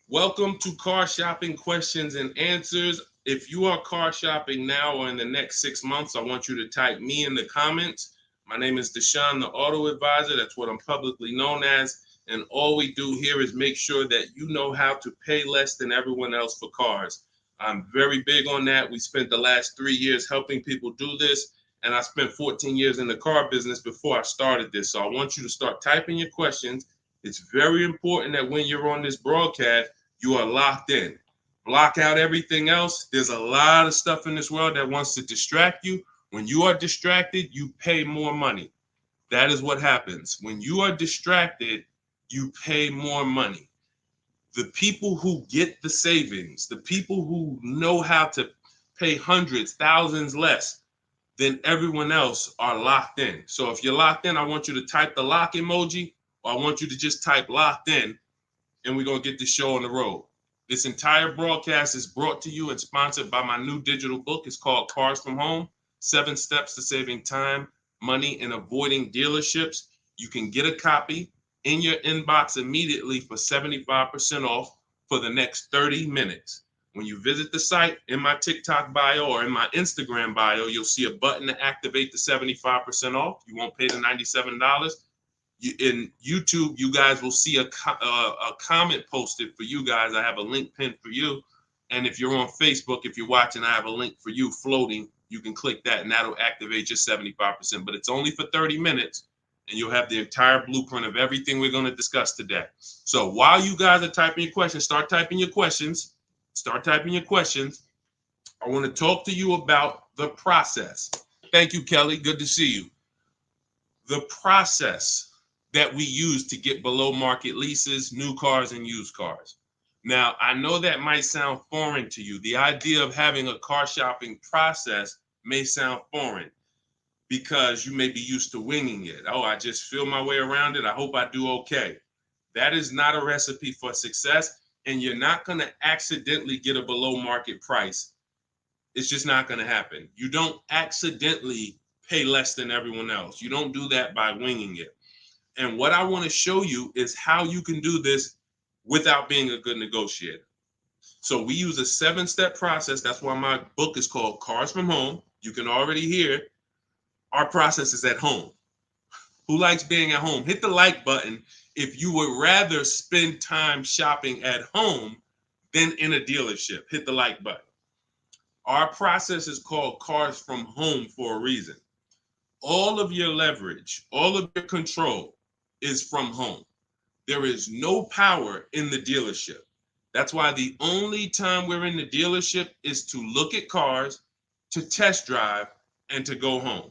Welcome to Car Shopping Questions and Answers. If you are car shopping now or in the next 6 months, I want you to type me in the comments. My name is Deshone the Auto Advisor. That's what I'm publicly known as. And all we do here is make sure that you know how to pay less than everyone else for cars. I'm very big on that. We spent the last 3 years helping people do this. And I spent 14 years in the car business before I started this. So I want you to start typing your questions. It's very important that when you're on this broadcast, you are locked in. Block out everything else. There's a lot of stuff in this world that wants to distract you. When you are distracted, you pay more money. That is what happens. When you are distracted, you pay more money. The people who get the savings, the people who know how to pay hundreds, thousands less than everyone else are locked in. So if you're locked in, I want you to type the lock emoji, or I want you to just type locked in, and we're going to get the show on the road. This entire broadcast is brought to you and sponsored by my new digital book. It's called Cars from Home, 7 Steps to Saving Time, Money, and Avoiding Dealerships. You can get a copy in your inbox immediately for 75% off for the next 30 minutes. When you visit the site, in my TikTok bio or in my Instagram bio, you'll see a button to activate the 75% off. You won't pay the $97. In YouTube, you guys will see a comment posted for you guys. I have a link pinned for you. And if you're on Facebook, if you're watching, I have a link for you floating. You can click that and that'll activate your 75%. But it's only for 30 minutes and you'll have the entire blueprint of everything we're going to discuss today. So while you guys are typing your questions, start typing your questions. Start typing your questions. I want to talk to you about the process. Thank you, Kelly. Good to see you. The process that we use to get below market leases, new cars, and used cars. Now, I know that might sound foreign to you. The idea of having a car shopping process may sound foreign because you may be used to winging it. Oh, I just feel my way around it. I hope I do okay. That is not a recipe for success, and you're not going to accidentally get a below market price. It's just not going to happen. You don't accidentally pay less than everyone else. You don't do that by winging it. And what I want to show you is how you can do this without being a good negotiator. So we use a 7-step process. That's why my book is called Cars from Home. You can already hear our process is at home. Who likes being at home? Hit the like button if you would rather spend time shopping at home than in a dealership. Hit the like button. Our process is called Cars from Home for a reason. All of your leverage, all of your control is from home. There is no power in the dealership. That's why the only time we're in the dealership is to look at cars, to test drive, and to go home.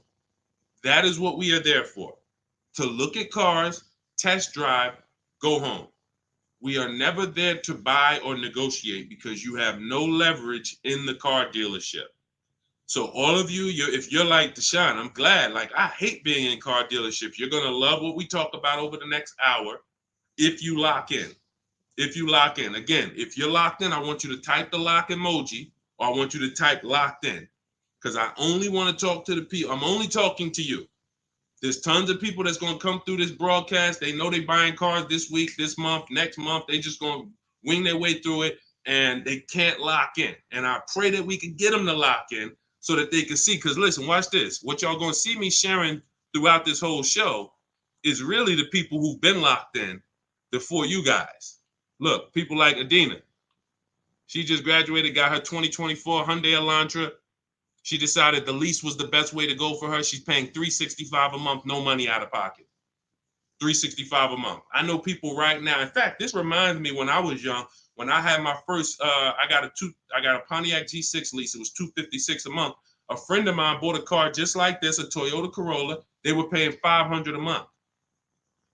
That is what we are there for. To look at cars, test drive, go home. We are never there to buy or negotiate because you have no leverage in the car dealership. So all of you, if you're like Deshone, I'm glad. Like, I hate being in car dealerships. You're going to love what we talk about over the next hour if you lock in. If you lock in. Again, if you're locked in, I want you to type the lock emoji, or I want you to type locked in, because I only want to talk to the people. I'm only talking to you. There's tons of people that's going to come through this broadcast. They know they're buying cars this week, this month, next month. They just going to wing their way through it, and they can't lock in. And I pray that we can get them to lock in so that they can see. Because listen, watch this. What y'all going to see me sharing throughout this whole show is really the people who've been locked in before you guys. Look, people like Adina. She just graduated, got her 2024 Hyundai Elantra. She decided the lease was the best way to go for her. She's paying $365 a month, no money out of pocket. $365 a month. I know people right now. In fact, this reminds me when I was young, when I had my first, I got a Pontiac G6 lease. It was $256 a month. A friend of mine bought a car just like this, a Toyota Corolla. They were paying $500 a month.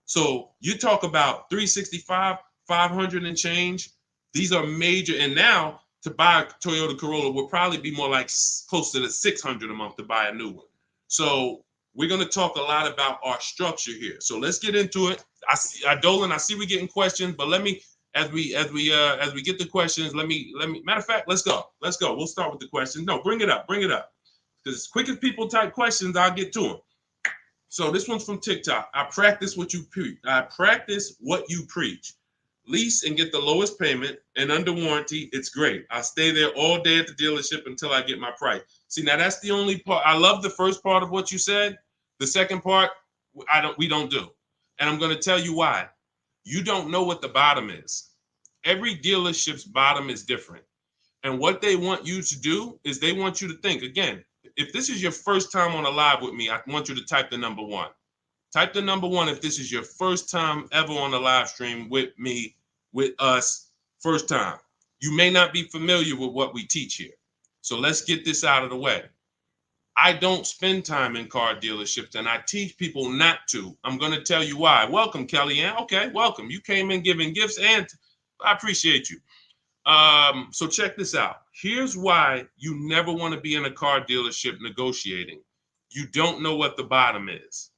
So you talk about 365, 500 and change. These are major. And now to buy a Toyota Corolla would probably be more like close to the $600 a month to buy a new one. So we're going to talk a lot about our structure here. So let's get into it. Dolan, I see we're getting questions, but let me, as we get the questions, let me, matter of fact, let's go. We'll start with the questions. No, bring it up. Because as quick as people type questions, I'll get to them. So this one's from TikTok. I practice what you preach. lease and get the lowest payment, and under warranty, it's great. I'll stay there all day at the dealership until I get my price. See, now that's the only part. I love the first part of what you said. The second part, we don't do. And I'm going to tell you why. You don't know what the bottom is. Every dealership's bottom is different. And what they want you to do is they want you to think, again, if this is your first time on a live with me, I want you to type the number 1. Type the number 1 if this is your first time ever on a live stream with me, with us, first time. You may not be familiar with what we teach here. So let's get this out of the way. I don't spend time in car dealerships, and I teach people not to. I'm going to tell you why. Welcome, Kellyanne. Okay, welcome. You came in giving gifts, and I appreciate you. So check this out. Here's why you never want to be in a car dealership negotiating. You don't know what the bottom is.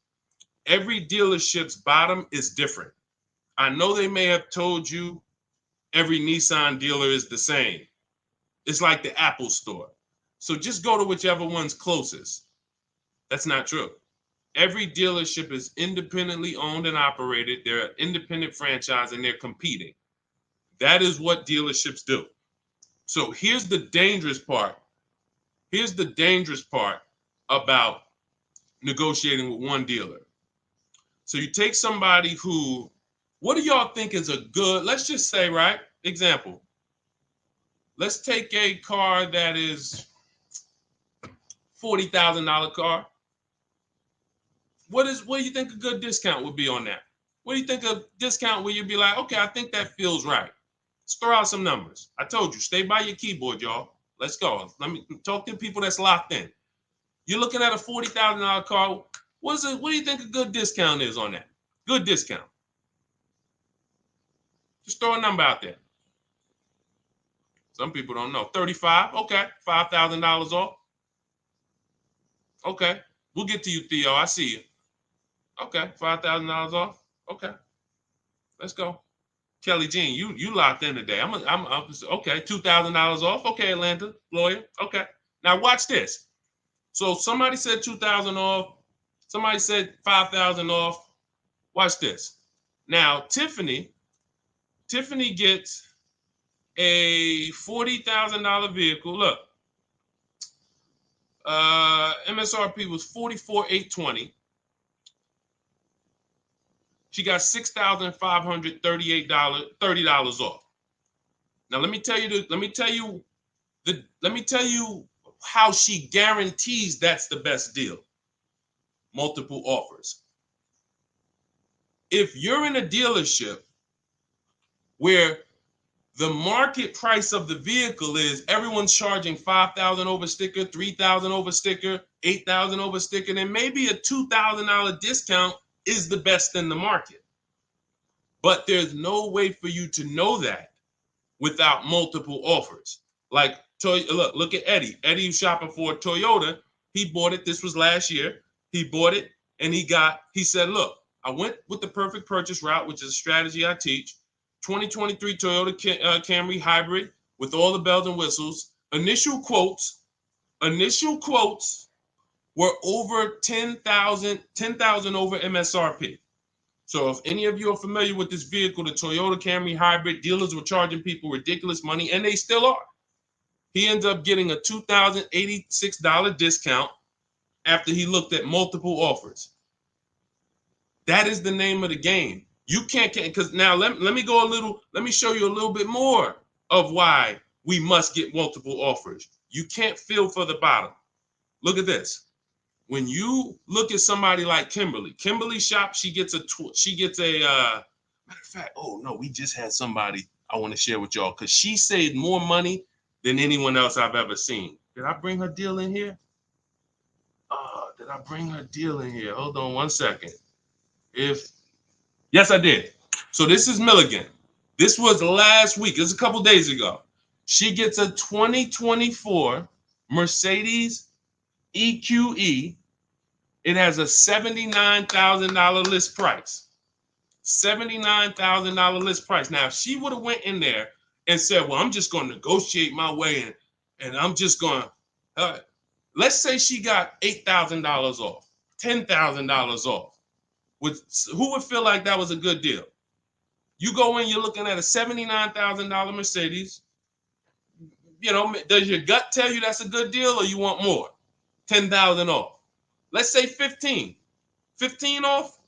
Every dealership's bottom is different. I know they may have told you every Nissan dealer is the same. It's like the Apple store. So just go to whichever one's closest. That's not true. Every dealership is independently owned and operated. They're an independent franchise and they're competing. That is what dealerships do. So here's the dangerous part. Here's the dangerous part about negotiating with one dealer. So you take somebody who, what do y'all think is a good, let's just say, right? Example. Let's take a car that is $40,000 car. What do you think a good discount would be on that? What do you think a discount where you'd be like, okay, I think that feels right. Let's throw out some numbers. I told you, stay by your keyboard, y'all. Let's go. Let me talk to people that's locked in. You're looking at a $40,000 car. What do you think a good discount is on that? Good discount. Just throw a number out there. Some people don't know. 35, okay. $5,000 off. Okay. We'll get to you, Theo. I see you. Okay. $5,000 off. Okay. Let's go. Kelly Jean, you locked in today. I'm okay. $2,000 off. Okay, Atlanta lawyer. Okay. Now watch this. So somebody said 2,000 off. Somebody said 5,000 off. Watch this. Now Tiffany gets a $40,000 vehicle. Look, MSRP was $44,820. She got $6,538, $30 off. Now let me tell you how she guarantees that's the best deal. Multiple offers. If you're in a dealership where the market price of the vehicle is everyone's charging $5,000 over sticker, $3,000 over sticker, $8,000 over sticker, then maybe a $2,000 discount is the best in the market. But there's no way for you to know that without multiple offers. Like, look at Eddie. Eddie was shopping for a Toyota. He bought it. This was last year. He bought it and he said, look, I went with the perfect purchase route, which is a strategy I teach. 2023 Toyota Camry hybrid with all the bells and whistles. Initial quotes were over 10,000 over MSRP. So if any of you are familiar with this vehicle, the Toyota Camry hybrid, dealers were charging people ridiculous money, and they still are. He ends up getting a $2,086 discount after he looked at multiple offers. That is the name of the game. You can't, because now let me show you a little bit more of why we must get multiple offers. You can't feel for the bottom. Look at this. When you look at somebody like Kimberly shop, she gets a matter of fact, oh no, we just had somebody I want to share with y'all because she saved more money than anyone else I've ever seen. Did I bring her deal in here? Did I bring her deal in here? Hold on one second. Yes, I did. So this is Milligan. This was last week. It was a couple days ago. She gets a 2024 Mercedes EQE. It has a $79,000 list price. $79,000 list price. Now, if she would have went in there and said, well, I'm just going to negotiate my way in, and I'm just going to, let's say she got $8,000 off, $10,000 off. Who would feel like that was a good deal? You go in, you're looking at a $79,000 Mercedes. You know, does your gut tell you that's a good deal or you want more? 10,000 off. Let's say 15. 15 off.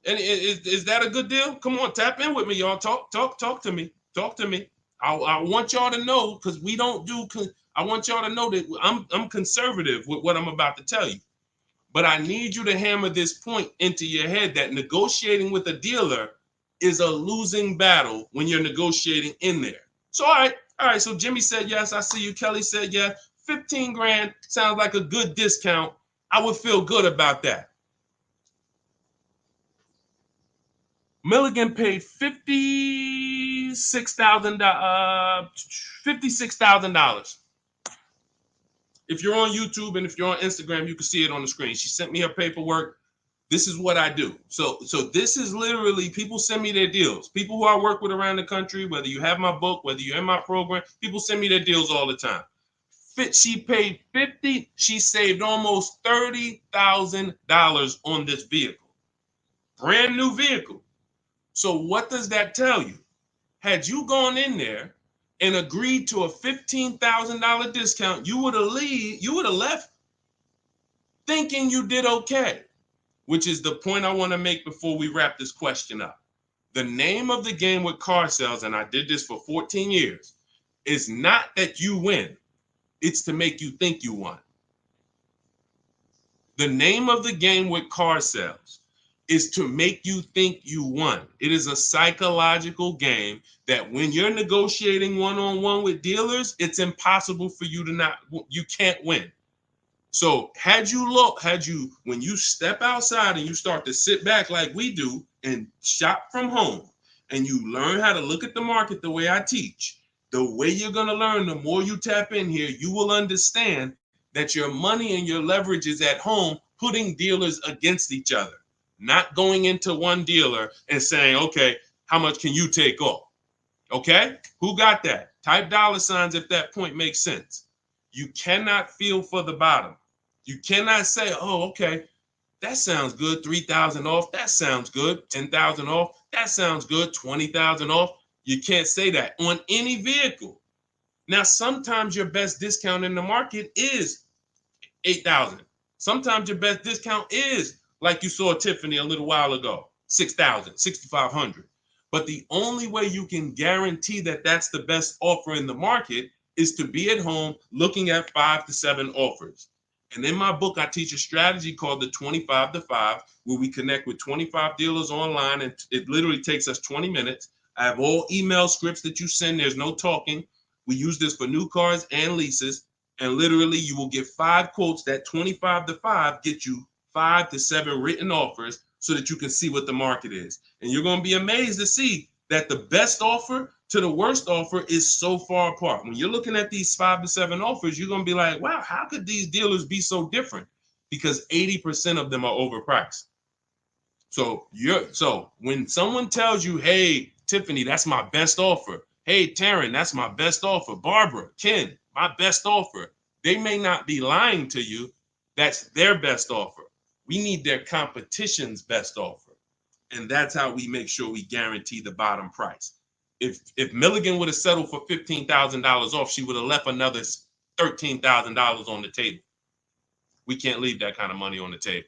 And is that a good deal? Come on, tap in with me, y'all. Talk to me. Talk to me. I want y'all to know, because we don't do. I want y'all to know that I'm conservative with what I'm about to tell you. But I need you to hammer this point into your head that negotiating with a dealer is a losing battle when you're negotiating in there. So all right. So Jimmy said yes. I see you. Kelly said yes. 15 grand sounds like a good discount. I would feel good about that. Milligan paid $56,000. If you're on YouTube and if you're on Instagram, you can see it on the screen. She sent me her paperwork. This is what I do. So this is literally, people send me their deals. People who I work with around the country, whether you have my book, whether you're in my program, people send me their deals all the time. She paid 50. She saved almost $30,000 on this vehicle. Brand new vehicle. So what does that tell you? Had you gone in there and agreed to a $15,000 discount, you would have left thinking you did okay, which is the point I want to make before we wrap this question up. The name of the game with car sales, and I did this for 14 years, is not that you win. It's to make you think you won. The name of the game with car sales is to make you think you won. It is a psychological game that when you're negotiating one-on-one with dealers, it's impossible for you to you can't win. So when you step outside and you start to sit back like we do and shop from home, and you learn how to look at the market the way I teach, the way you're going to learn, the more you tap in here, you will understand that your money and your leverage is at home, putting dealers against each other. Not going into one dealer and saying, okay, how much can you take off? Okay, who got that? Type $ if that point makes sense. You cannot feel for the bottom. You cannot say, oh, okay, that sounds good. 3,000 off. That sounds good. 10,000 off. That sounds good. 20,000 off. You can't say that on any vehicle. Now, sometimes your best discount in the market is 8,000. Sometimes your best discount is, like you saw Tiffany a little while ago, 6,000, 6,500. But the only way you can guarantee that that's the best offer in the market is to be at home looking at 5 to 7 offers. And in my book, I teach a strategy called the 25 to 5, where we connect with 25 dealers online, and it literally takes us 20 minutes. I have all email scripts that you send. There's no talking. We use this for new cars and leases. And literally, you will get 5 quotes. That 25 to 5 get you 5 to 7 written offers so that you can see what the market is. And you're going to be amazed to see that the best offer to the worst offer is so far apart. When you're looking at these 5 to 7 offers, you're going to be like, wow, how could these dealers be so different? Because 80% of them are overpriced. So when someone tells you, hey, Tiffany, that's my best offer. Hey, Taryn, that's my best offer. Barbara, Ken, my best offer. They may not be lying to you. That's their best offer. We need their competition's best offer. And that's how we make sure we guarantee the bottom price. If Milligan would have settled for $15,000 off, she would have left another $13,000 on the table. We can't leave that kind of money on the table.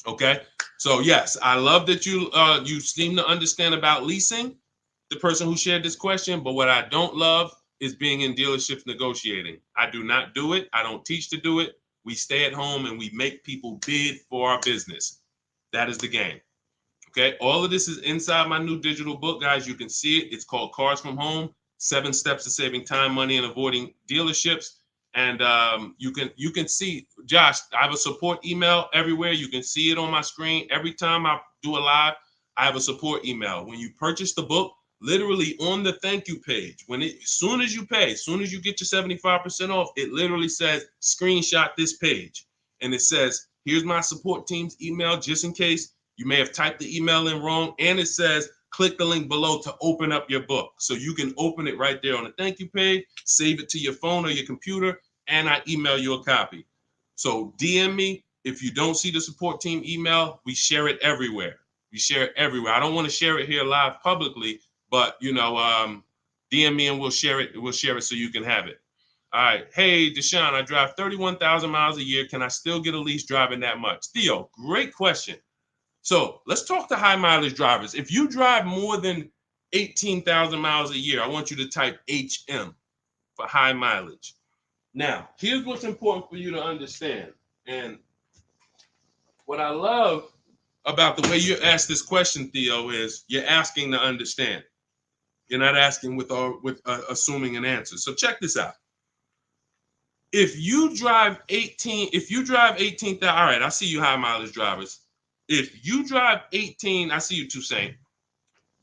Okay. So yes, I love that you seem to understand about leasing, the person who shared this question. But what I don't love is being in dealerships negotiating. I do not do it. I don't teach to do it. We stay at home and we make people bid for our business. That is the game. Okay. All of this is inside my new digital book, guys. You can see it. It's called Cars from Home: 7 Steps to Saving Time, Money, and Avoiding Dealerships. And you can see, Josh, I have a support email everywhere. You can see it on my screen. Every time I do a live, I have a support email. When you purchase the book, literally on the thank you page, as soon as you pay, as soon as you get your 75% off, it literally says, screenshot this page. And it says, here's my support team's email, just in case you may have typed the email in wrong. And it says, click the link below to open up your book. So you can open it right there on the thank you page, save it to your phone or your computer, and I email you a copy. So DM me. If you don't see the support team email, we share it everywhere. We share it everywhere. I don't want to share it here live publicly, but DM me and we'll share it. We'll share it so you can have it. All right. Hey, Deshone, I drive 31,000 miles a year. Can I still get a lease driving that much? Theo, great question. So let's talk to high mileage drivers. If you drive more than 18,000 miles a year, I want you to type HM for high mileage. Now, here's what's important for you to understand. And what I love about the way you ask this question, Theo, is you're asking to understand. You're not asking with assuming an answer. So check this out. If you drive 18,000, all right, I see you high mileage drivers. If you drive 18, I see you Toussaint.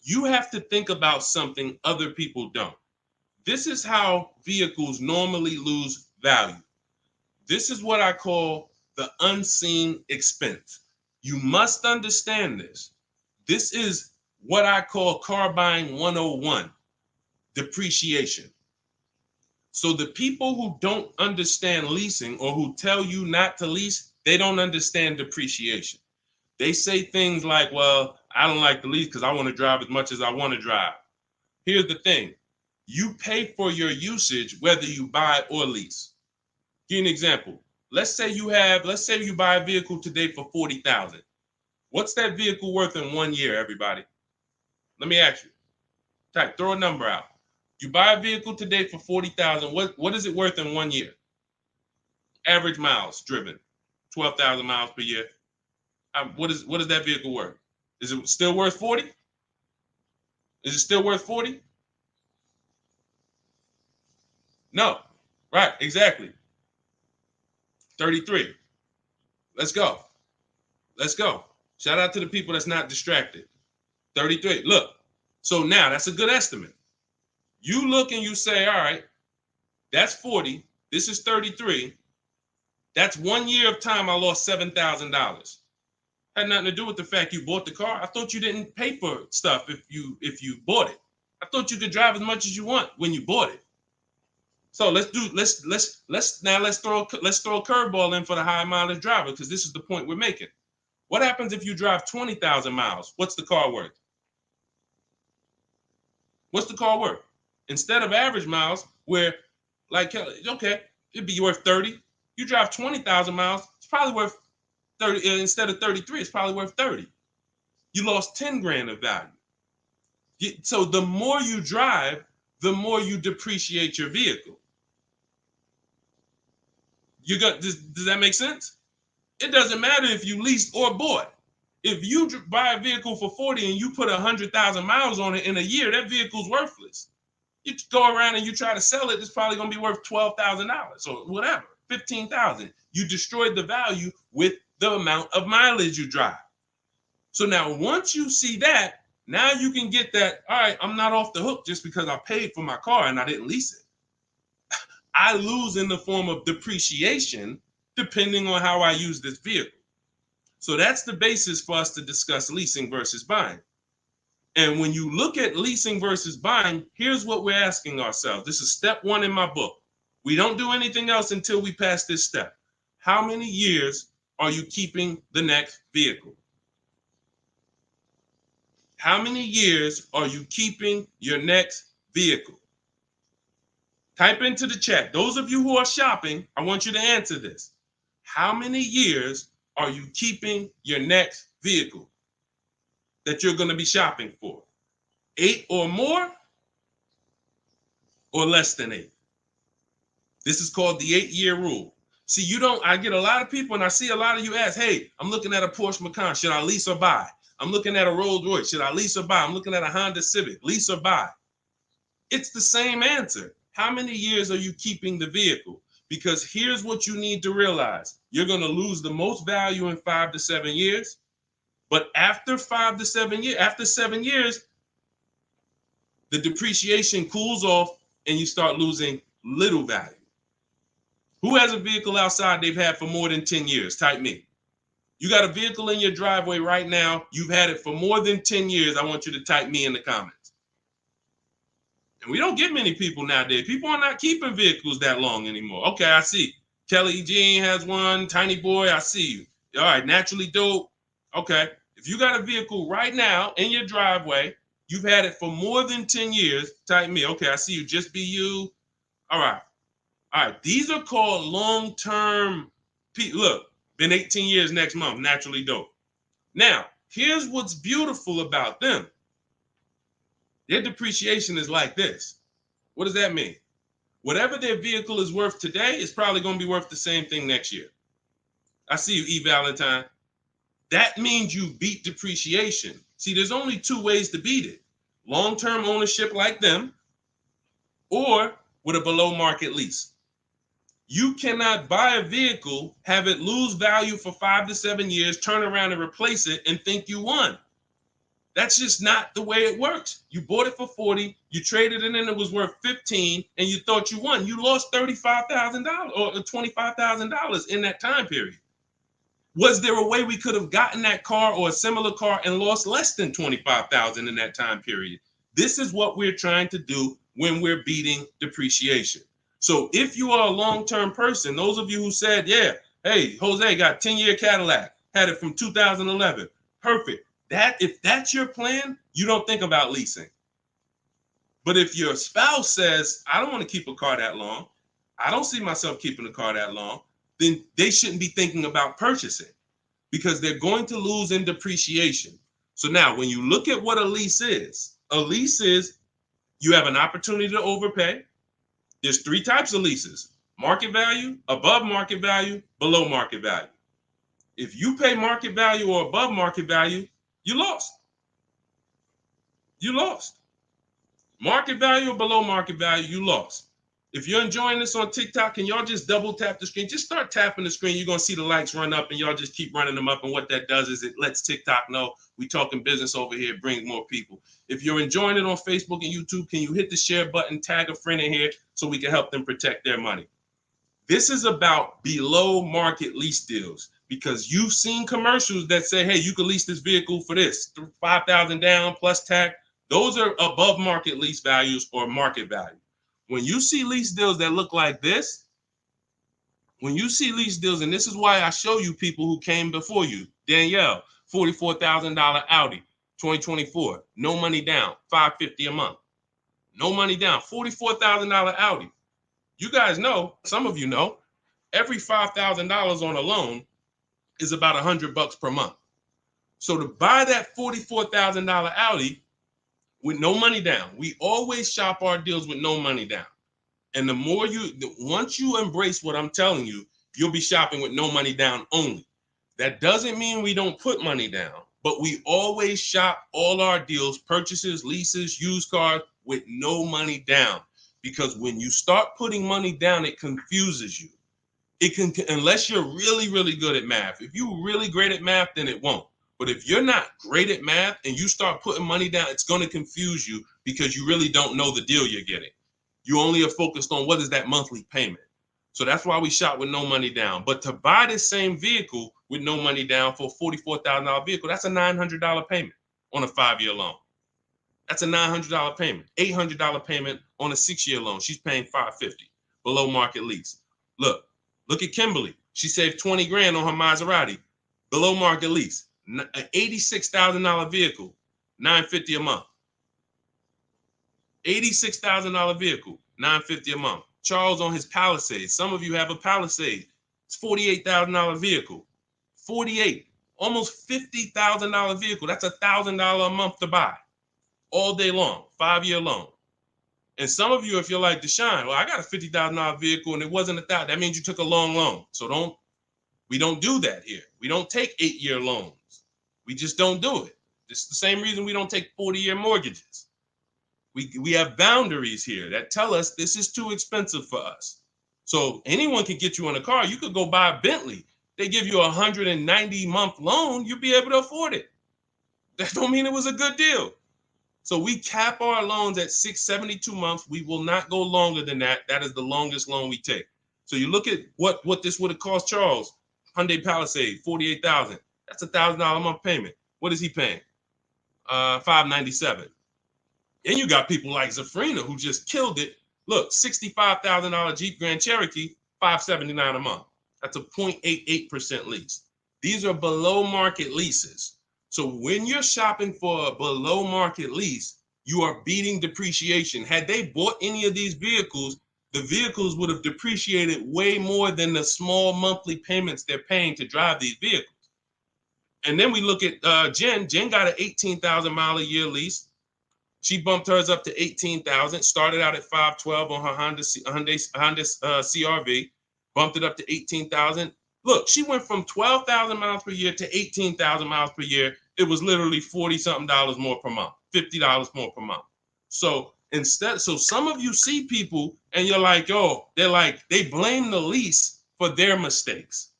You have to think about something other people don't. This is how vehicles normally lose value. This is what I call the unseen expense. You must understand this. This is what I call car buying 101, depreciation. So the people who don't understand leasing or who tell you not to lease, they don't understand depreciation. They say things like, well, I don't like to lease because I want to drive as much as I want to drive. Here's the thing. You pay for your usage whether you buy or lease. Give you an example. Let's say you buy a vehicle today for $40,000. What's that vehicle worth in 1 year, everybody? Let me ask you. Throw a number out. You buy a vehicle today for $40,000. What is it worth in 1 year? Average miles driven, 12,000 miles per year. What is that vehicle worth? Is it still worth 40? Is it still worth 40? No. Right, exactly. 33. Let's go. Let's go. Shout out to the people that's not distracted. 33. Look. So now that's a good estimate. You look and you say, all right, that's 40. This is 33. That's 1 year of time I lost $7,000. Had nothing to do with the fact you bought the car. I thought you didn't pay for stuff if you bought it. I thought you could drive as much as you want when you bought it. So let's throw a curveball in for the high mileage driver, because this is the point we're making. What happens if you drive 20,000 miles? What's the car worth? What's the car worth? Instead of average miles, where like, okay, it'd be worth 30. You drive 20,000 miles, it's probably worth 30. Instead of 33, it's probably worth 30. You lost 10 grand of value. So the more you drive, the more you depreciate your vehicle. Does that make sense? It doesn't matter if you leased or bought. If you buy a vehicle for 40 and you put 100,000 miles on it in a year, that vehicle's worthless. You go around and you try to sell it, it's probably going to be worth $12,000 or whatever, $15,000. You destroyed the value with the amount of mileage you drive. So now once you see that, now you can get that, all right, I'm not off the hook just because I paid for my car and I didn't lease it. I lose in the form of depreciation depending on how I use this vehicle. So that's the basis for us to discuss leasing versus buying. And when you look at leasing versus buying, here's what we're asking ourselves. This is step one in my book. We don't do anything else until we pass this step. How many years are you keeping the next vehicle? How many years are you keeping your next vehicle? Type into the chat. Those of you who are shopping, I want you to answer this. How many years are you keeping your next vehicle that you're going to be shopping for? 8 or more, or less than 8? This is called the 8-year rule. See, I get a lot of people, and I see a lot of you ask, hey, I'm looking at a Porsche Macan. Should I lease or buy? I'm looking at a Rolls Royce. Should I lease or buy? I'm looking at a Honda Civic. Lease or buy? It's the same answer. How many years are you keeping the vehicle? Because here's what you need to realize. You're going to lose the most value in 5 to 7 years. But after 5 to 7 years, after 7 years, the depreciation cools off and you start losing little value. Who has a vehicle outside they've had for more than 10 years? Type me. You got a vehicle in your driveway right now. You've had it for more than 10 years. I want you to type me in the comments. And we don't get many people nowadays. People are not keeping vehicles that long anymore. Okay, I see. Kelly Jean has one. Tiny Boy, I see you. All right, Naturally Dope. Okay. If you got a vehicle right now in your driveway, you've had it for more than 10 years, type me. Okay, I see you, just be you. All right. All right. These are called long-term. Look, been 18 years next month, naturally dope. Now, here's what's beautiful about them. Their depreciation is like this. What does that mean? Whatever their vehicle is worth today is probably going to be worth the same thing next year. I see you, E. Valentine. That means you beat depreciation. See, there's only two ways to beat it. Long-term ownership like them, or with a below market lease. You cannot buy a vehicle, have it lose value for 5 to 7 years, turn around and replace it and think you won. That's just not the way it works. You bought it for 40, you traded it and it was worth 15, and you thought you won. You lost $35,000 or $25,000 in that time period. Was there a way we could have gotten that car or a similar car and lost less than $25,000 in that time period? This is what we're trying to do when we're beating depreciation. So if you are a long-term person, those of you who said, yeah, hey, Jose got 10-year Cadillac, had it from 2011, perfect. If that's your plan, you don't think about leasing. But if your spouse says, I don't want to keep a car that long, I don't see myself keeping a car that long, then they shouldn't be thinking about purchasing because they're going to lose in depreciation. So now when you look at what a lease is you have an opportunity to overpay. There's 3 types of leases: market value, above market value, below market value. If you pay market value or above market value, you lost. You lost. Market value or below market value, you lost. If you're enjoying this on TikTok, can y'all just double tap the screen? Just start tapping the screen. You're going to see the likes run up, and y'all just keep running them up. And what that does is it lets TikTok know we talking business over here, brings more people. If you're enjoying it on Facebook and YouTube, can you hit the share button, tag a friend in here so we can help them protect their money? This is about below market lease deals because you've seen commercials that say, hey, you can lease this vehicle for this, $5,000 down plus tax. Those are above market lease values or market value. When you see lease deals that look like this, and this is why I show you people who came before you. Danielle, $44,000 Audi, 2024, no money down, $550 a month. No money down, $44,000 Audi. You guys know, some of you know, every $5,000 on a loan is about $100 per month. So to buy that $44,000 Audi with no money down, we always shop our deals with no money down. And once you embrace what I'm telling you, you'll be shopping with no money down only. That doesn't mean we don't put money down, but we always shop all our deals, purchases, leases, used cars with no money down. Because when you start putting money down, it confuses you. Unless you're really, really good at math. If you're really great at math, then it won't. But if you're not great at math and you start putting money down, it's going to confuse you because you really don't know the deal you're getting. You only are focused on what is that monthly payment. So that's why we shop with no money down. But to buy this same vehicle with no money down for a $44,000 vehicle, that's a $900 payment on a 5-year loan. That's a $900 payment, $800 payment on a 6-year loan. She's paying $550 below market lease. Look at Kimberly. She saved 20 grand on her Maserati, below market lease, an $86,000 vehicle, $950 a month. $86,000 vehicle, $950 a month. Charles on his Palisade. Some of you have a Palisade. It's $48,000 vehicle. 48, almost $50,000 vehicle. That's $1,000 a month to buy. All day long, 5-year loan. And some of you, if you're like Deshone, well, I got a $50,000 vehicle and it wasn't $1,000. That means you took a long loan. So we don't do that here. We don't take 8-year loans. We just don't do it. It's the same reason we don't take 40-year mortgages. We have boundaries here that tell us this is too expensive for us. So anyone can get you in a car. You could go buy a Bentley. They give you a 190-month loan. You'll be able to afford it. That don't mean it was a good deal. So we cap our loans at 672 months. We will not go longer than that. That is the longest loan we take. So you look at what this would have cost Charles. Hyundai Palisade, $48,000. That's $1,000 a month payment. What is he paying? $597. And you got people like Zafrina who just killed it. Look, $65,000 Jeep Grand Cherokee, $579 a month. That's a 0.88% lease. These are below market leases. So when you're shopping for a below market lease, you are beating depreciation. Had they bought any of these vehicles, the vehicles would have depreciated way more than the small monthly payments they're paying to drive these vehicles. And then we look at Jen. Jen got an 18,000 mile a year lease. She bumped hers up to 18,000. Started out at 512 on her Honda CRV. Bumped it up to 18,000. Look, she went from 12,000 miles per year to 18,000 miles per year. It was literally 40 something dollars more per month, $50 more per month. So some of you see people and you're like, oh, they blame the lease for their mistakes.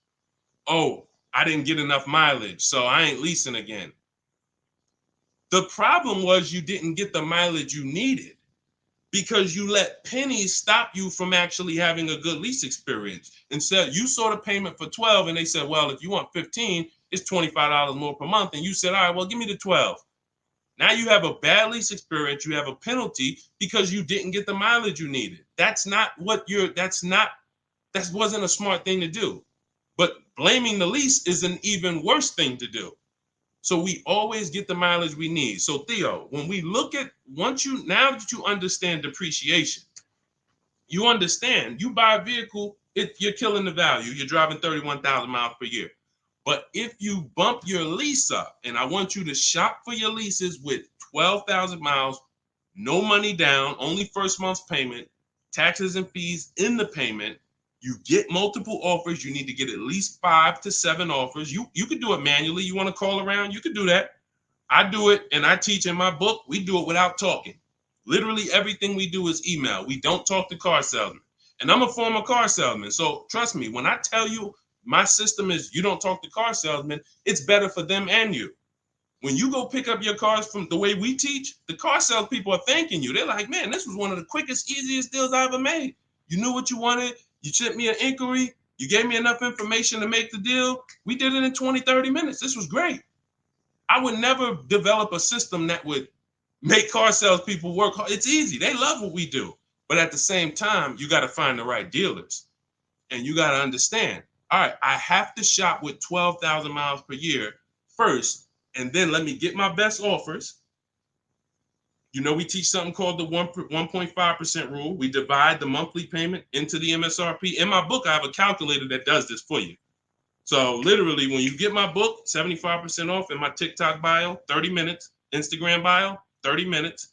Oh, I didn't get enough mileage, so I ain't leasing again. The problem was you didn't get the mileage you needed because you let pennies stop you from actually having a good lease experience. Instead, you saw the payment for 12 and they said, well, if you want 15, it's $25 more per month. And you said, all right, well, give me the 12. Now you have a bad lease experience. You have a penalty because you didn't get the mileage you needed. That wasn't a smart thing to do. But blaming the lease is an even worse thing to do. So we always get the mileage we need. So Theo, when we look at now that you understand depreciation, you understand you buy a vehicle, you're killing the value. You're driving 31,000 miles per year. But if you bump your lease up, and I want you to shop for your leases with 12,000 miles, no money down, only first month's payment, taxes and fees in the payment. You get multiple offers. You need to get at least 5 to 7 offers. You could do it manually. You want to call around? You could do that. I do it, and I teach in my book. We do it without talking. Literally everything we do is email. We don't talk to car salesmen. And I'm a former car salesman. So trust me, when I tell you my system is you don't talk to car salesmen, it's better for them and you. When you go pick up your cars from the way we teach, the car sales people are thanking you. They're like, man, this was one of the quickest, easiest deals I ever made. You knew what you wanted. You sent me an inquiry. You gave me enough information to make the deal. We did it in 20, 30 minutes. This was great. I would never develop a system that would make car sales people work hard. It's easy. They love what we do. But at the same time, you got to find the right dealers. And you got to understand, all right, I have to shop with 12,000 miles per year first, and then let me get my best offers. You know, we teach something called the 1.5% rule. We divide the monthly payment into the MSRP. In my book, I have a calculator that does this for you. So literally, when you get my book, 75% off in my TikTok bio, 30 minutes, Instagram bio, 30 minutes,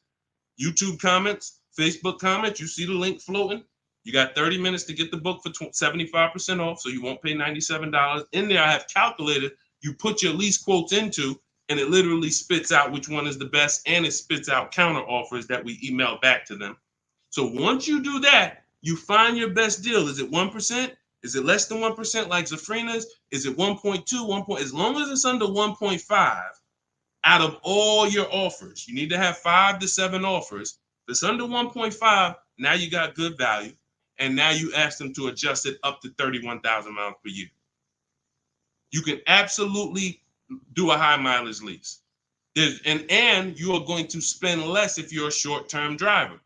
YouTube comments, Facebook comments, you see the link floating. You got 30 minutes to get the book for 75% off, so you won't pay $97. In there, I have calculated, you put your lease quotes into, and it literally spits out which one is the best, and it spits out counter offers that we email back to them. So once you do that, you find your best deal. Is it 1%? Is it less than 1% like Zafrina's? Is it 1.2, 1. As long as it's under 1.5, out of all your offers, you need to have 5 to 7 offers. If it's under 1.5, now you got good value. And now you ask them to adjust it up to 31,000 miles per year. You can absolutely do a high mileage lease. And you are going to spend less if you're a short-term driver.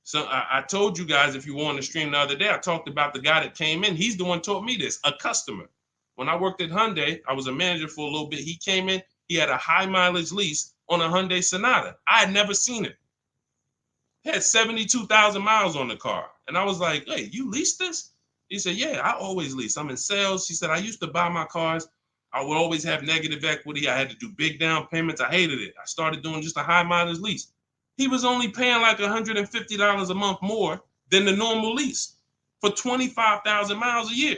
So I told you guys, if you were on the stream the other day, I talked about the guy that came in. He's the one taught me this, a customer. When I worked at Hyundai, I was a manager for a little bit. He came in, he had a high mileage lease on a Hyundai Sonata. I had never seen it. He had 72,000 miles on the car. And I was like, hey, you leased this? He said, yeah, I always lease. I'm in sales. He said, I used to buy my cars. I would always have negative equity. I had to do big down payments. I hated it. I started doing just a high mileage lease. He was only paying like $150 a month more than the normal lease for 25,000 miles a year.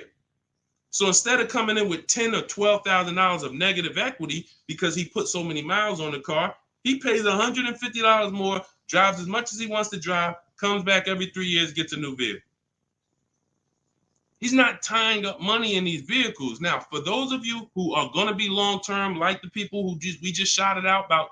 So instead of coming in with $10,000 or $12,000 of negative equity because he put so many miles on the car, he pays $150 more, drives as much as he wants to drive, comes back every 3 years, gets a new vehicle. He's not tying up money in these vehicles. Now, for those of you who are going to be long-term, like the people who we just shouted out about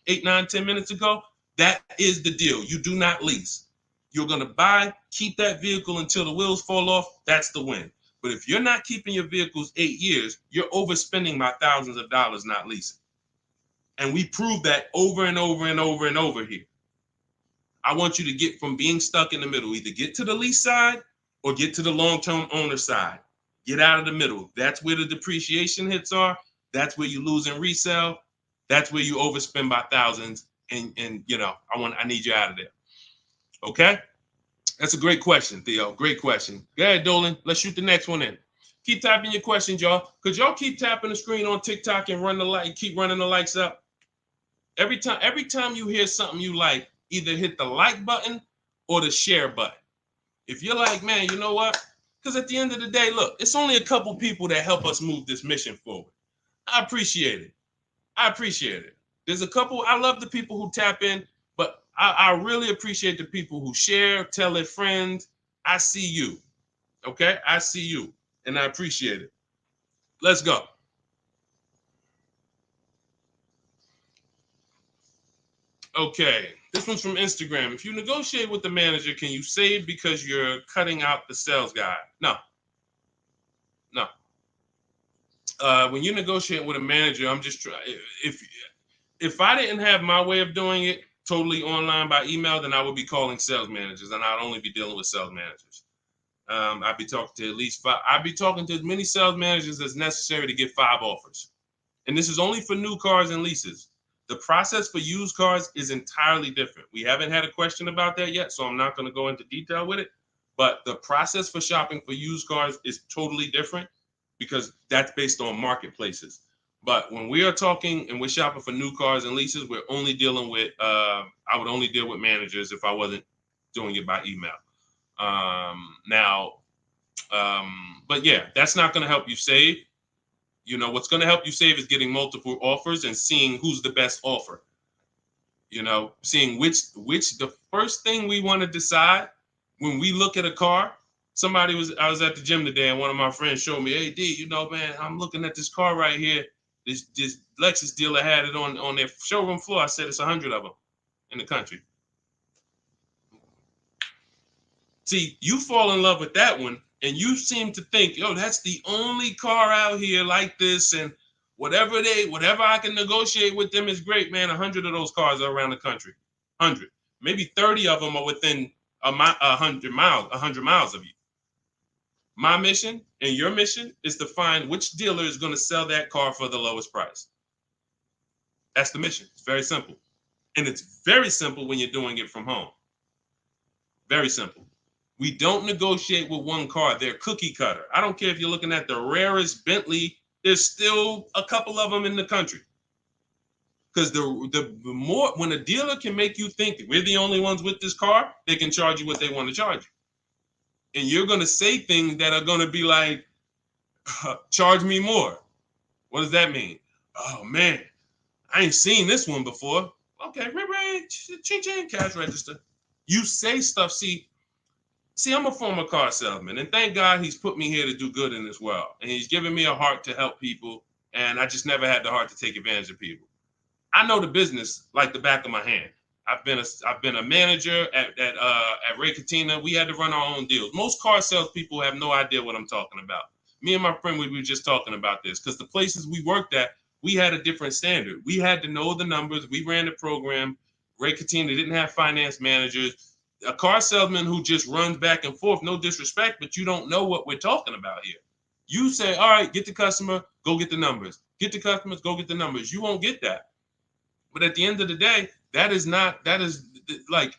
8, 9, 10 minutes ago, that is the deal. You do not lease. You're going to buy, keep that vehicle until the wheels fall off. That's the win. But if you're not keeping your vehicles 8 years, you're overspending by thousands of dollars not leasing. And we prove that over and over and over and over here. I want you to get from being stuck in the middle, either get to the lease side or get to the long-term owner side. Get out of the middle. That's where the depreciation hits are. That's where you lose in resale. That's where you overspend by thousands, and I need you out of there. Okay, that's a great question, Theo. Great question. Go ahead, Dolan. Let's shoot the next one in. Keep typing your questions, y'all. Could y'all keep tapping the screen on TikTok and keep running the likes up? Every time you hear something you like, either hit the like button or the share button. If you're like, man, you know what? Because at the end of the day, look, it's only a couple people that help us move this mission forward. I appreciate it. There's a couple. I love the people who tap in, but I really appreciate the people who share, tell their friends. I see you. Okay? I see you, and I appreciate it. Let's go. Okay, this one's from Instagram. If you negotiate with the manager, can you save because you're cutting out the sales guy? No. When you negotiate with a manager, I'm just trying. If I didn't have my way of doing it totally online by email, then I would be calling sales managers, and I'd only be dealing with sales managers. I'd be talking to at least 5. I'd be talking to as many sales managers as necessary to get 5 offers. And this is only for new cars and leases. The process for used cars is entirely different. We haven't had a question about that yet, so I'm not going to go into detail with it. But the process for shopping for used cars is totally different because that's based on marketplaces. But when we are talking and we're shopping for new cars and leases, we're only dealing with, I would only deal with managers if I wasn't doing it by email. But yeah, that's not going to help you save. What's going to help you save is getting multiple offers and seeing who's the best offer. Seeing which the first thing we want to decide when we look at a car. I was at the gym today and one of my friends showed me, hey, D, man, I'm looking at this car right here. This Lexus dealer had it on their showroom floor. I said it's 100 of them in the country. See, you fall in love with that one, and you seem to think, that's the only car out here like this, and whatever I can negotiate with them is great, man. 100 of those cars are around the country. 100. Maybe 30 of them are within 100 miles of you. My mission and your mission is to find which dealer is going to sell that car for the lowest price. That's the mission. It's very simple. And it's very simple when you're doing it from home. Very simple. We don't negotiate with one car. They're cookie cutter. I don't care if you're looking at the rarest Bentley. There's still a couple of them in the country. Because the more, when a dealer can make you think we're the only ones with this car, they can charge you what they want to charge you. And you're going to say things that are going to be like, charge me more. What does that mean? Oh, man, I ain't seen this one before. Okay, ching, cash register. You say stuff. See, I'm a former car salesman, and thank God he's put me here to do good in this world. And he's given me a heart to help people, and I just never had the heart to take advantage of people. I know the business like the back of my hand. I've been a manager at Ray Katina. We had to run our own deals. Most car salespeople have no idea what I'm talking about. Me and my friend, we were just talking about this because the places we worked at, we had a different standard. We had to know the numbers. We ran the program. Ray Katina didn't have finance managers. A car salesman who just runs back and forth, no disrespect, but you don't know what we're talking about here. You say, all right, get the customer, go get the numbers. Get the customers, go get the numbers. You won't get that. But at the end of the day, that is like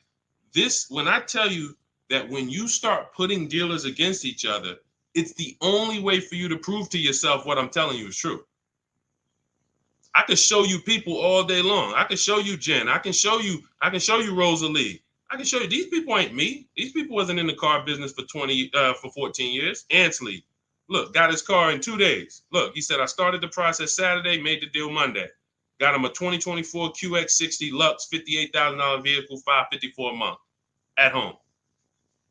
this. When I tell you that when you start putting dealers against each other, it's the only way for you to prove to yourself what I'm telling you is true. I can show you people all day long. I can show you Jen. I can show you Rosalie. I can show you these people ain't me. These people wasn't in the car business for 14 years. Ansley, look, got his car in 2 days. Look, he said I started the process Saturday, made the deal Monday. Got him a 2024 QX60 Lux $58,000 vehicle, $554 a month at home.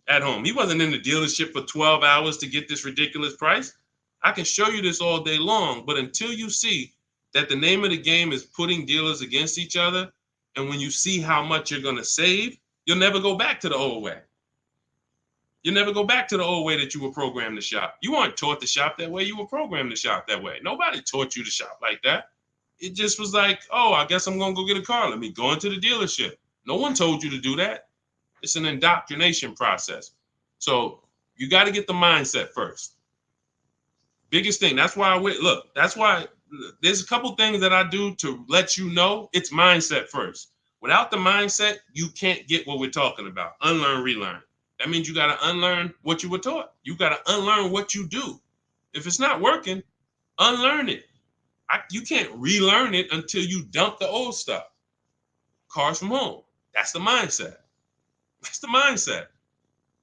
At home. He wasn't in the dealership for 12 hours to get this ridiculous price. I can show you this all day long, but until you see that the name of the game is putting dealers against each other, and when you see how much you're going to save, you'll never go back to the old way. You'll never go back to the old way that you were programmed to shop. You weren't taught to shop that way. You were programmed to shop that way. Nobody taught you to shop like that. It just was like, oh, I guess I'm going to go get a car. Let me go into the dealership. No one told you to do that. It's an indoctrination process. So you got to get the mindset first. Biggest thing. That's why that's why there's a couple things that I do to let you know it's mindset first. Without the mindset, you can't get what we're talking about. Unlearn, relearn. That means you got to unlearn what you were taught. You got to unlearn what you do. If it's not working, unlearn it. You can't relearn it until you dump the old stuff. Cars from home. That's the mindset. That's the mindset.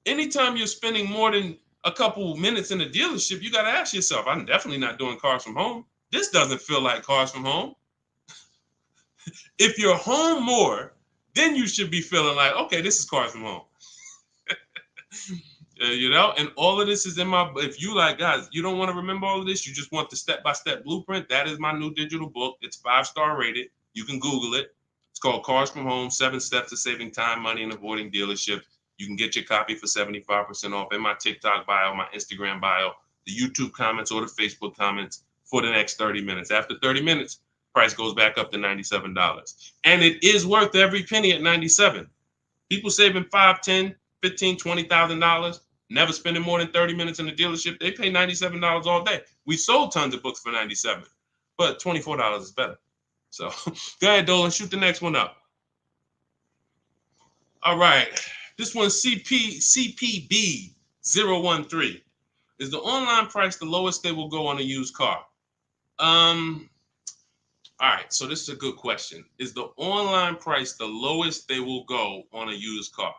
Anytime you're spending more than a couple minutes in a dealership, you got to ask yourself, I'm definitely not doing cars from home. This doesn't feel like cars from home. If you're home more, then you should be feeling like, okay, this is cars from home. And all of this is in my, if you like, guys, you don't want to remember all of this, you just want the step-by-step blueprint, that is my new digital book. It's 5-star rated. You can Google it. It's called Cars from Home, 7 Steps to Saving Time, Money, and Avoiding Dealerships. You can get your copy for 75% off in my TikTok bio, my Instagram bio, the YouTube comments, or the Facebook comments for the next 30 minutes. After 30 minutes, price goes back up to $97. And it is worth every penny at $97. People saving $5, $10, $15, $20,000, never spending more than 30 minutes in the dealership. They pay $97 all day. We sold tons of books for $97, but $24 is better. So go ahead, Dolan, shoot the next one up. All right. This one's CPB013. Is the online price the lowest they will go on a used car? All right, so this is a good question. Is the online price the lowest they will go on a used car?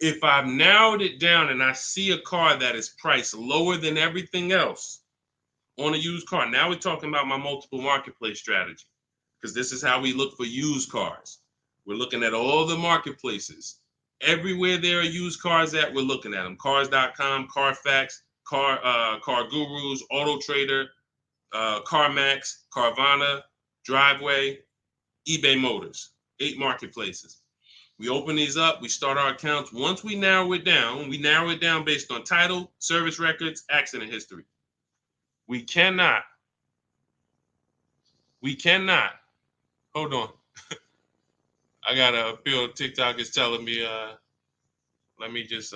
If I've narrowed it down and I see a car that is priced lower than everything else on a used car, now we're talking about my multiple marketplace strategy, because this is how we look for used cars. We're looking at all the marketplaces. Everywhere there are used cars at, we're looking at them. Cars.com, Carfax, Car Gurus, Auto Trader, CarMax, Carvana, Driveway, eBay Motors. 8 marketplaces. We open these up, we start our accounts. Once we narrow it down based on title, service records, accident history. We cannot, hold on. I got a feel TikTok is telling me, let me just,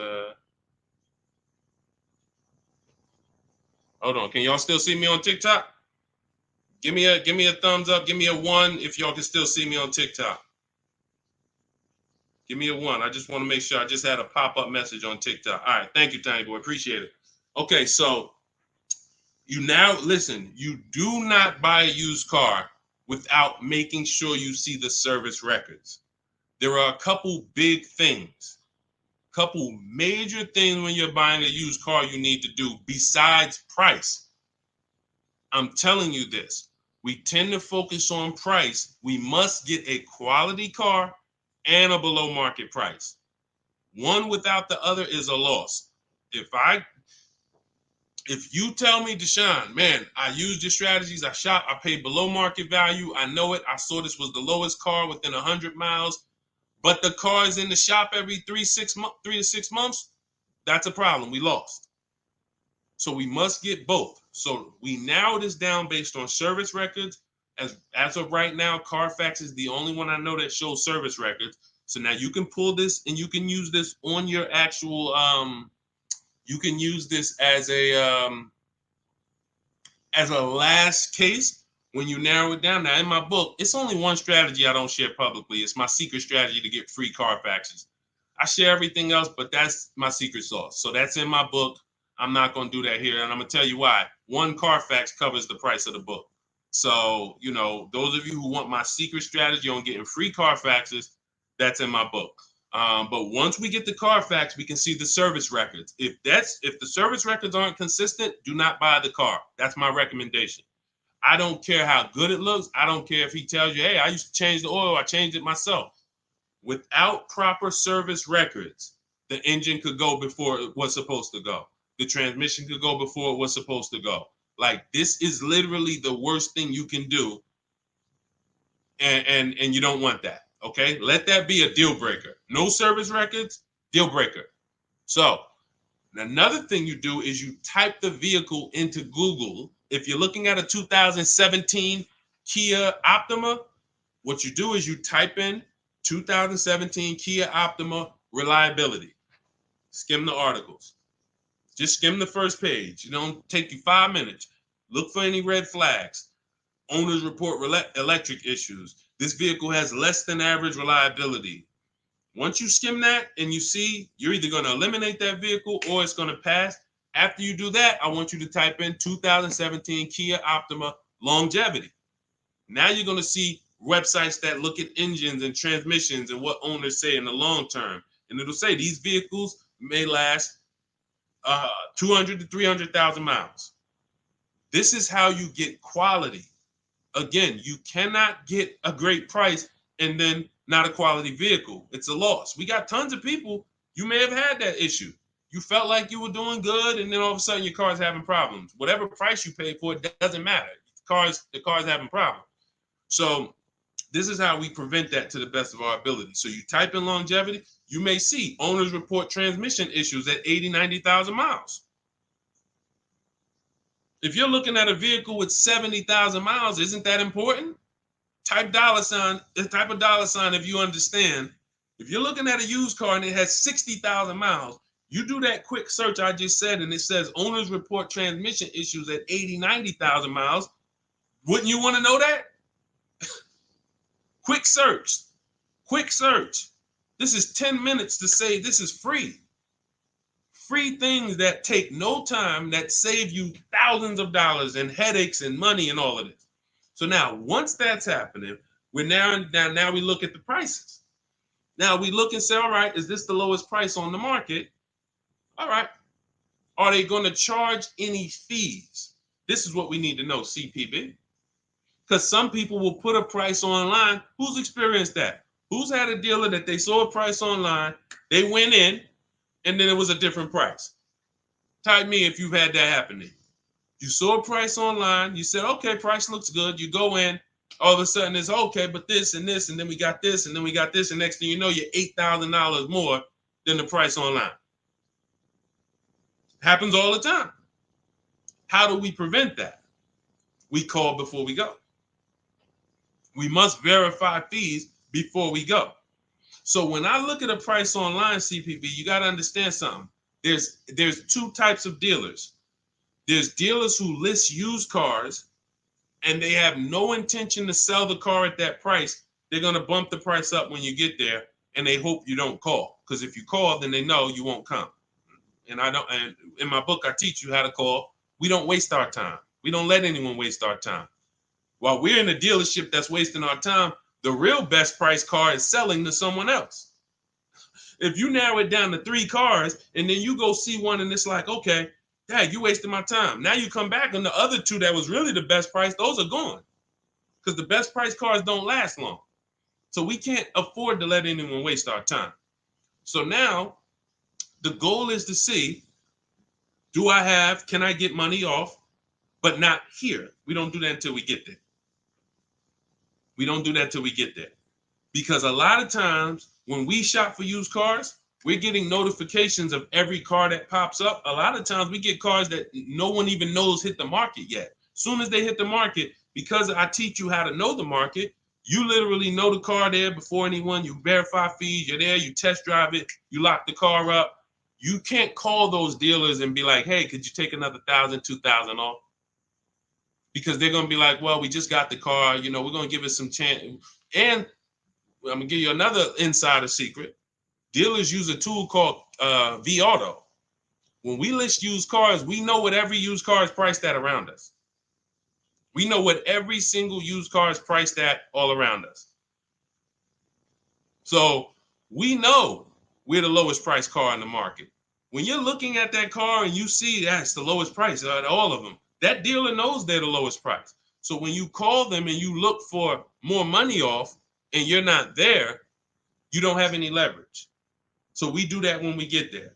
hold on. Can y'all still see me on TikTok? Give me a thumbs up. Give me a 1 if y'all can still see me on TikTok. Give me a 1. I just want to make sure. I just had a pop-up message on TikTok. All right. Thank you, Tiny Boy. Appreciate it. Okay, so you do not buy a used car without making sure you see the service records. There are a couple big things, couple major things when you're buying a used car you need to do besides price. I'm telling you this. We tend to focus on price. We must get a quality car and a below market price. One without the other is a loss. If you tell me, Deshone, man, I used your strategies, I shop, I paid below market value, I know it, I saw this was the lowest car within 100 miles, but the car is in the shop every 3 to 6 months, that's a problem. We lost. So we must get both. So we narrow this down based on service records. As of right now, Carfax is the only one I know that shows service records. So now you can pull this and you can use this on your actual, you can use this as a last case when you narrow it down. Now in my book, it's only one strategy I don't share publicly. It's my secret strategy to get free Carfaxes. I share everything else, but that's my secret sauce. So that's in my book. I'm not going to do that here. And I'm going to tell you why. One Carfax covers the price of the book. So, those of you who want my secret strategy on getting free Carfaxes, that's in my book. But once we get the Carfax, we can see the service records. If the service records aren't consistent, do not buy the car. That's my recommendation. I don't care how good it looks. I don't care if he tells you, hey, I used to change the oil. I changed it myself. Without proper service records, the engine could go before it was supposed to go. The transmission could go before it was supposed to go. Like, this is literally the worst thing you can do. And you don't want that. Okay, let that be a deal breaker. No service records, deal breaker. So another thing you do is you type the vehicle into Google. If you're looking at a 2017 Kia Optima, what you do is you type in 2017 Kia Optima reliability. Skim the articles. Just skim the first page. It don't take you 5 minutes. Look for any red flags. Owners report electric issues. This vehicle has less than average reliability. Once you skim that and you see you're either going to eliminate that vehicle or it's going to pass, after you do that, I want you to type in 2017 Kia Optima longevity. Now you're going to see websites that look at engines and transmissions and what owners say in the long term. And it'll say these vehicles may last 200 to 300,000 miles. This is how you get quality. Again, you cannot get a great price and then not a quality vehicle. It's a loss. We got tons of people, you may have had that issue. You felt like you were doing good, and then all of a sudden your car's having problems. Whatever price you paid for it doesn't matter. The car's having problems. So this is how we prevent that to the best of our ability. So you type in longevity, you may see owners report transmission issues at 80, 90,000 miles. If you're looking at a vehicle with 70,000 miles, isn't that important? Type dollar sign if you understand. If you're looking at a used car and it has 60,000 miles, you do that quick search I just said, and it says owners report transmission issues at 80, 90,000 miles. Wouldn't you want to know that? Quick search. This is 10 minutes to say this is free. Free things that take no time, that save you thousands of dollars and headaches and money and all of this. So now, once that's happening, we look at the prices. Now we look and say, all right, is this the lowest price on the market? All right. Are they going to charge any fees? This is what we need to know, CPB. Because some people will put a price online. Who's experienced that? Who's had a dealer that they saw a price online, they went in, and then it was a different price? Type me if you've had that happen to you. You saw a price online, you said, okay, price looks good. You go in, all of a sudden it's okay, but this and this, and then we got this, and then we got this, and next thing you know, you're $8,000 more than the price online. Happens all the time. How do we prevent that? We call before we go. We must verify fees before we go. So when I look at a price online, CPB, you got to understand something. There's two types of dealers. There's dealers who list used cars and they have no intention to sell the car at that price. They're going to bump the price up when you get there, and they hope you don't call. Because if you call, then they know you won't come. And in my book, I teach you how to call. We don't waste our time. We don't let anyone waste our time. While we're in a dealership that's wasting our time, the real best price car is selling to someone else. If you narrow it down to 3 cars and then you go see one and it's like, okay, Dad, you wasted my time. Now you come back and the other 2 that was really the best price, those are gone. Because the best price cars don't last long. So we can't afford to let anyone waste our time. So now the goal is to see, can I get money off, but not here? We don't do that until we get there. Because a lot of times when we shop for used cars, we're getting notifications of every car that pops up. A lot of times we get cars that no one even knows hit the market yet. Soon as they hit the market, because I teach you how to know the market, you literally know the car there before anyone. You verify fees, you're there, you test drive it, you lock the car up. You can't call those dealers and be like, hey, could you take another $1,000, $2,000 off? Because they're going to be like, well, we just got the car. We're going to give it some chance. And I'm going to give you another insider secret. Dealers use a tool called vAuto. When we list used cars, we know what every used car is priced at around us. We know what every single used car is priced at all around us. So we know we're the lowest priced car in the market. When you're looking at that car and you see that's the lowest price out of all of them, that dealer knows they're the lowest price. So when you call them and you look for more money off and you're not there, you don't have any leverage. So we do that when we get there.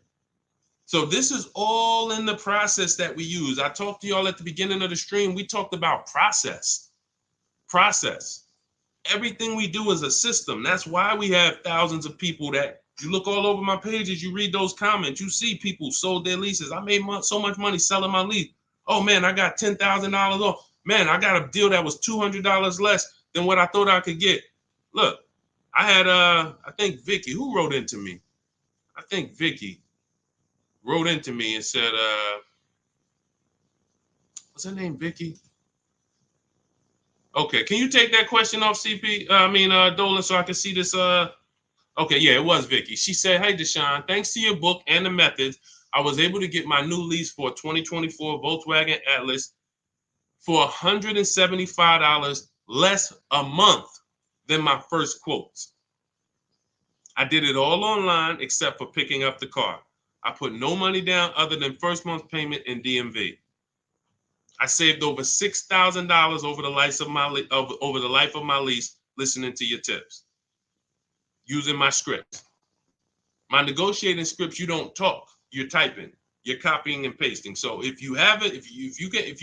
So this is all in the process that we use. I talked to y'all at the beginning of the stream. We talked about process. Everything we do is a system. That's why we have thousands of people that you look all over my pages, you read those comments, you see people sold their leases. I made so much money selling my lease. Oh man, I got $10,000 off. Man, I got a deal that was $200 less than what I thought I could get. Look, I had, I think Vicky, who wrote into me? I think Vicky wrote into me and said, What's her name, Vicky? Okay, can you take that question off, CP? Dolan, so I can see this. Okay, yeah, it was Vicky. She said, "Hey, Deshone, thanks to your book and the methods, I was able to get my new lease for a 2024 Volkswagen Atlas for $175 less a month than my first quotes. I did it all online except for picking up the car. I put no money down other than first month's payment and DMV. I saved over $6,000 over the life of my lease listening to your tips, using my scripts. My negotiating scripts, you don't talk, you're typing, you're copying and pasting. So if you have it, if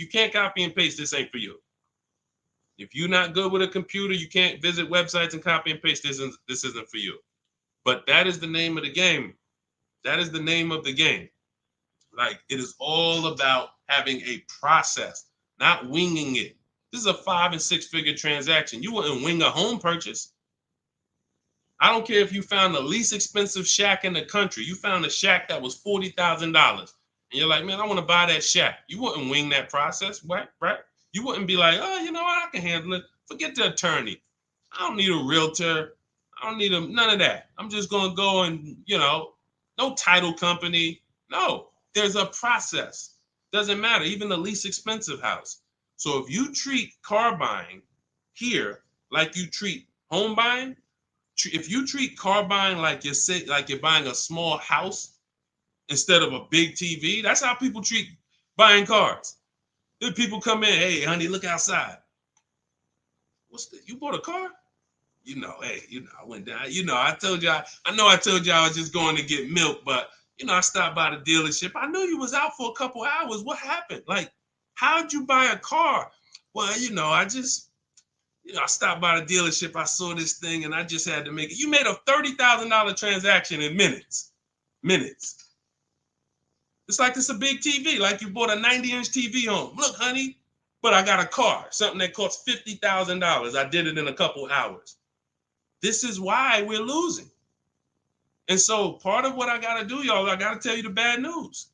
you can't copy and paste, this ain't for you. If you're not good with a computer, you can't visit websites and copy and paste. This isn't for you. But that is the name of the game. That is the name of the game. Like, it is all about having a process, not winging it. This is a 5 and 6 figure transaction. You wouldn't wing a home purchase. I don't care if you found the least expensive shack in the country. You found a shack that was $40,000. And you're like, man, I want to buy that shack. You wouldn't wing that process, right? You wouldn't be like, oh, you know what? I can handle it. Forget the attorney. I don't need a realtor. I don't need none of that. I'm just going to go and, no title company. No, there's a process. Doesn't matter. Even the least expensive house. So if you treat car buying here like you treat home buying, if you treat car buying like you're buying a small house instead of a big TV, that's how people treat buying cars. Then people come in, hey, honey, look outside. You bought a car? Hey, I went down. I told you, I told you I was just going to get milk, but I stopped by the dealership. I knew you was out for a couple hours. What happened? Like, how'd you buy a car? Well, I stopped by the dealership. I saw this thing and I just had to make it. You made a $30,000 transaction in minutes. Minutes. It's like it's a big TV, like you bought a 90-inch TV home. Look, honey, but I got a car, something that costs $50,000. I did it in a couple hours. This is why we're losing. And so part of what I got to do, y'all, I got to tell you the bad news.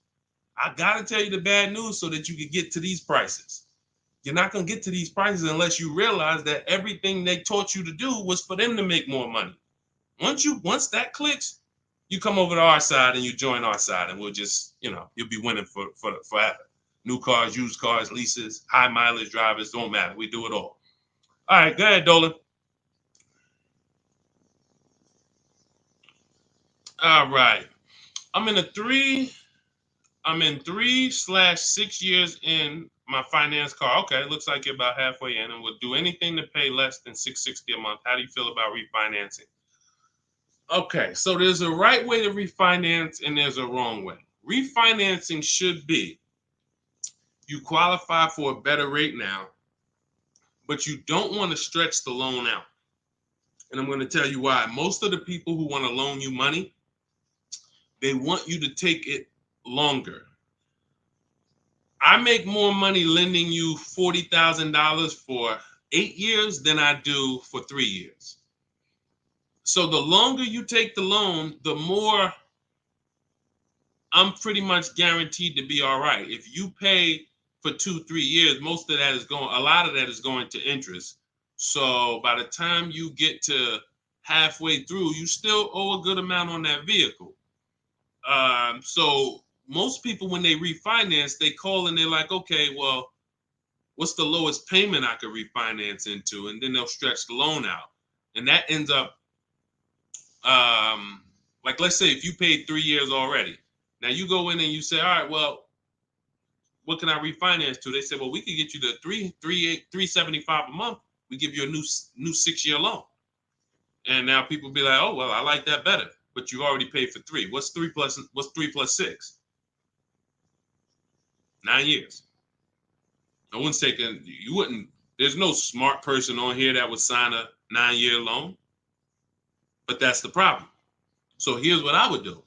I got to tell you the bad news so that you can get to these prices. You're not going to get to these prices unless you realize that everything they taught you to do was for them to make more money. Once that clicks, you come over to our side and you join our side, and we'll just, you'll be winning for forever. New cars, used cars, leases, high mileage drivers, don't matter. We do it all. All right, go ahead, Dolan. All right. I'm in 3/6 years in my finance car. Okay, it looks like you're about halfway in, and would do anything to pay less than $660 a month. How do you feel about refinancing? Okay, so there's a right way to refinance and there's a wrong way. Refinancing should be you qualify for a better rate now, but you don't want to stretch the loan out. And I'm going to tell you why. Most of the people who want to loan you money, they want you to take it longer. I make more money lending you $40,000 for 8 years than I do for 3 years. So the longer you take the loan, the more I'm pretty much guaranteed to be all right. If you pay for 2-3 years, a lot of that is going to interest. So by the time you get to halfway through, you still owe a good amount on that vehicle. So most people, when they refinance, they call and they're like, okay, well, what's the lowest payment I could refinance into? And then they'll stretch the loan out. And that ends up, like, let's say if you paid 3 years already. Now you go in and you say, all right, well, what can I refinance to? They say, well, we can get you the $375 a month. We give you a new 6-year loan. And now people be like, oh, well, I like that better. But you already paid for 3. What's 3 plus 6? 9 years. No one's taking, there's no smart person on here that would sign a 9-year loan. But that's the problem. So here's what I would do.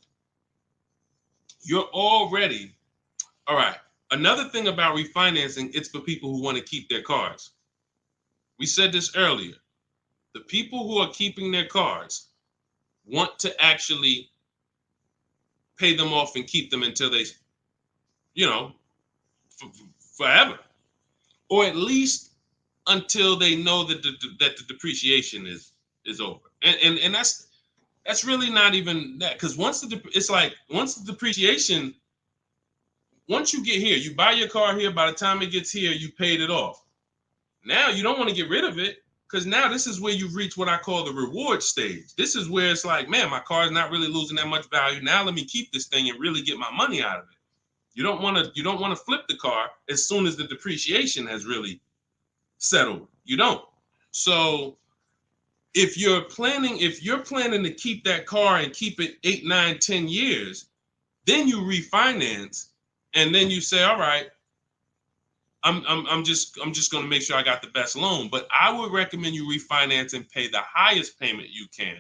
You're already, all right. Another thing about refinancing, it's for people who want to keep their cars. We said this earlier. The people who are keeping their cars want to actually pay them off and keep them until they, forever. or at least until they know that the depreciation is over. And that's really not even that, because once the depreciation, once you get here, you buy your car here, by the time it gets here, you paid it off. Now you don't want to get rid of it, because now this is where you've reached what I call the reward stage. This is where it's like, man, my car is not really losing that much value. Now let me keep this thing and really get my money out of it. You don't want to flip the car as soon as the depreciation has really settled. You don't. So if you're planning to keep that car and keep it 8, 9, 10 years, then you refinance, and then you say, all right, I'm just going to make sure I got the best loan. But I would recommend you refinance and pay the highest payment you can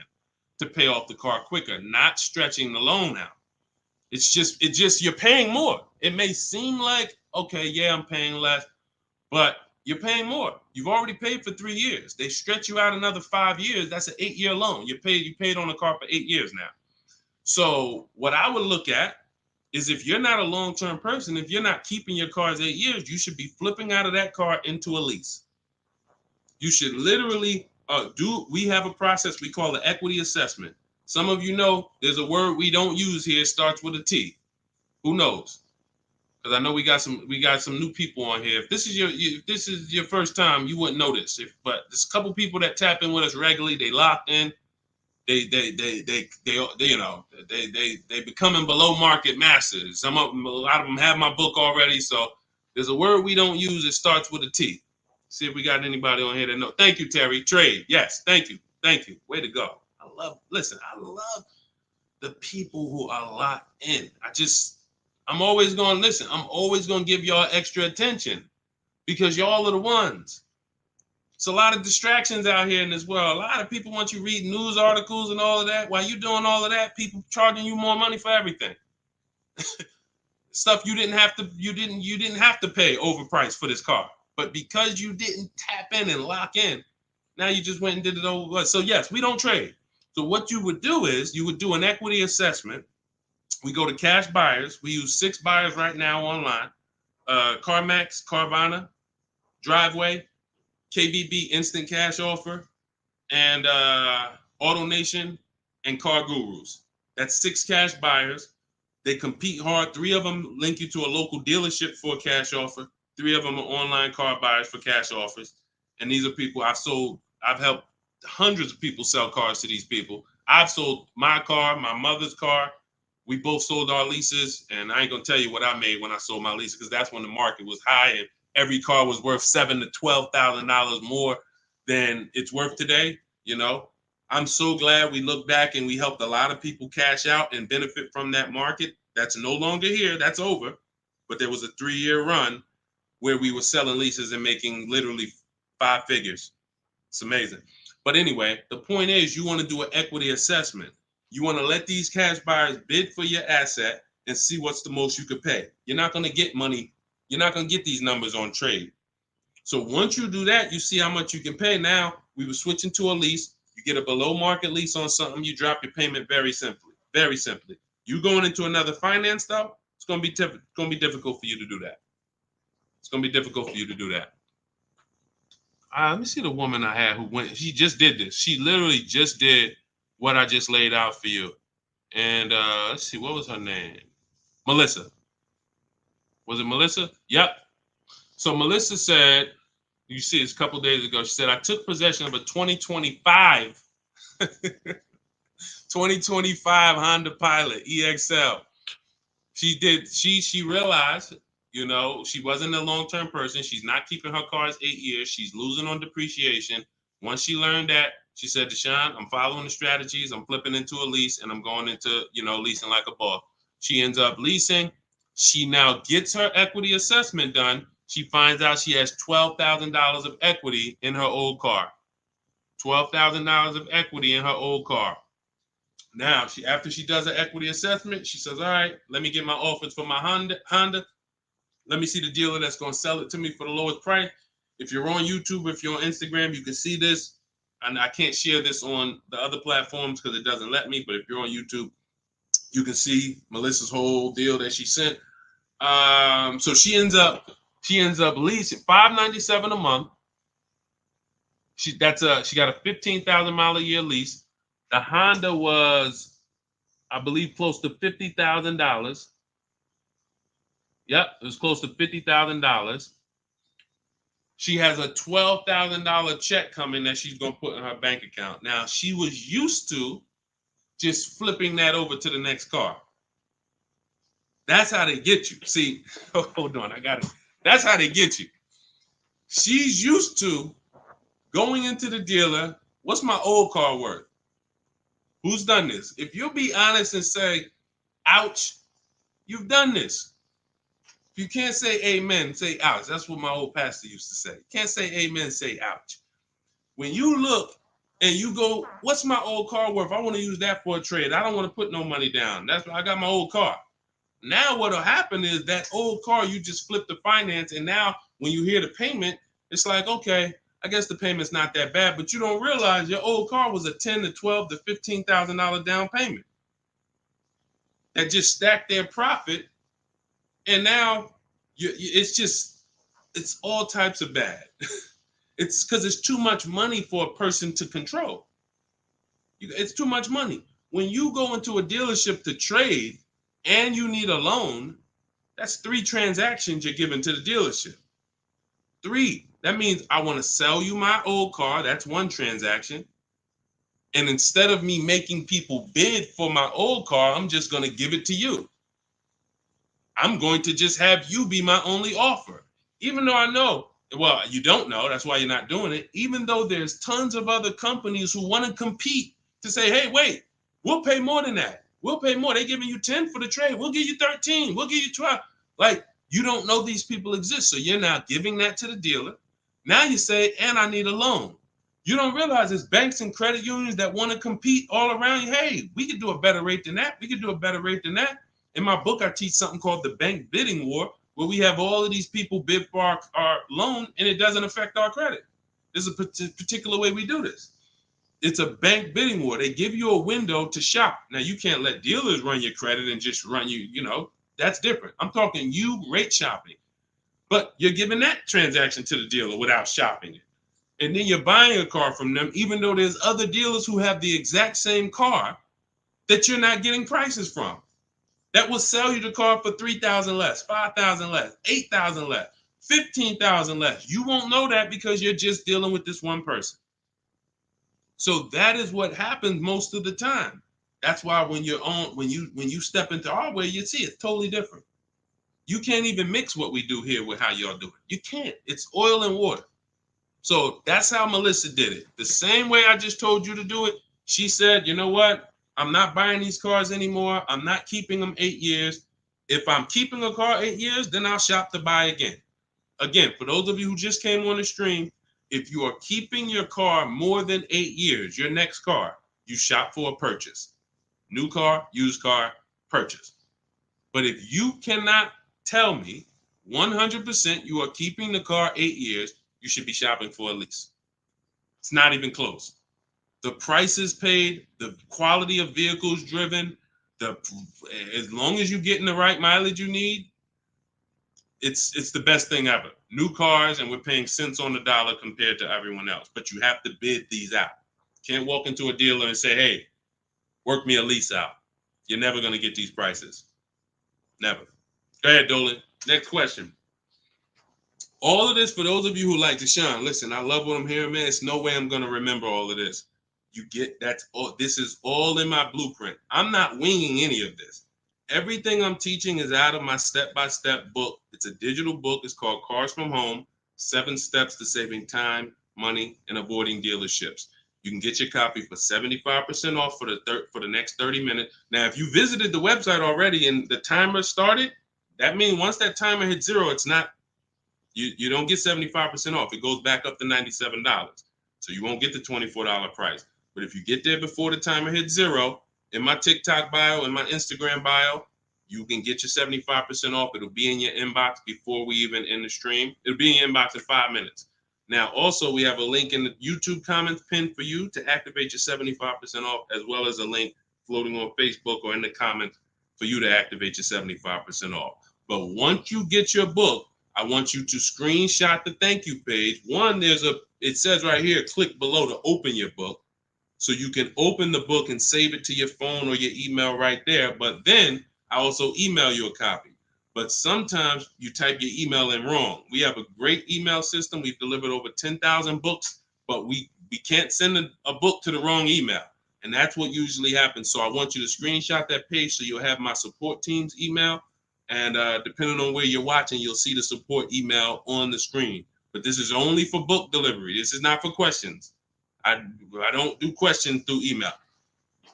to pay off the car quicker, not stretching the loan out. It's just you're paying more. It may seem like, okay, yeah, I'm paying less, but you're paying more. You've already paid for 3 years. They stretch you out another 5 years. That's an 8-year loan. You paid on the car for 8 years now. So what I would look at is, if you're not a long-term person, if you're not keeping your cars 8 years, you should be flipping out of that car into a lease. You should literally we have a process we call the equity assessment. Some of you know there's a word we don't use here. It starts with a T. Who knows? Because I know we got some new people on here. If this is your first time, you wouldn't know this. But there's a couple people that tap in with us regularly. They locked in. They becoming below market masters. A lot of them have my book already. So there's a word we don't use. It starts with a T. See if we got anybody on here that know. Thank you, Terry. Trade. Yes. Thank you. Way to go. I love the people who are locked in. I'm always going to listen. I'm always going to give y'all extra attention, because y'all are the ones. It's a lot of distractions out here in this world. A lot of people want you reading news articles and all of that. While you doing all of that, people charging you more money for everything. Stuff you didn't have to pay overpriced for this car. But because you didn't tap in and lock in, now you just went and did it over. So yes, we don't trade. So what you would do is you would do an equity assessment. We go to cash buyers. We use 6 buyers right now online. CarMax, Carvana, Driveway, KBB Instant Cash Offer, and AutoNation and Car Gurus. That's 6 cash buyers. They compete hard. 3 of them link you to a local dealership for a cash offer. 3 of them are online car buyers for cash offers. And these are people I've helped hundreds of people sell cars to these people. I've sold my car, my mother's car. We both sold our leases, and I ain't gonna tell you what I made when I sold my leases, because that's when the market was high and every car was worth $7,000 to $12,000 more than it's worth today. You know, I'm so glad we look back and we helped a lot of people cash out and benefit from that market. That's no longer here. That's over. But there was a 3-year run where we were selling leases and making literally 5 figures. It's amazing. But anyway, the point is, you want to do an equity assessment. You want to let these cash buyers bid for your asset and see what's the most you could pay. You're not going to get money. You're not going to get these numbers on trade. So once you do that, you see how much you can pay. Now, we were switching to a lease. You get a below market lease on something, you drop your payment very simply. Very simply. You going into another finance though, it's going to be difficult for you to do that. It's going to be difficult for you to do that. Let me see the woman I had who went. She just did this. She literally just did what I just laid out for you. And let's see, what was her name? Melissa. Was it Melissa? Yep. So Melissa said, you see this a couple days ago, she said, I took possession of a 2025 Honda Pilot EXL. She realized, you know, she wasn't a long-term person. She's not keeping her cars 8 years. She's losing on depreciation. Once she learned that, she said, Deshone, I'm following the strategies. I'm flipping into a lease and I'm going into, leasing like a boss. She ends up leasing. She now gets her equity assessment done. She finds out she has $12,000 of equity in her old car. $12,000 of equity in her old car. Now, after she does her equity assessment, she says, all right, let me get my offers for my Honda. Let me see the dealer that's going to sell it to me for the lowest price. If you're on YouTube, if you're on Instagram, you can see this. And I can't share this on the other platforms because it doesn't let me. But if you're on YouTube, you can see Melissa's whole deal that she sent. So she ends up She ends up leasing $597 a month. She got a 15,000 mile a year lease. The Honda was, I believe, close to $50,000. Yep, it was close to $50,000. She has a $12,000 check coming that she's gonna put in her bank account. Now she was used to just flipping that over to the next car. That's how they get you. See, hold on, I got it. That's how they get you. She's used to going into the dealer. What's my old car worth? Who's done this? If you'll be honest and say, ouch, you've done this. If you can't say amen, say ouch. That's what my old pastor used to say. You can't say amen, say ouch. When you look and you go, what's my old car worth? I want to use that for a trade. I don't want to put no money down. That's why I got my old car. Now what'll happen is that old car, you just flip the finance, and now when you hear the payment, it's like, okay, I guess the payment's not that bad, but you don't realize your old car was a $10,000 to $12,000 to $15,000 down payment that just stacked their profit, and now it's all types of bad. It's because it's too much money for a person to control. It's too much money. When you go into a dealership to trade and you need a loan, that's 3 transactions you're giving to the dealership. 3. That means I want to sell you my old car. That's 1 transaction. And instead of me making people bid for my old car, I'm just going to give it to you. I'm going to just have you be my only offer. Even though I know, well, you don't know, that's why you're not doing it. Even though there's tons of other companies who want to compete to say, hey, wait, we'll pay more than that. We'll pay more. They're giving you 10 for the trade. We'll give you 13. We'll give you 12. Like, you don't know these people exist. So you're now giving that to the dealer. Now you say, and I need a loan. You don't realize there's banks and credit unions that want to compete all around you. Hey, we could do a better rate than that. We could do a better rate than that. In my book, I teach something called the bank bidding war, where we have all of these people bid for our loan, and it doesn't affect our credit. There's a particular way we do this. It's a bank bidding war. They give you a window to shop. Now, you can't let dealers run your credit and just run you, that's different. I'm talking you rate shopping. But you're giving that transaction to the dealer without shopping it. And then you're buying a car from them, even though there's other dealers who have the exact same car that you're not getting prices from. That will sell you the car for $3,000 less, $5,000 less, $8,000 less, $15,000 less. You won't know that because you're just dealing with this one person. So that is what happens most of the time. That's why when you step into our way, you see it's totally different. You can't even mix what we do here with how y'all do it. You can't. It's oil and water. So that's how Melissa did it. The same way I just told you to do it. She said, you know what? I'm not buying these cars anymore. I'm not keeping them 8 years. If I'm keeping a car 8 years, then I'll shop to buy again. Again, for those of you who just came on the stream, if you are keeping your car more than 8 years, your next car, you shop for a purchase. New car, used car, purchase. But if you cannot tell me 100% you are keeping the car 8 years, you should be shopping for a lease. It's not even close. The prices paid, the quality of vehicles driven, as long as you're getting the right mileage you need, it's the best thing ever. New cars, and we're paying cents on the dollar compared to everyone else. But you have to bid these out. Can't walk into a dealer and say, hey, work me a lease out. You're never going to get these prices. Never. Go ahead, Dolan. Next question. All of this, for those of you who like Deshone, listen, I love what I'm hearing, man. It's no way I'm going to remember all of this. This is all in my blueprint. I'm not winging any of this. Everything I'm teaching is out of my step-by-step book. It's a digital book. It's called Cars from Home, 7 Steps to Saving Time, Money, and Avoiding Dealerships. You can get your copy for 75% off for the next 30 minutes. Now, if you visited the website already and the timer started, that means once that timer hits 0, it's not, you don't get 75% off. It goes back up to $97. So you won't get the $24 price. But if you get there before the timer hits 0, in my TikTok bio, in my Instagram bio, you can get your 75% off. It'll be in your inbox before we even end the stream. It'll be in your inbox in 5 minutes. Now, also, we have a link in the YouTube comments pinned for you to activate your 75% off, as well as a link floating on Facebook or in the comments for you to activate your 75% off. But once you get your book, I want you to screenshot the thank you page. One, it says right here, click below to open your book. So you can open the book and save it to your phone or your email right there. But then I also email you a copy. But sometimes you type your email in wrong. We have a great email system. We've delivered over 10,000 books, but we can't send a book to the wrong email. And that's what usually happens. So I want you to screenshot that page so you'll have my support team's email. And depending on where you're watching, you'll see the support email on the screen. But this is only for book delivery. This is not for questions. I don't do questions through email.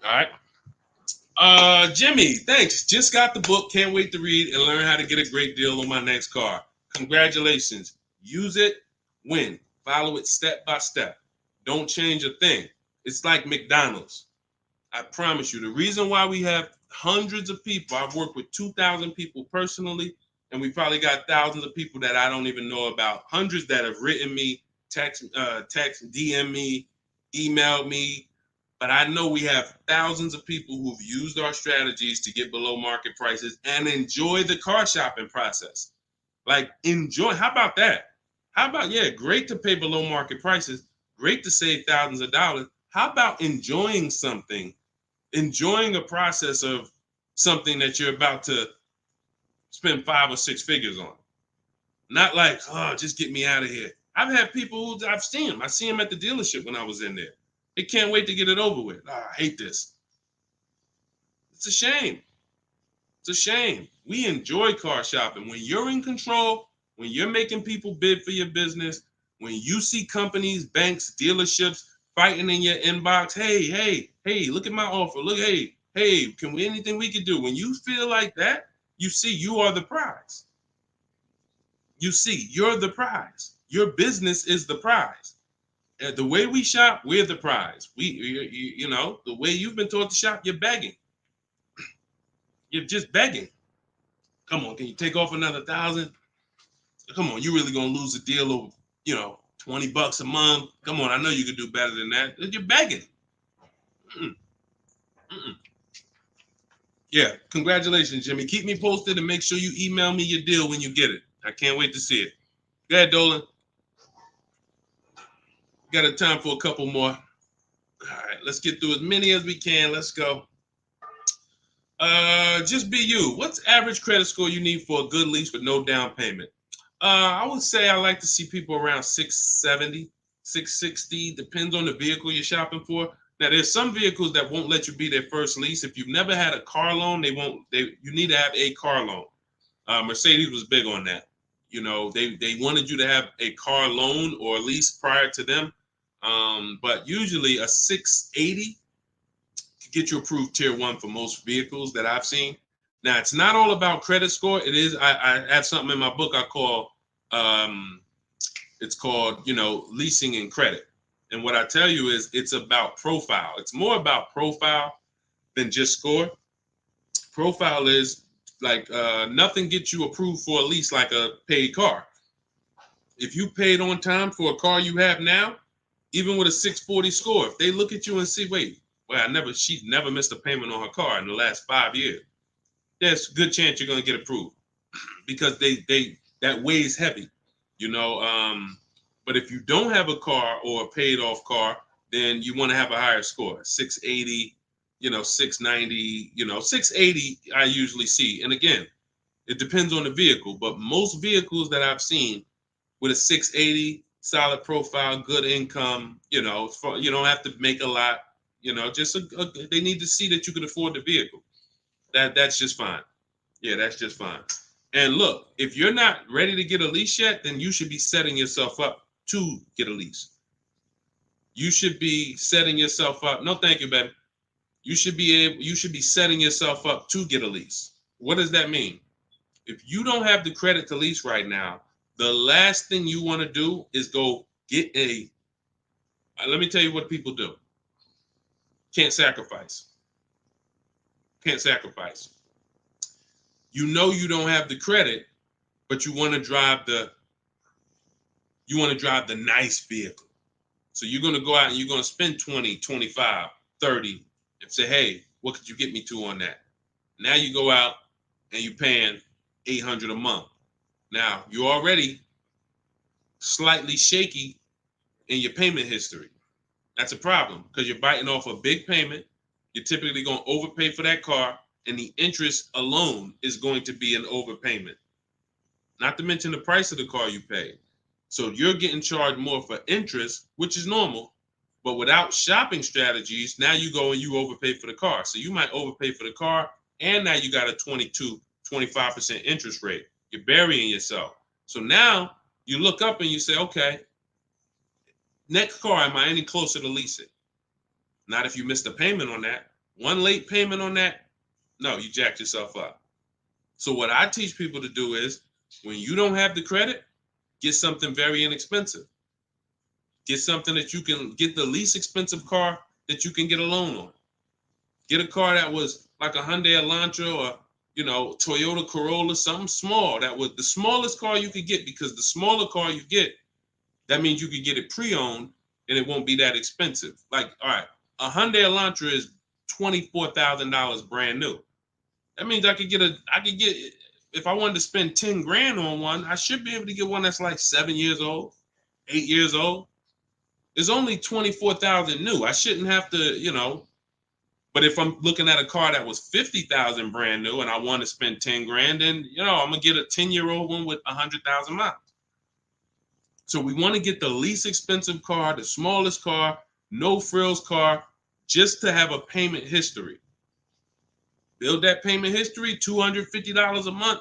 All right. Jimmy, thanks. Just got the book. Can't wait to read and learn how to get a great deal on my next car. Congratulations. Use it, win. Follow it step by step. Don't change a thing. It's like McDonald's. I promise you, the reason why we have hundreds of people, I've worked with 2,000 people personally, and we probably got thousands of people that I don't even know about. Hundreds that have written me, text, DM me, emailed me. But I know we have thousands of people who've used our strategies to get below market prices and enjoy the car shopping process. Like, enjoy. How about that? How about, yeah, great to pay below market prices, great to save thousands of dollars. How about enjoying something, enjoying a process of something that you're about to spend 5 or 6 figures on? Not like, oh, just get me out of here. I've had people who I've seen them. I see them at the dealership when I was in there. They can't wait to get it over with. Oh, I hate this. It's a shame. It's a shame. We enjoy car shopping. When you're in control, when you're making people bid for your business, when you see companies, banks, dealerships fighting in your inbox, hey, look at my offer. Look, hey, anything we can do? When you feel like that, you see you are the prize. You see, you're the prize. Your business is the prize. The way we shop, we're the prize. The way you've been taught to shop, you're begging. You're just begging. Come on, can you take off another 1,000? Come on, you really gonna lose a deal over, $20 a month? Come on, I know you can do better than that. You're begging. Mm-mm. Mm-mm. Yeah, congratulations, Jimmy. Keep me posted and make sure you email me your deal when you get it. I can't wait to see it. Go ahead, Dolan. Got a time for a couple more. All right, let's get through as many as we can. Let's go. Just be you. What's average credit score you need for a good lease with no down payment? I would say I like to see people around 670, 660. Depends on the vehicle you're shopping for. Now, there's some vehicles that won't let you be their first lease. If you've never had a car loan, you need to have a car loan. Mercedes was big on that. They wanted you to have a car loan or lease prior to them. But usually a 680 could get you approved tier 1 for most vehicles that I've seen. Now, it's not all about credit score. It is. I have something in my book I call, it's called, leasing and credit. And what I tell you is it's about profile. It's more about profile than just score. Profile is like nothing gets you approved for a lease like a paid car. If you paid on time for a car you have now, even with a 640 score, if they look at you and see, wait, well, she's never missed a payment on her car in the last 5 years. There's a good chance you're going to get approved because that weighs heavy, But if you don't have a car or a paid off car, then you want to have a higher score, 680, 690, 680 I usually see. And again, it depends on the vehicle, but most vehicles that I've seen with a 680, solid profile, good income, you don't have to make a lot, they need to see that you can afford the vehicle. That's just fine. Yeah, that's just fine. And look, if you're not ready to get a lease yet, then you should be setting yourself up to get a lease. You should be setting yourself up. No, thank you, baby. You should be setting yourself up to get a lease. What does that mean? If you don't have the credit to lease right now, the last thing you want to do is go get let me tell you what people do. Can't sacrifice. Can't sacrifice. You don't have the credit, but you want to drive the nice vehicle. So you're going to go out and you're going to spend 20, 25, 30 and say, hey, what could you get me to on that? Now you go out and you're paying $800 a month. Now, you're already slightly shaky in your payment history. That's a problem because you're biting off a big payment. You're typically going to overpay for that car, and the interest alone is going to be an overpayment. Not to mention the price of the car you pay. So you're getting charged more for interest, which is normal. But without shopping strategies, now you go and you overpay for the car. So you might overpay for the car, and now you got a 25% interest rate. You're burying yourself. So now you look up and you say, okay, next car, am I any closer to leasing? Not if you missed a payment on that. One late payment on that, no, you jacked yourself up. So what I teach people to do is, when you don't have the credit, get something very inexpensive. Get something that you can get, the least expensive car that you can get a loan on. Get a car that was like a Hyundai Elantra or, Toyota Corolla, something small. That was the smallest car you could get, because the smaller car you get, that means you could get it pre-owned and it won't be that expensive. Like, all right, a Hyundai Elantra is $24,000 brand new. That means I could get, if I wanted to spend 10 grand on one, I should be able to get one that's like 7 years old, 8 years old. It's only 24,000 new. I shouldn't have to, but if I'm looking at a car that was 50,000 brand new and I want to spend 10 grand, then, I'm going to get a 10-year-old one with 100,000 miles. So we want to get the least expensive car, the smallest car, no frills car, just to have a payment history. Build that payment history, $250 a month,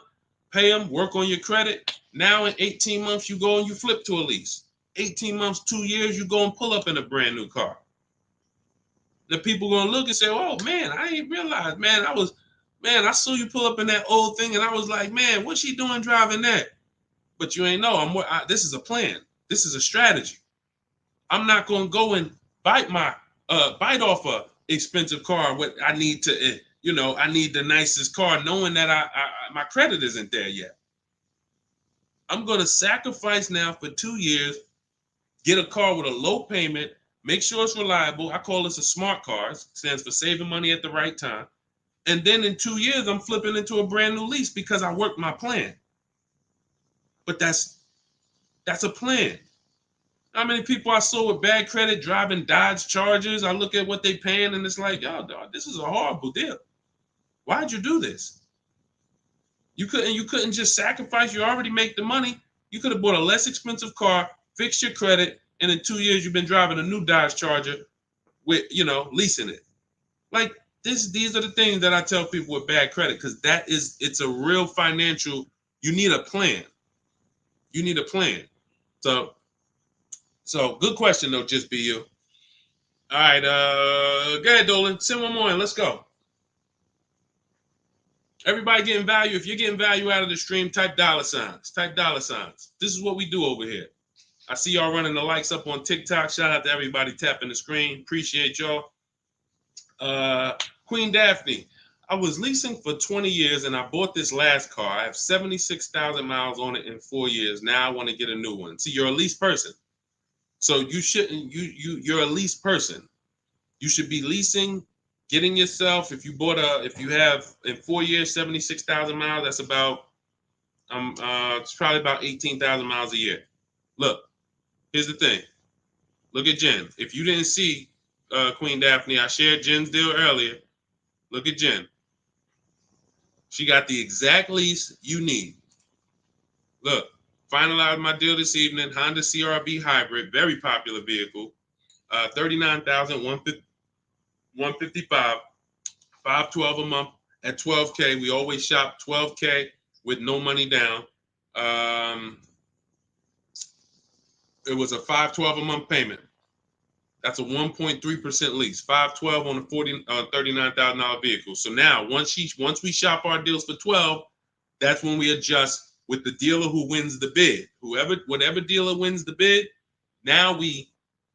pay them, work on your credit. Now in 18 months, you go and you flip to a lease. 18 months, 2 years, you go and pull up in a brand new car. The people going to look and say, oh, man, I ain't realized, man, I saw you pull up in that old thing, and I was like, man, what's she doing driving that? But you ain't know, this is a plan. This is a strategy. I'm not going to go and bite off a expensive car. What I need to, I need the nicest car, knowing that my credit isn't there yet. I'm going to sacrifice now for 2 years, get a car with a low payment, make sure it's reliable. I call this a smart car. It stands for saving money at the right time. And then in 2 years, I'm flipping into a brand new lease because I worked my plan. But that's a plan. How many people I saw with bad credit driving Dodge Chargers? I look at what they paying and it's like, yo, dog, this is a horrible deal. Why'd you do this? You couldn't just sacrifice. You already make the money. You could have bought a less expensive car, fixed your credit, and in 2 years you've been driving a new Dodge Charger with, leasing it. Like these are the things that I tell people with bad credit, because it's a real financial, you need a plan. You need a plan. So good question though, just be you. All right, go ahead, Dolan. Send one more in. Let's go. Everybody getting value. If you're getting value out of the stream, type dollar signs. Type dollar signs. This is what we do over here. I see y'all running the likes up on TikTok. Shout out to everybody tapping the screen. Appreciate y'all. Queen Daphne, I was leasing for 20 years and I bought this last car. I have 76,000 miles on it in 4 years. Now I want to get a new one. See, you're a lease person. So you shouldn't, you're a lease person. You should be leasing, getting yourself, if you have in 4 years, 76,000 miles, that's about, it's probably about 18,000 miles a year. Look, here's the thing. Look at Jen. If you didn't see Queen Daphne, I shared Jen's deal earlier. Look at Jen. She got the exact lease you need. Look, finalized my deal this evening. Honda CR-V hybrid, very popular vehicle. 39,155, 512 a month at 12K. We always shop 12K with no money down. It was a 512 a month payment. That's a 1.3% lease. 512 on a $39,000 vehicle. So now once we shop our deals for 12, that's when we adjust with the dealer who wins the bid. Whatever dealer wins the bid, now we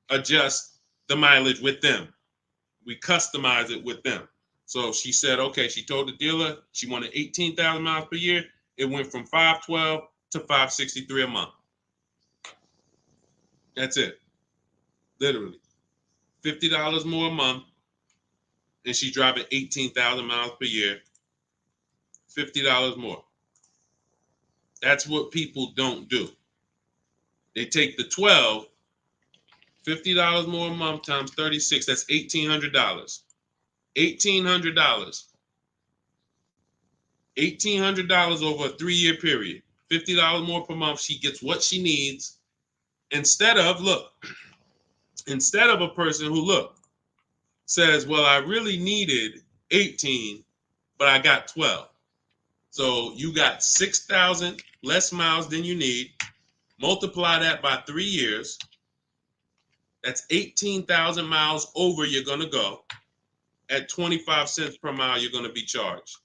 adjust the mileage with them. We customize it with them. So she said, okay, she told the dealer she wanted 18,000 miles per year. It went from 512 to 563 a month. That's it. Literally. $50 more a month. And she's driving 18,000 miles per year. $50 more. That's what people don't do. They take the 12, $50 more a month times 36, that's $1,800. $1,800. $1,800 over a 3-year period. $50 more per month. She gets what she needs instead of a person who says, well, I really needed 18, but I got 12. So you got 6,000 less miles than you need. Multiply that by 3 years. That's 18,000 miles over you're going to go. At 25 cents per mile, you're going to be charged.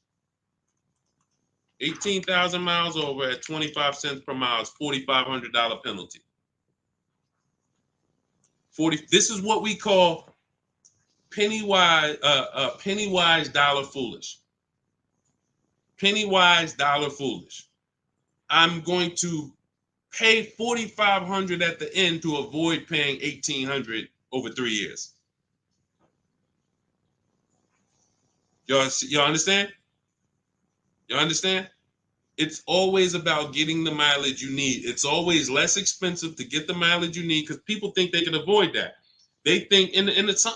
18,000 miles over at 25 cents per mile is $4,500 penalty. This is what we call penny wise, dollar foolish. Penny wise, dollar foolish. I'm going to pay $4,500 at the end to avoid paying $1,800 over 3 years. Y'all understand? You understand? It's always about getting the mileage you need. It's always less expensive to get the mileage you need because people think they can avoid that. They think,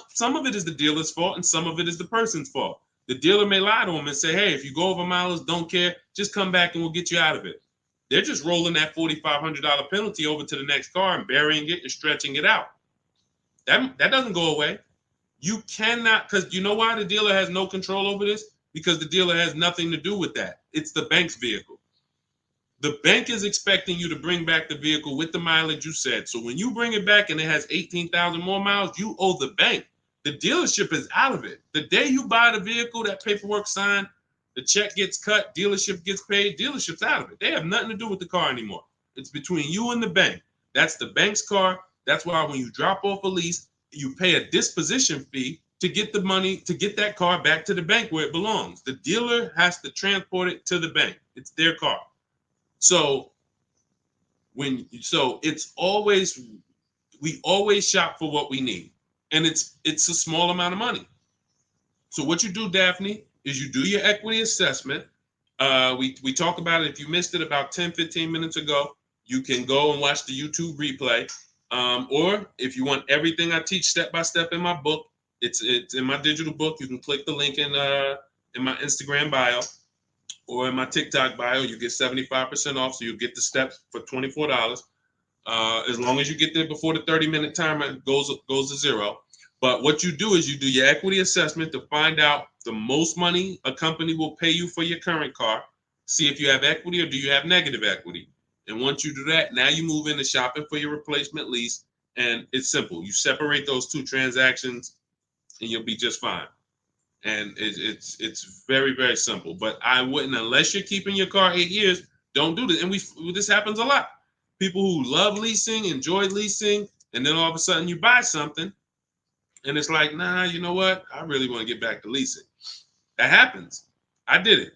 some of it is the dealer's fault and some of it is the person's fault. The dealer may lie to them and say, hey, if you go over mileage, don't care, just come back and we'll get you out of it. They're just rolling that $4,500 penalty over to the next car and burying it and stretching it out. That doesn't go away. You cannot, because you know why the dealer has no control over this? Because the dealer has nothing to do with that. It's the bank's vehicle. The bank is expecting you to bring back the vehicle with the mileage you said. So when you bring it back and it has 18,000 more miles, you owe the bank. The dealership is out of it. The day you buy the vehicle, that paperwork signed, the check gets cut, dealership gets paid, dealership's out of it. They have nothing to do with the car anymore. It's between you and the bank. That's the bank's car. That's why when you drop off a lease, you pay a disposition fee to get the money, to get that car back to the bank where it belongs. The dealer has to transport it to the bank. It's their car. So it's always, we always shop for what we need. And it's a small amount of money. So what you do, Daphne, is you do your equity assessment. We talked about it. If you missed it about 10, 15 minutes ago, you can go and watch the YouTube replay. Or if you want everything I teach step by step in my book, it's in my digital book. You can click the link in my Instagram bio or in my TikTok bio. You get 75% off, so you get the steps for $24. As long as you get there before the 30-minute timer goes to zero. But what you do is you do your equity assessment to find out the most money a company will pay you for your current car. See if you have equity or do you have negative equity. And once you do that, now you move into shopping for your replacement lease. And it's simple. You separate those two transactions and you'll be just fine. And it's very, very simple. But I wouldn't, unless you're keeping your car 8 years, don't do this. And this happens a lot. People who love leasing, enjoy leasing, and then all of a sudden you buy something and it's like, nah, you know what? I really want to get back to leasing. That happens. I did it.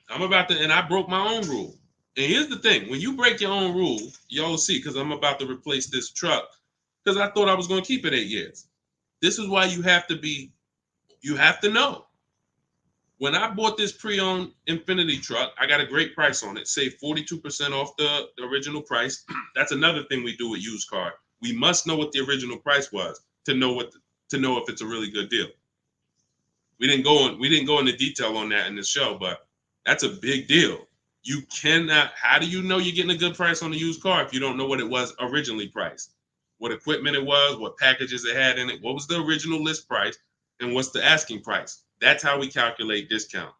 And I broke my own rule. And here's the thing. When you break your own rule, y'all see, because I'm about to replace this truck, because I thought I was going to keep it 8 years. This is why you have to know. When I bought this pre-owned Infiniti truck, I got a great price on it. Saved 42% off the original price. That's another thing we do with used car. We must know what the original price was to know if it's a really good deal. We didn't go into detail on that in this show, but that's a big deal. You cannot. How do you know you're getting a good price on a used car if you don't know what it was originally priced? What equipment it was, what packages it had in it, what was the original list price, and what's the asking price? That's how we calculate discount.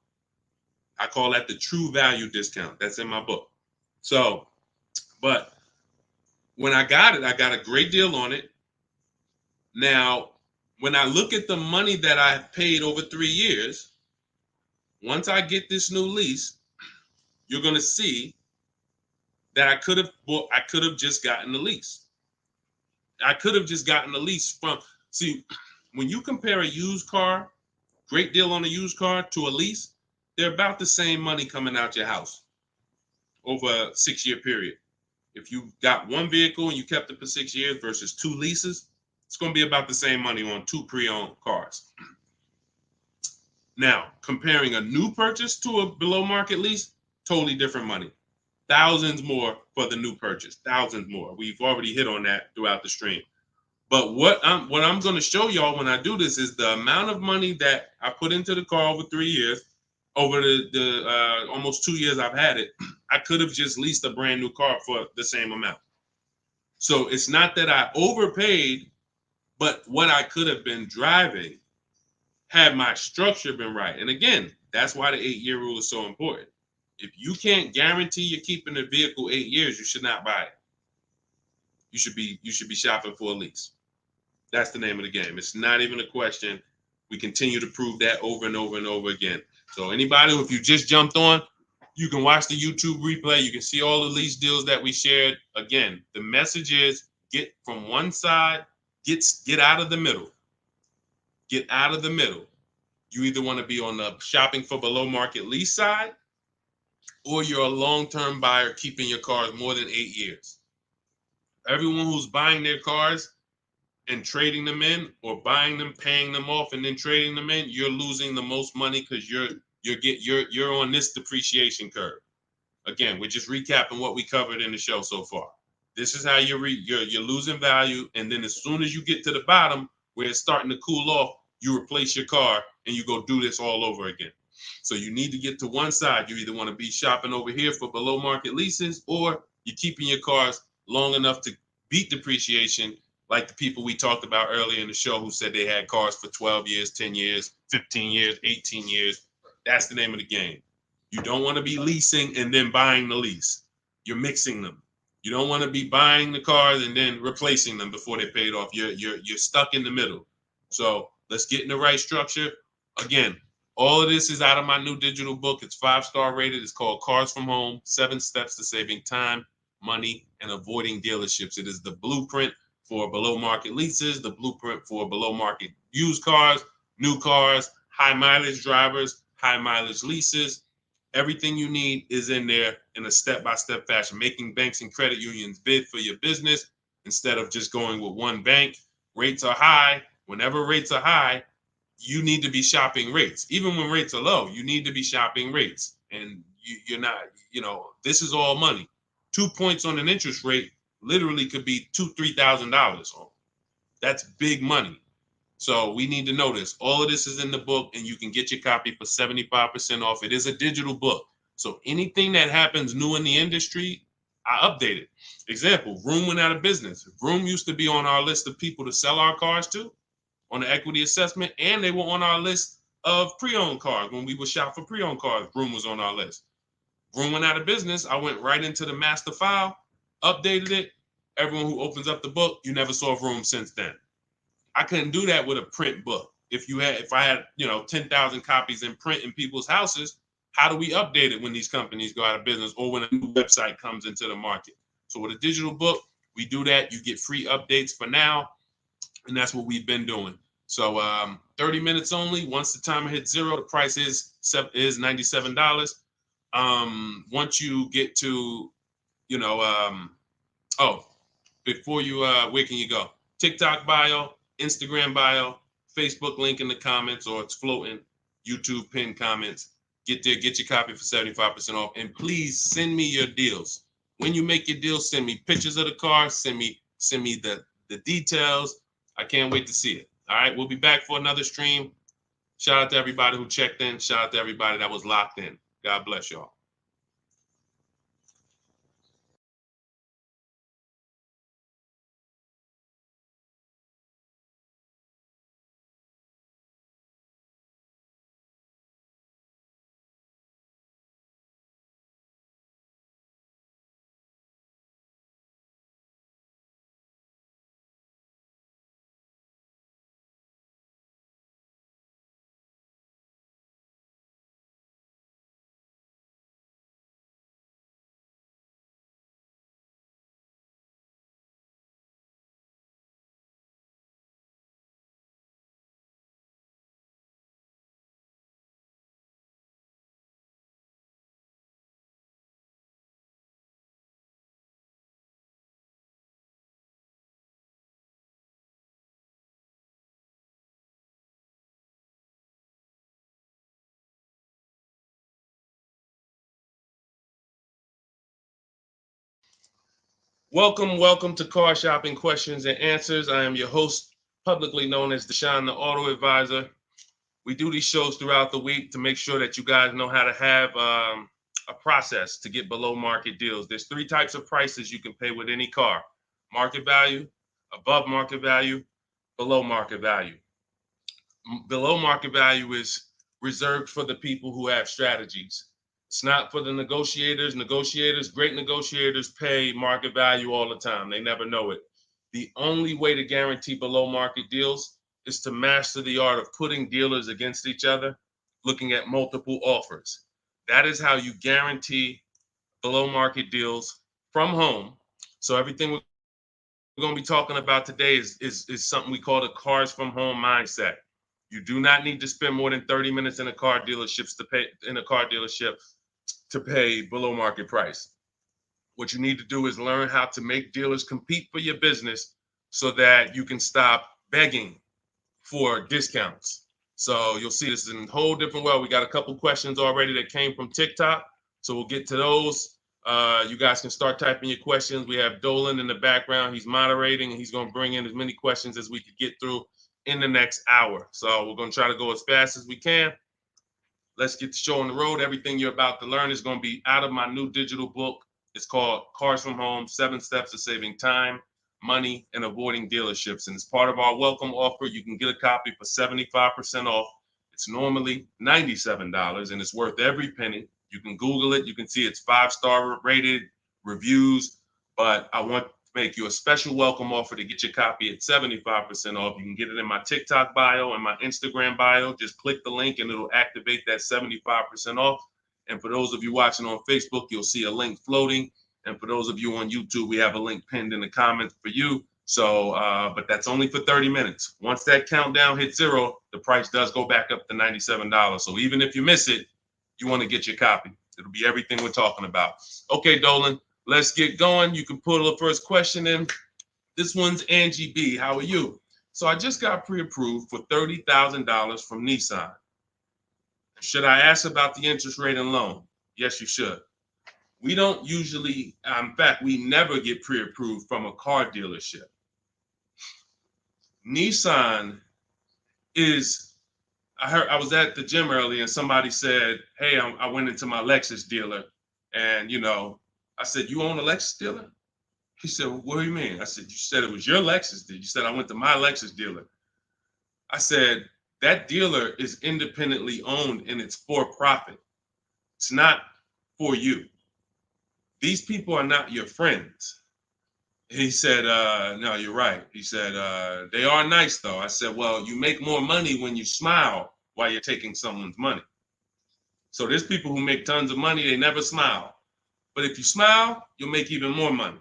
I call that the true value discount. That's in my book. So, but when I got it, I got a great deal on it. Now, when I look at the money that I paid over 3 years, once I get this new lease, you're going to see that I could have just gotten the lease. I could have just gotten the lease when you compare a used car, great deal on a used car, to a lease, they're about the same money coming out your house over a 6-year period. If you got one vehicle and you kept it for 6 years versus 2 leases, it's going to be about the same money on 2 pre-owned cars. Now, comparing a new purchase to a below market lease, totally different money. thousands more for the new purchase, thousands more. We've already hit on that throughout the stream. But what I'm going to show y'all when I do this is the amount of money that I put into the car over 3 years, over the almost 2 years I've had it. I could have just leased a brand new car for the same amount. So it's not that I overpaid, but what I could have been driving had my structure been right. And again, that's why the 8-year rule is so important. If you can't guarantee you're keeping the vehicle 8 years, you should not buy it. You should be shopping for a lease. That's the name of the game. It's not even a question. We continue to prove that over and over and over again. So anybody, if you just jumped on, you can watch the YouTube replay. You can see all the lease deals that we shared. Again, the message is get from one side, get out of the middle. Get out of the middle. You either want to be on the shopping for below market lease side, or you're a long-term buyer keeping your cars more than 8 years. Everyone who's buying their cars and trading them in, or buying them, paying them off, and then trading them in, you're losing the most money because you're on this depreciation curve. Again, we're just recapping what we covered in the show so far. This is how you're losing value, and then as soon as you get to the bottom where it's starting to cool off, you replace your car and you go do this all over again. So you need to get to one side. You either want to be shopping over here for below market leases, or you're keeping your cars long enough to beat depreciation, like the people we talked about earlier in the show who said they had cars for 12 years, 10 years, 15 years, 18 years. That's the name of the game. You don't want to be leasing and then buying the lease. You're mixing them. You don't want to be buying the cars and then replacing them before they're paid off. You're stuck in the middle. So let's get in the right structure. Again, all of this is out of my new digital book. It's 5-star rated. It's called Cars from Home: 7 Steps to Saving Time, Money, and Avoiding Dealerships. It is the blueprint for below market leases, the blueprint for below market used cars, new cars, high mileage drivers, high mileage leases. Everything you need is in there in a step-by-step fashion, making banks and credit unions bid for your business instead of just going with one bank. Rates are high. Whenever rates are high, you need to be shopping rates. Even when rates are low, you need to be shopping rates. And you're not, this is all money. 2 points on an interest rate literally could be $2,000-$3,000. That's big money. So we need to know this. All of this is in the book, and you can get your copy for 75% off. It is a digital book. So anything that happens new in the industry, I update it. Example, Vroom went out of business. Vroom used to be on our list of people to sell our cars to on the equity assessment, and they were on our list of pre-owned cars. When we would shop for pre-owned cars, Vroom was on our list. Vroom went out of business. I went right into the master file, updated it. Everyone who opens up the book, you never saw Vroom since then. I couldn't do that with a print book. If I had 10,000 copies in print in people's houses, how do we update it when these companies go out of business or when a new website comes into the market? So with a digital book, we do that. You get free updates for now, and that's what we've been doing. So 30 minutes only. Once the timer hits 0, the price is $97. Once you get to, before you, where can you go? TikTok bio, Instagram bio, Facebook link in the comments, or it's floating, YouTube pinned comments. Get there, get your copy for 75% off. And please send me your deals. When you make your deals, send me pictures of the car, send me the details. I can't wait to see it. All right, we'll be back for another stream. Shout out to everybody who checked in. Shout out to everybody that was locked in. God bless y'all. Welcome to Car Shopping Questions and Answers. I am your host, publicly known as Deshone the Auto Advisor. We do these shows throughout the week to make sure that you guys know how to have a process to get below market deals. There's three types of prices you can pay with any car: market value, above market value, below market value. Below market value is reserved for the people who have strategies. It's not for the negotiators. Great negotiators pay market value all the time. They never know it. The only way to guarantee below market deals is to master the art of putting dealers against each other, looking at multiple offers. That is how you guarantee below market deals from home. So everything we're going to be talking about today is something we call the cars from home mindset. You do not need to spend more than 30 minutes in a car dealership to pay below market price. What you need to do is learn how to make dealers compete for your business so that you can stop begging for discounts. So you'll see this in a whole different way. We got a couple questions already that came from TikTok. So we'll get to those. You guys can start typing your questions. We have Dolan in the background. He's moderating and he's going to bring in as many questions as we could get through in the next hour. So we're going to try to go as fast as we can. Let's get the show on the road. Everything you're about to learn is going to be out of my new digital book. It's called Cars from Home, 7 Steps to Saving Time, Money, and Avoiding Dealerships. And as part of our welcome offer, you can get a copy for 75% off. It's normally $97 and it's worth every penny. You can Google it. You can see it's 5-star rated reviews, but I want to make you a special welcome offer to get your copy at 75% off. You can get it in my TikTok bio and my Instagram bio. Just click the link and it'll activate that 75% off. And for those of you watching on Facebook, you'll see a link floating. And for those of you on YouTube, we have a link pinned in the comments for you. So, but that's only for 30 minutes. Once that countdown hits 0, the price does go back up to $97. So even if you miss it, you want to get your copy. It'll be everything we're talking about. Okay, Dolan, let's get going. You can put the first question in. This one's Angie B. How are you? So I just got pre-approved for $30,000 from Nissan. Should I ask about the interest rate and loan? Yes, you should. We don't usually, in fact, we never get pre-approved from a car dealership. Nissan is, I was at the gym earlier and somebody said, hey, I went into my Lexus dealer and, I said, you own a Lexus dealer? He said, well, what do you mean? I said, you said it was your Lexus dealer. You said, I went to my Lexus dealer. I said, that dealer is independently owned and it's for profit. It's not for you. These people are not your friends. He said, no, you're right. He said, they are nice though. I said, well, you make more money when you smile while you're taking someone's money. So there's people who make tons of money, they never smile. But if you smile, you'll make even more money.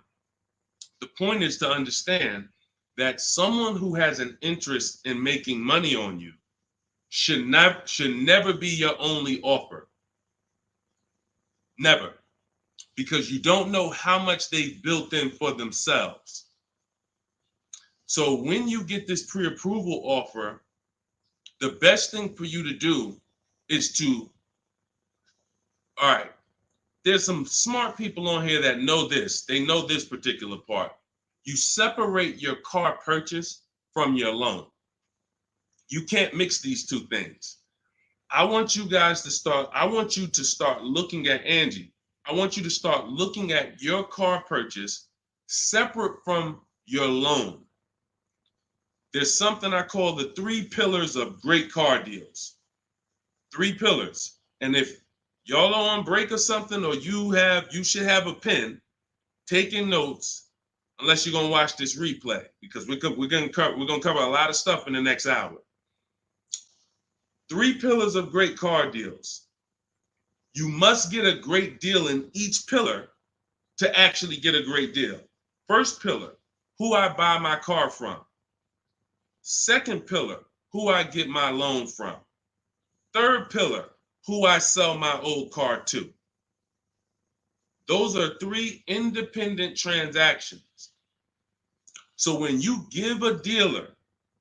The point is to understand that someone who has an interest in making money on you should never be your only offer. Never. Because you don't know how much they've built in for themselves. So when you get this pre-approval offer, the best thing for you to do is to, all right, there's some smart people on here that know this. They know this particular part. You separate your car purchase from your loan. You can't mix these two things. I want you to start looking at Angie. I want you to start looking at your car purchase separate from your loan. There's something I call the 3 pillars of great car deals. 3 pillars. And if y'all are on break or something, or you should have a pen taking notes, unless you're gonna watch this replay, because we're gonna cover a lot of stuff in the next hour. 3 pillars of great car deals. You must get a great deal in each pillar to actually get a great deal. First pillar, who I buy my car from. Second pillar, who I get my loan from. Third pillar, who I sell my old car to. Those are 3 independent transactions. So when you give a dealer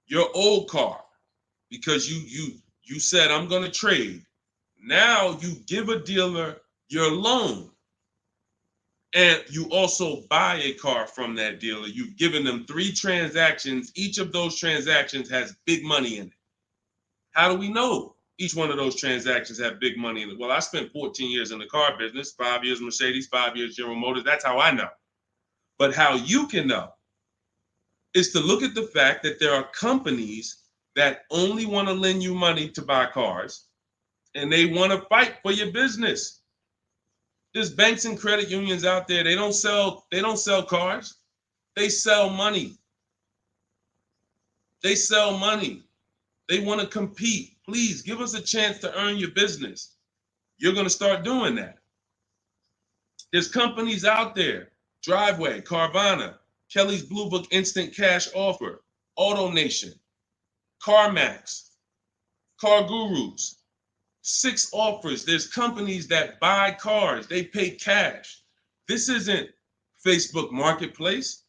your old car, because you said I'm going to trade, now you give a dealer your loan. And you also buy a car from that dealer. You've given them 3 transactions. Each of those transactions has big money in it. How do we know each one of those transactions have big money in it? Well, I spent 14 years in the car business, 5 years Mercedes, 5 years General Motors. That's how I know. But how you can know is to look at the fact that there are companies that only want to lend you money to buy cars, and they want to fight for your business. There's banks and credit unions out there. They don't sell cars. They sell money. They sell money. They want to compete. Please give us a chance to earn your business. You're going to start doing that. There's companies out there, Driveway, Carvana, Kelly's Blue Book Instant Cash Offer, AutoNation, CarMax, Car Gurus, 6 offers. There's companies that buy cars. They pay cash. This isn't Facebook Marketplace.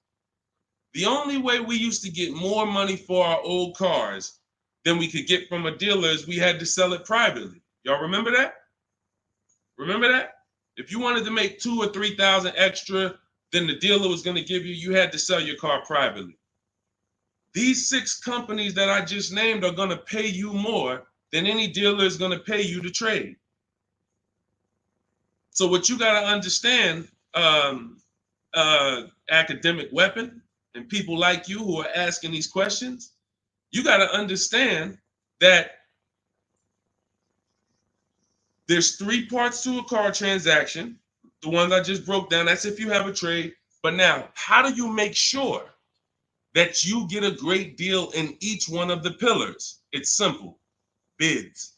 The only way we used to get more money for our old cars than we could get from a dealer is we had to sell it privately. Y'all remember that? Remember that? If you wanted to make 2,000 or 3,000 extra than the dealer was going to give you, you had to sell your car privately. These 6 companies that I just named are going to pay you more than any dealer is going to pay you to trade. So what you got to understand, academic weapon, and people like you who are asking these questions, you got to understand that there's 3 parts to a car transaction. The ones I just broke down, that's if you have a trade. But now, how do you make sure that you get a great deal in each one of the pillars? It's simple. Bids.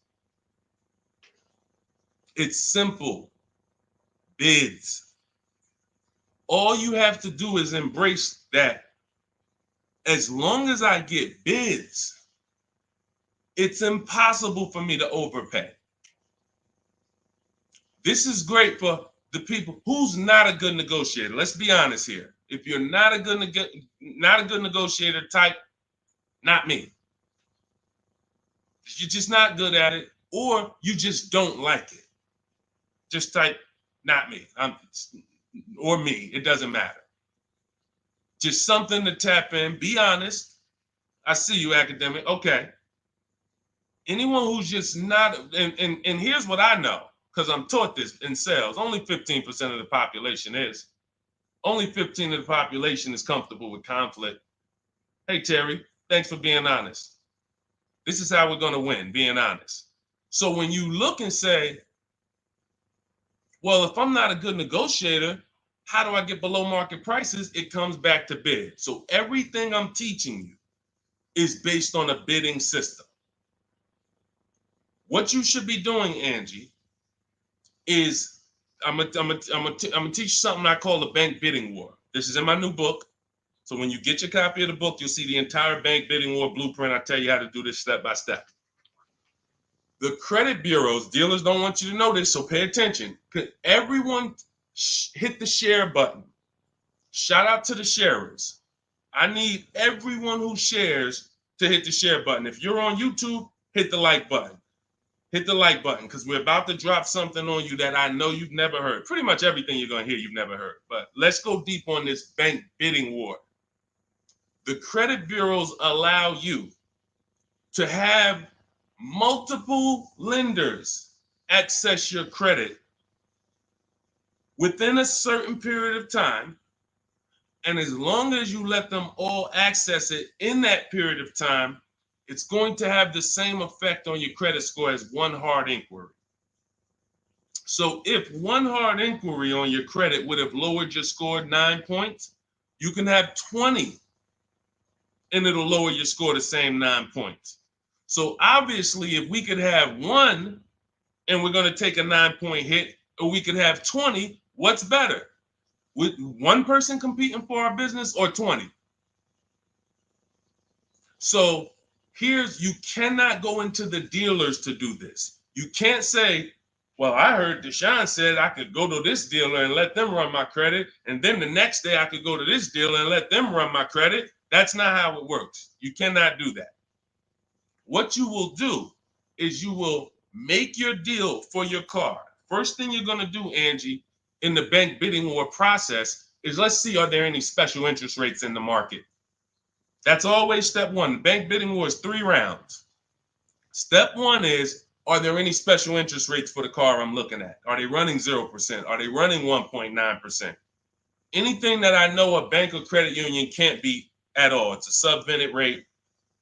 It's simple. Bids. All you have to do is embrace that. As long as I get bids, it's impossible for me to overpay. This is great for the people who's not a good negotiator. Let's be honest here. If you're not a good negotiator, type not me. You're just not good at it, or you just don't like it. Just type not me. Or me. It doesn't matter. Just something to tap in. Be honest. I see you, academic. Okay. Anyone who's just not, and here's what I know, because I'm taught this in sales. Only 15% of the population is. Only 15% of the population is comfortable with conflict. Hey, Terry, thanks for being honest. This is how we're going to win, being honest. So when you look and say, well, if I'm not a good negotiator, how do I get below market prices? It comes back to bid. So everything I'm teaching you is based on a bidding system. What you should be doing, Angie, is I'm gonna teach you something I call the bank bidding war. This is in my new book. So when you get your copy of the book, you'll see the entire bank bidding war blueprint. I tell you how to do this step by step. The credit bureaus, dealers don't want you to know this, so pay attention. Everyone hit the share button. Shout out to the sharers. I need everyone who shares to hit the share button. If you're on YouTube, hit the like button. Hit the like button, because we're about to drop something on you that I know you've never heard. Pretty much everything you're going to hear you've never heard. But let's go deep on this bank bidding war. The credit bureaus allow you to have multiple lenders access your credit within a certain period of time. And as long as you let them all access it in that period of time, it's going to have the same effect on your credit score as one hard inquiry. So if one hard inquiry on your credit would have lowered your score 9 points, you can have 20 and it'll lower your score the same 9 points. So obviously, if we could have one and we're going to take a 9-point hit, or we could have 20, what's better? With one person competing for our business or 20? So you cannot go into the dealers to do this. You can't say, well, I heard Deshone said I could go to this dealer and let them run my credit, and then the next day I could go to this dealer and let them run my credit. That's not how it works. You cannot do that. What you will do is you will make your deal for your car. First thing you're going to do, Angie, in the bank bidding war process is let's see, are there any special interest rates in the market? That's always step one. The bank bidding war is 3 rounds. Step one is, are there any special interest rates for the car I'm looking at? Are they running 0%? Are they running 1.9%? Anything that I know a bank or credit union can't beat at all. It's a subvented rate.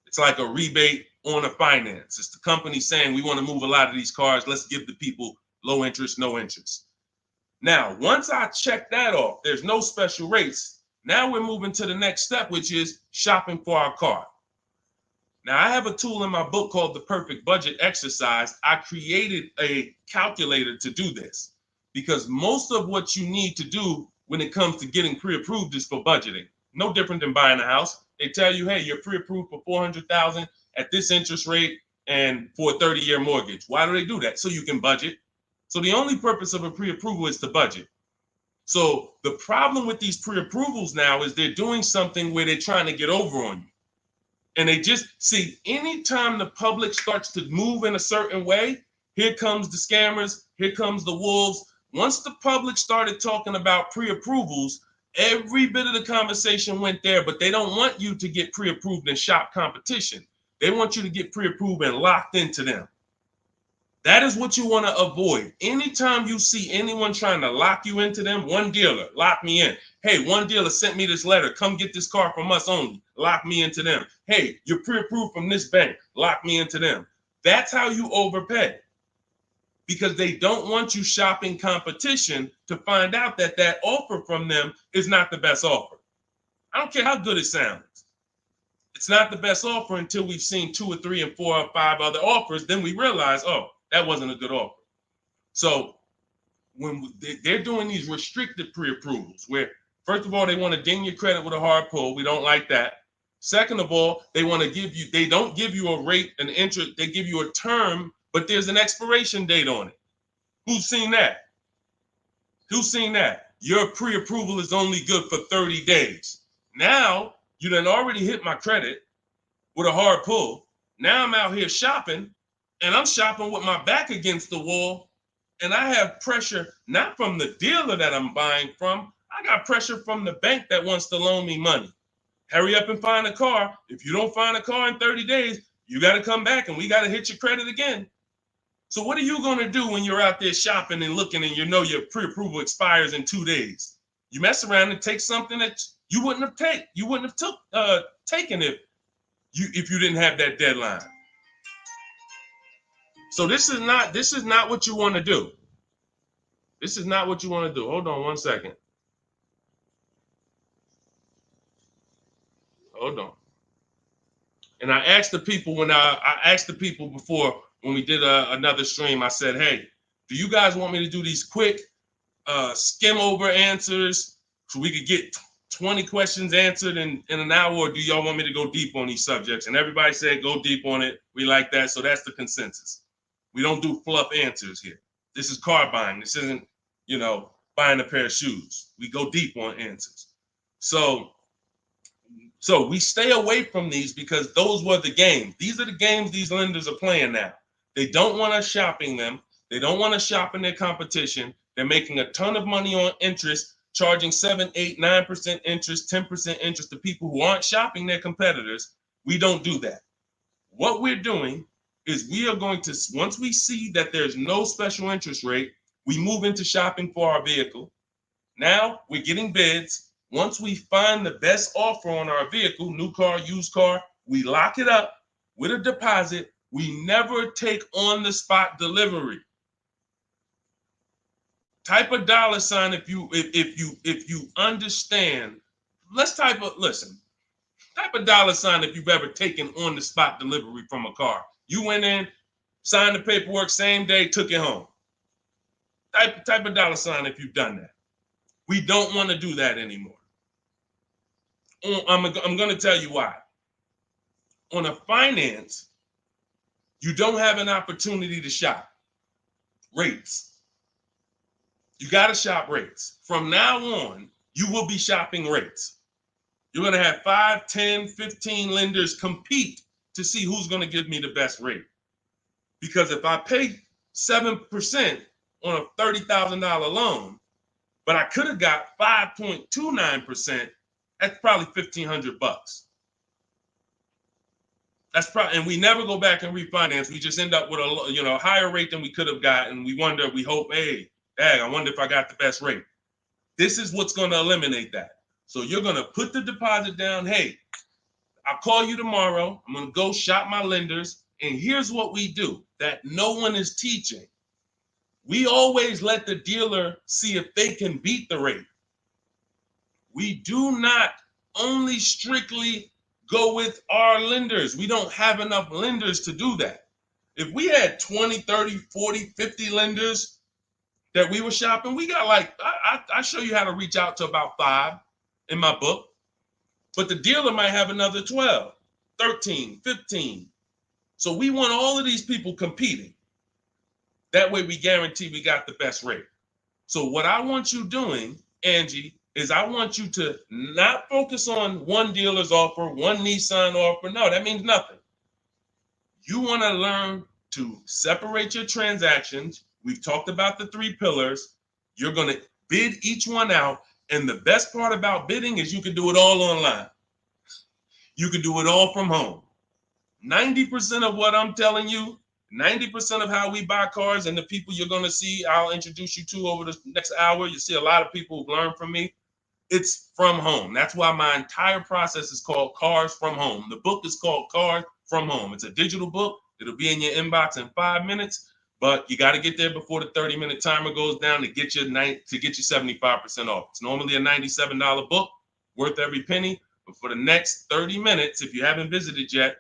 It's like a rebate on a finance. It's the company saying we want to move a lot of these cars. Let's give the people low interest, no interest. Now, once I check that off, there's no special rates. Now we're moving to the next step, which is shopping for our car. Now, I have a tool in my book called the Perfect Budget Exercise. I created a calculator to do this because most of what you need to do when it comes to getting pre-approved is for budgeting. No different than buying a house. They tell you, hey, you're pre-approved for $400,000 at this interest rate and for a 30-year mortgage. Why do they do that? So you can budget. So the only purpose of a pre-approval is to budget. So the problem with these pre-approvals now is they're doing something where they're trying to get over on you. And they just see anytime the public starts to move in a certain way, here comes the scammers, here comes the wolves. Once the public started talking about pre-approvals, every bit of the conversation went there, but they don't want you to get pre-approved and shop competition. They want you to get pre-approved and locked into them. That is what you want to avoid. Anytime you see anyone trying to lock you into them, one dealer, lock me in. Hey, one dealer sent me this letter. Come get this car from us only. Lock me into them. Hey, you're pre-approved from this bank. Lock me into them. That's how you overpay. Because they don't want you shopping competition to find out that that offer from them is not the best offer. I don't care how good it sounds. It's not the best offer until we've seen 2 or 3 and 4 or 5 other offers. Then we realize, oh, that wasn't a good offer. So when they're doing these restricted pre-approvals, where first of all, they want to ding your credit with a hard pull. We don't like that. Second of all, they want to give you, they don't give you a rate, an interest, they give you a term, but there's an expiration date on it. Who's seen that? Who's seen that? Your pre-approval is only good for 30 days. Now, you done already hit my credit with a hard pull. Now I'm out here shopping, and I'm shopping with my back against the wall, and I have pressure not from the dealer that I'm buying from. I got pressure from the bank that wants to loan me money. Hurry up and find a car. If you don't find a car in 30 days, you got to come back and we got to hit your credit again. So what are you going to do when you're out there shopping and looking and you know your pre-approval expires in 2 days? You mess around and take something that you wouldn't have taken if you didn't have that deadline. So this is not what you want to do. This is not what you want to do. Hold on one second. Hold on. And I asked the people before when we did another stream, I said, hey, do you guys want me to do these quick skim over answers so we could get 20 questions answered in an hour, or do y'all want me to go deep on these subjects? And everybody said go deep on it. We like that. So that's the consensus. We don't do fluff answers here. This is car buying. This isn't, buying a pair of shoes. We go deep on answers. So we stay away from these because those were the games. These are the games these lenders are playing now. They don't want us shopping them. They don't want us shopping their competition. They're making a ton of money on interest, charging 7, 8, 9% interest, 10% interest to people who aren't shopping their competitors. We don't do that. What we're doing is we are going to, once we see that there's no special interest rate, we move into shopping for our vehicle. Now we're getting bids. Once we find the best offer on our vehicle, new car, used car, we lock it up with a deposit. We never take on the spot delivery. Type a $sign if you understand. Type a $sign if you've ever taken on the spot delivery from a car. You went in, signed the paperwork same day, took it home. Type a $sign if you've done that. We don't want to do that anymore. I'm going to tell you why. On a finance, you don't have an opportunity to shop rates. You got to shop rates. From now on, you will be shopping rates. You're going to have 5, 10, 15 lenders compete to see who's going to give me the best rate. Because if I pay 7% on a $30,000 loan, but I could have got 5.29%. That's probably $1,500. That's probably, and we never go back and refinance. We just end up with a higher rate than we could have gotten. We wonder, we hope, hey, dang, I wonder if I got the best rate. This is what's going to eliminate that. So you're going to put the deposit down. Hey, I'll call you tomorrow. I'm going to go shop my lenders. And here's what we do that no one is teaching. We always let the dealer see if they can beat the rate. We do not only strictly go with our lenders. We don't have enough lenders to do that. If we had 20, 30, 40, 50 lenders that we were shopping, we got like, I show you how to reach out to about 5 in my book, but the dealer might have another 12, 13, 15. So we want all of these people competing. That way we guarantee we got the best rate. So what I want you doing, Angie, is I want you to not focus on one dealer's offer, one Nissan offer. No, that means nothing. You want to learn to separate your transactions. We've talked about the 3 pillars. You're going to bid each one out. And the best part about bidding is you can do it all online. You can do it all from home. 90% of what I'm telling you, 90% of how we buy cars and the people you're going to see, I'll introduce you to over the next hour. You see a lot of people who've learned from me. It's from home. That's why my entire process is called Cars from Home. The book is called Cars from Home. It's a digital book. It'll be in your inbox in 5 minutes, but you got to get there before the 30-minute timer goes down to get you 75% off. It's normally a $97 book, worth every penny. But for the next 30 minutes, if you haven't visited yet,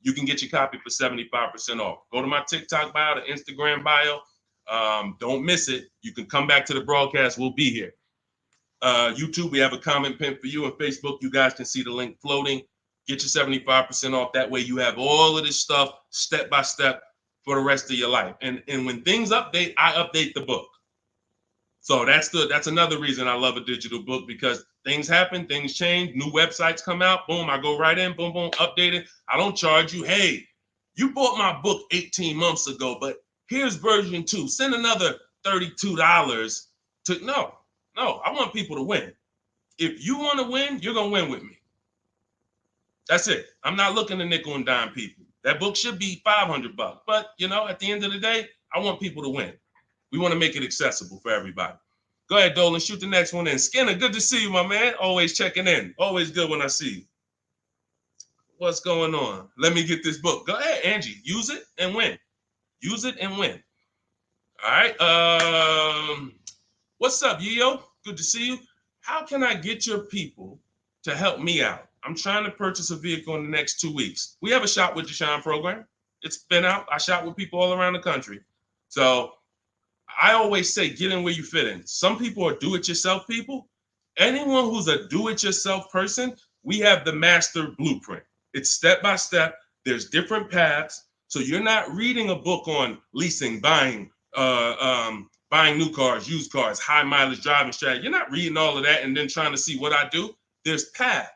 you can get your copy for 75% off. Go to my TikTok bio, the Instagram bio. Don't miss it. You can come back to the broadcast. We'll be here. YouTube, we have a comment pin for you. On Facebook, you guys can see the link floating. Get your 75% off. That way you have all of this stuff step by step for the rest of your life. And when things update, I update the book. So that's another reason I love a digital book, because things happen, things change, new websites come out, boom, I go right in, boom, boom, update it. I don't charge you. Hey, you bought my book 18 months ago, but here's version 2. Send another $32 to, no, I want people to win. If you want to win, you're going to win with me. That's it. I'm not looking to nickel and dime people. That book should be $500, but at the end of the day, I want people to win. We want to make it accessible for everybody. Go ahead, Dolan, shoot the next one in. Skinner, good to see you, my man. Always checking in. Always good when I see you. What's going on? Let me get this book. Go ahead, Angie. Use it and win. Use it and win. All right. What's up, Yo? Good to see you. How can I get your people to help me out? I'm trying to purchase a vehicle in the next 2 weeks. We have a Shop with Deshone program. It's been out. I shop with people all around the country. So I always say, get in where you fit in. Some people are do-it-yourself people. Anyone who's a do-it-yourself person, we have the master blueprint. It's step-by-step. There's different paths. So you're not reading a book on leasing, buying new cars, used cars, high mileage driving strategy. You're not reading all of that and then trying to see what I do. There's paths.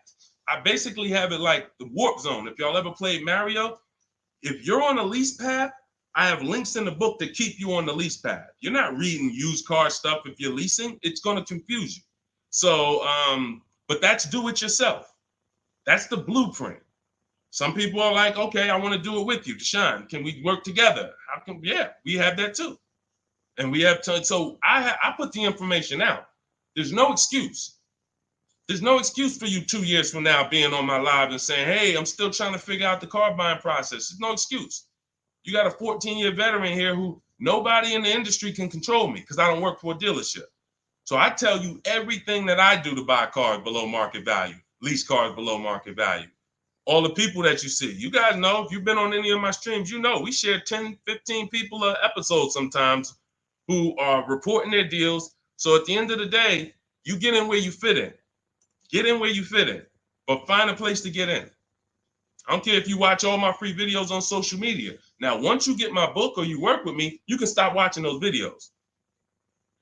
I basically have it like the warp zone. If y'all ever played Mario, if you're on a lease path, I have links in the book to keep you on the lease path. You're not reading used car stuff if you're leasing. It's going to confuse you. So, but that's do it yourself. That's the blueprint. Some people are like, okay, I want to do it with you, Deshone. Can we work together? How can? Yeah, we have that too. And we have to. So I put the information out. There's no excuse. There's no excuse for you 2 years from now being on my live and saying, hey, I'm still trying to figure out the car buying process. There's no excuse. You got a 14-year veteran here who nobody in the industry can control me because I don't work for a dealership. So I tell you everything that I do to buy cars below market value, lease cars below market value. All the people that you see, you guys know, if you've been on any of my streams, you know we share 10, 15 people an episode sometimes who are reporting their deals. So at the end of the day, you get in where you fit in. Get in where you fit in, but find a place to get in. I don't care if you watch all my free videos on social media. Now, once you get my book or you work with me, you can stop watching those videos.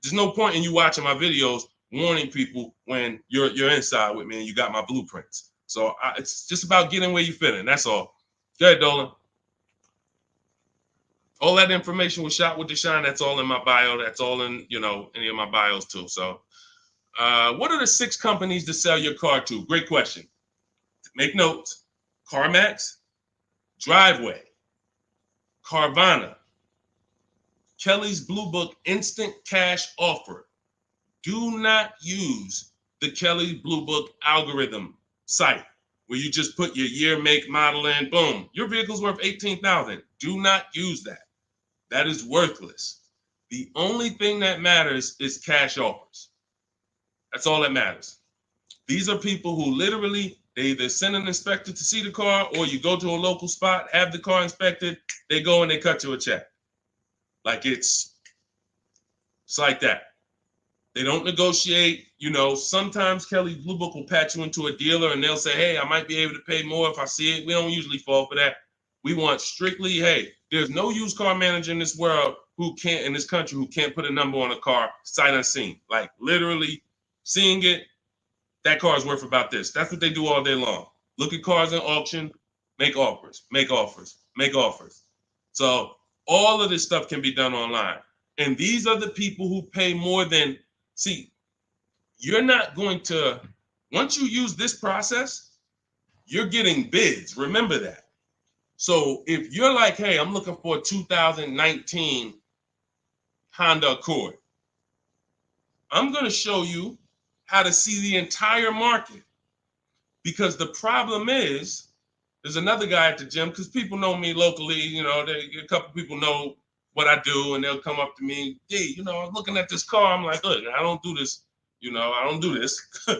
There's no point in you watching my videos warning people when you're inside with me and you got my blueprints. So it's just about getting where you fit in. That's all. Go ahead, Dolan. All that information was shot with Deshone. That's all in my bio. That's all in, any of my bios too. So what are the 6 companies to sell your car to? Great question. Make notes. CarMax, Driveway, Carvana, Kelly's Blue Book Instant Cash Offer. Do not use the Kelly Blue Book algorithm site where you just put your year, make, model in, boom. Your vehicle's worth $18,000. Do not use that. That is worthless. The only thing that matters is cash offers. That's all that matters. These are people who literally, they either send an inspector to see the car, or you go to a local spot, have the car inspected, they go and they cut you a check. Like it's like that. They don't negotiate. Sometimes Kelly Blue Book will patch you into a dealer and they'll say, hey, I might be able to pay more if I see it. We don't usually fall for that. We want strictly, hey, there's no used car manager in this world in this country who can't put a number on a car sight unseen. Like literally seeing it, that car is worth about this. That's what they do all day long. Look at cars in auction, make offers, make offers, make offers. So all of this stuff can be done online. And these are the people who pay more than, see, you're not going to, once you use this process, you're getting bids. Remember that. So if you're like, hey, I'm looking for a 2019 Honda Accord, I'm going to show you how to see the entire market. Because the problem is, there's another guy at the gym, because people know me locally, a couple people know what I do, and they'll come up to me, hey, I'm looking at this car. I'm like, look, I don't do this. I don't do this. I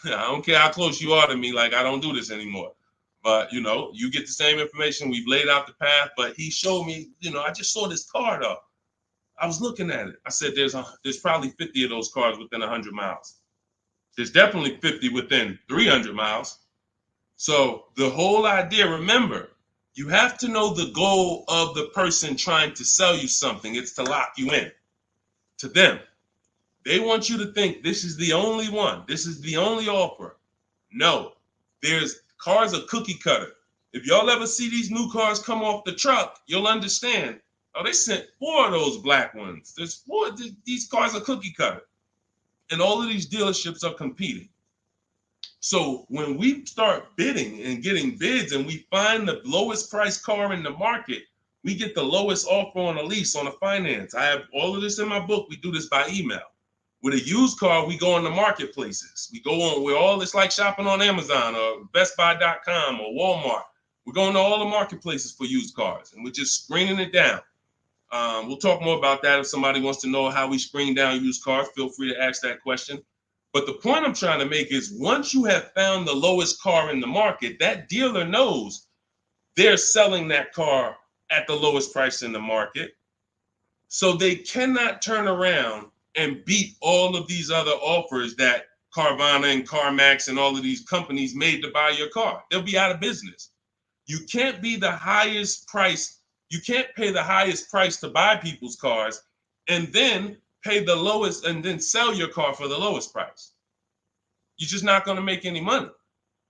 don't care how close you are to me. Like, I don't do this anymore. But, you get the same information. We've laid out the path. But he showed me, I just saw this car, though. I was looking at it. I said, there's probably 50 of those cars within 100 miles. There's definitely 50 within 300 miles. So the whole idea, remember, you have to know the goal of the person trying to sell you something. It's to lock you in to them. They want you to think this is the only one. This is the only offer. No, there's cars are cookie cutter. If y'all ever see these new cars come off the truck, you'll understand. Oh, they sent 4 of those black ones. There's 4. These cars are cookie cutter. And all of these dealerships are competing. So when we start bidding and getting bids and we find the lowest price car in the market, we get the lowest offer on a lease, on a finance. I have all of this in my book. We do this by email. With a used car, we go on the marketplaces. We go on, it's like shopping on Amazon or BestBuy.com or Walmart. We're going to all the marketplaces for used cars, and we're just screening it down. We'll talk more about that. If somebody wants to know how we screen down used cars, feel free to ask that question. But the point I'm trying to make is once you have found the lowest car in the market, that dealer knows they're selling that car at the lowest price in the market. So they cannot turn around and beat all of these other offers that Carvana and CarMax and all of these companies made to buy your car. They'll be out of business. You can't be the highest price. You can't pay the highest price to buy people's cars and then pay the lowest and then sell your car for the lowest price. You're just not going to make any money.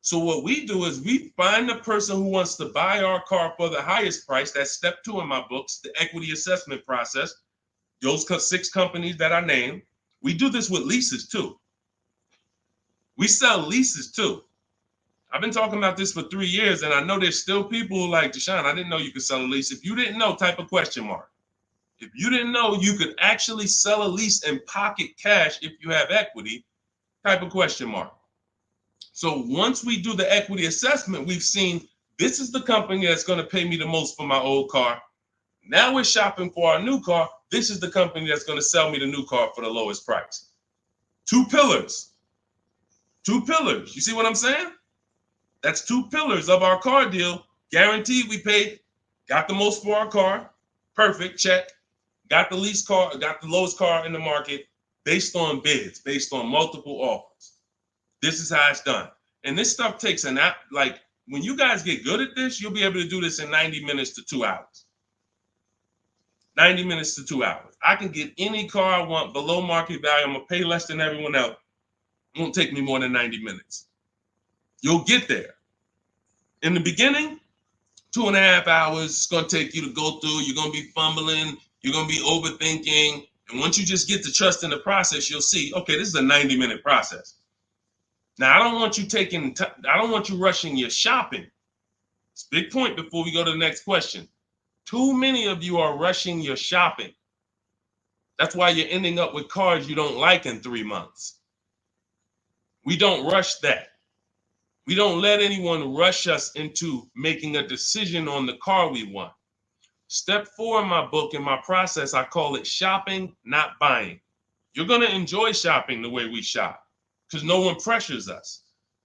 So what we do is we find the person who wants to buy our car for the highest price. That's step 2 in my books, the equity assessment process. Those 6 companies that I named. We do this with leases too. We sell leases too. I've been talking about this for 3 years, and I know there's still people who like, Deshone, I didn't know you could sell a lease. If you didn't know, type a question mark. If you didn't know you could actually sell a lease and pocket cash if you have equity, type a question mark. So once we do the equity assessment, we've seen this is the company that's going to pay me the most for my old car. Now we're shopping for our new car. This is the company that's going to sell me the new car for the lowest price. 2 pillars. 2 pillars. You see what I'm saying? That's 2 pillars of our car deal. Guaranteed we paid, got the most for our car. Perfect, check. Got the lease car, got the lowest car in the market based on bids, based on multiple offers. This is how it's done. And this stuff takes an app. Like when you guys get good at this, you'll be able to do this in 90 minutes to 2 hours. 90 minutes to 2 hours. I can get any car I want below market value. I'm going to pay less than everyone else. It won't take me more than 90 minutes. You'll get there. In the beginning, 2.5 hours it's going to take you to go through. You're going to be fumbling. You're going to be overthinking. And once you just get to trust in the process, you'll see, okay, this is a 90-minute process. Now, I don't want you rushing your shopping. It's a big point before we go to the next question. Too many of you are rushing your shopping. That's why you're ending up with cars you don't like in 3 months. We don't rush that. We don't let anyone rush us into making a decision on the car we want. Step 4 in my book, in my process, I call it shopping, not buying. You're going to enjoy shopping the way we shop because no one pressures us.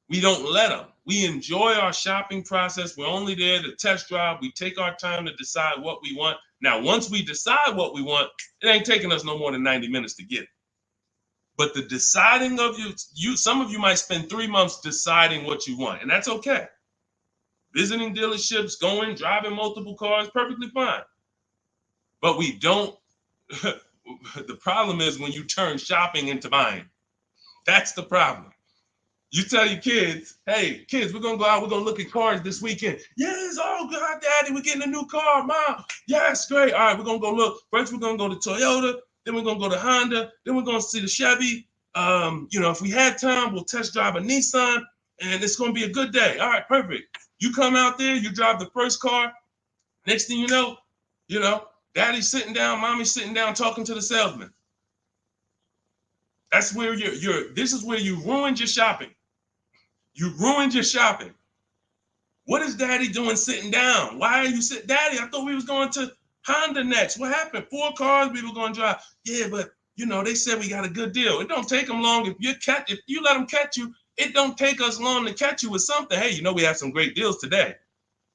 We don't let them. We enjoy our shopping process. We're only there to test drive. We take our time to decide what we want. Now, once we decide what we want, it ain't taking us no more than 90 minutes to get it. But the deciding of some of you might spend 3 months deciding what you want, and that's okay. Visiting dealerships, driving multiple cars, perfectly fine. But we don't, the problem is when you turn shopping into buying. That's the problem. You tell your kids, hey, kids, we're going to go out. We're going to look at cars this weekend. Yes, oh, God, Daddy, we're getting a new car. Mom, yes, great. All right, we're going to go look. First, we're going to go to Toyota. Then we're going to go to Honda. Then we're going to see the Chevy. If we had time, we'll test drive a Nissan. And it's going to be a good day. All right, perfect. You come out there, you drive the first car. Next thing you know, Daddy's sitting down, Mommy's sitting down talking to the salesman. That's where this is where you ruined your shopping. You ruined your shopping. What is Daddy doing sitting down? Why are you sitting? Daddy, I thought we was going to Honda next. What happened? 4 cars we were going to drive. Yeah, but they said we got a good deal. It don't take them long. If you let them catch you, it don't take us long to catch you with something. Hey, we have some great deals today.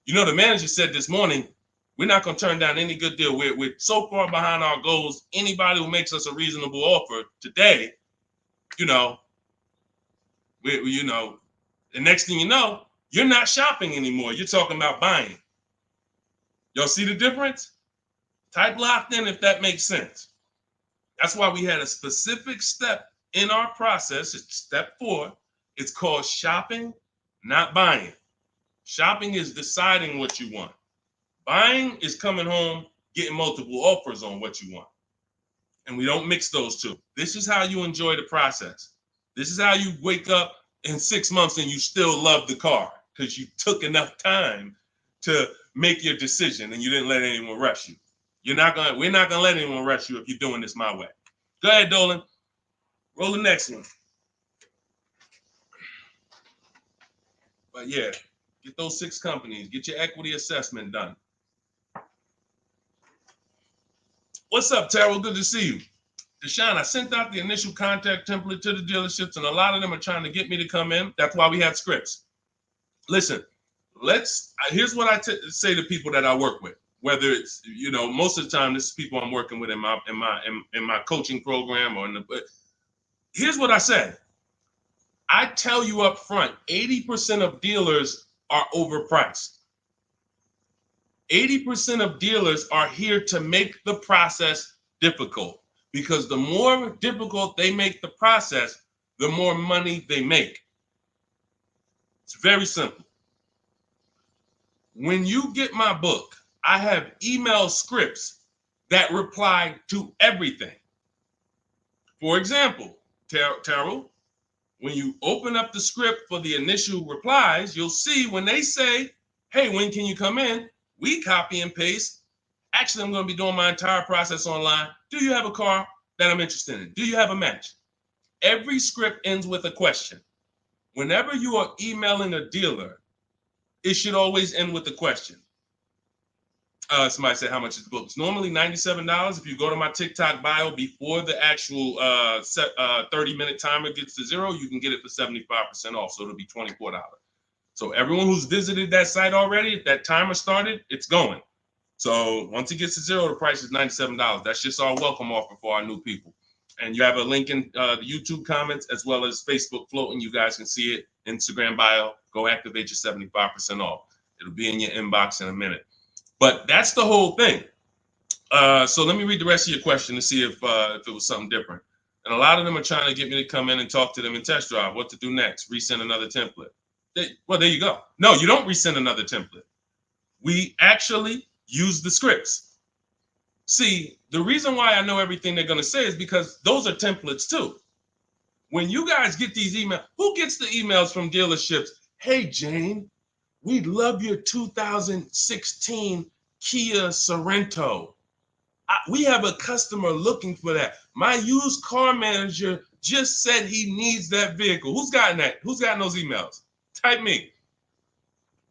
The manager said this morning, we're not going to turn down any good deal. We're so far behind our goals. Anybody who makes us a reasonable offer today, the next thing you know, you're not shopping anymore. You're talking about buying. Y'all see the difference? Type locked in if that makes sense. That's why we had a specific step in our process. It's step 4. It's called shopping, not buying. Shopping is deciding what you want. Buying is coming home, getting multiple offers on what you want. And we don't mix those two. This is how you enjoy the process. This is how you wake up in 6 months and you still love the car because you took enough time to make your decision and you didn't let anyone rush you. We're not gonna let anyone rush you if you're doing this my way. Go ahead, Dolan. Roll the next one. But yeah, get those 6 companies. Get your equity assessment done. What's up, Terrell? Good to see you. Deshone, I sent out the initial contact template to the dealerships, and a lot of them are trying to get me to come in. That's why we have scripts. Listen, here's what I say to people that I work with. Whether it's most of the time this is people I'm working with in my coaching program here's what I say. I tell you up front, 80% of dealers are overpriced. 80% of dealers are here to make the process difficult because the more difficult they make the process, the more money they make. It's very simple. When you get my book, I have email scripts that reply to everything. For example, Terrell, when you open up the script for the initial replies, you'll see when they say, hey, when can you come in? We copy and paste. Actually, I'm going to be doing my entire process online. Do you have a car that I'm interested in? Do you have a match? Every script ends with a question. Whenever you are emailing a dealer, it should always end with a question. Somebody said, how much is the book? It's normally $97. If you go to my TikTok bio before the actual 30-minute timer gets to 0, you can get it for 75% off. So it'll be $24. So everyone who's visited that site already, if that timer started, it's going. So once it gets to 0, the price is $97. That's just our welcome offer for our new people. And you have a link in the YouTube comments as well as Facebook floating. You guys can see it. Instagram bio. Go activate your 75% off. It'll be in your inbox in a minute. But that's the whole thing. So let me read the rest of your question to see if it was something different. And a lot of them are trying to get me to come in and talk to them and test drive. What to do next? Resend another template. Well, there you go. No, you don't resend another template. We actually use the scripts. See, the reason why I know everything they're going to say is because those are templates too. When you guys get these emails, who gets the emails from dealerships? Hey, Jane, we love your 2016 Kia Sorento. We have a customer looking for that. My used car manager just said he needs that vehicle. Who's gotten that? Who's gotten those emails? Type me.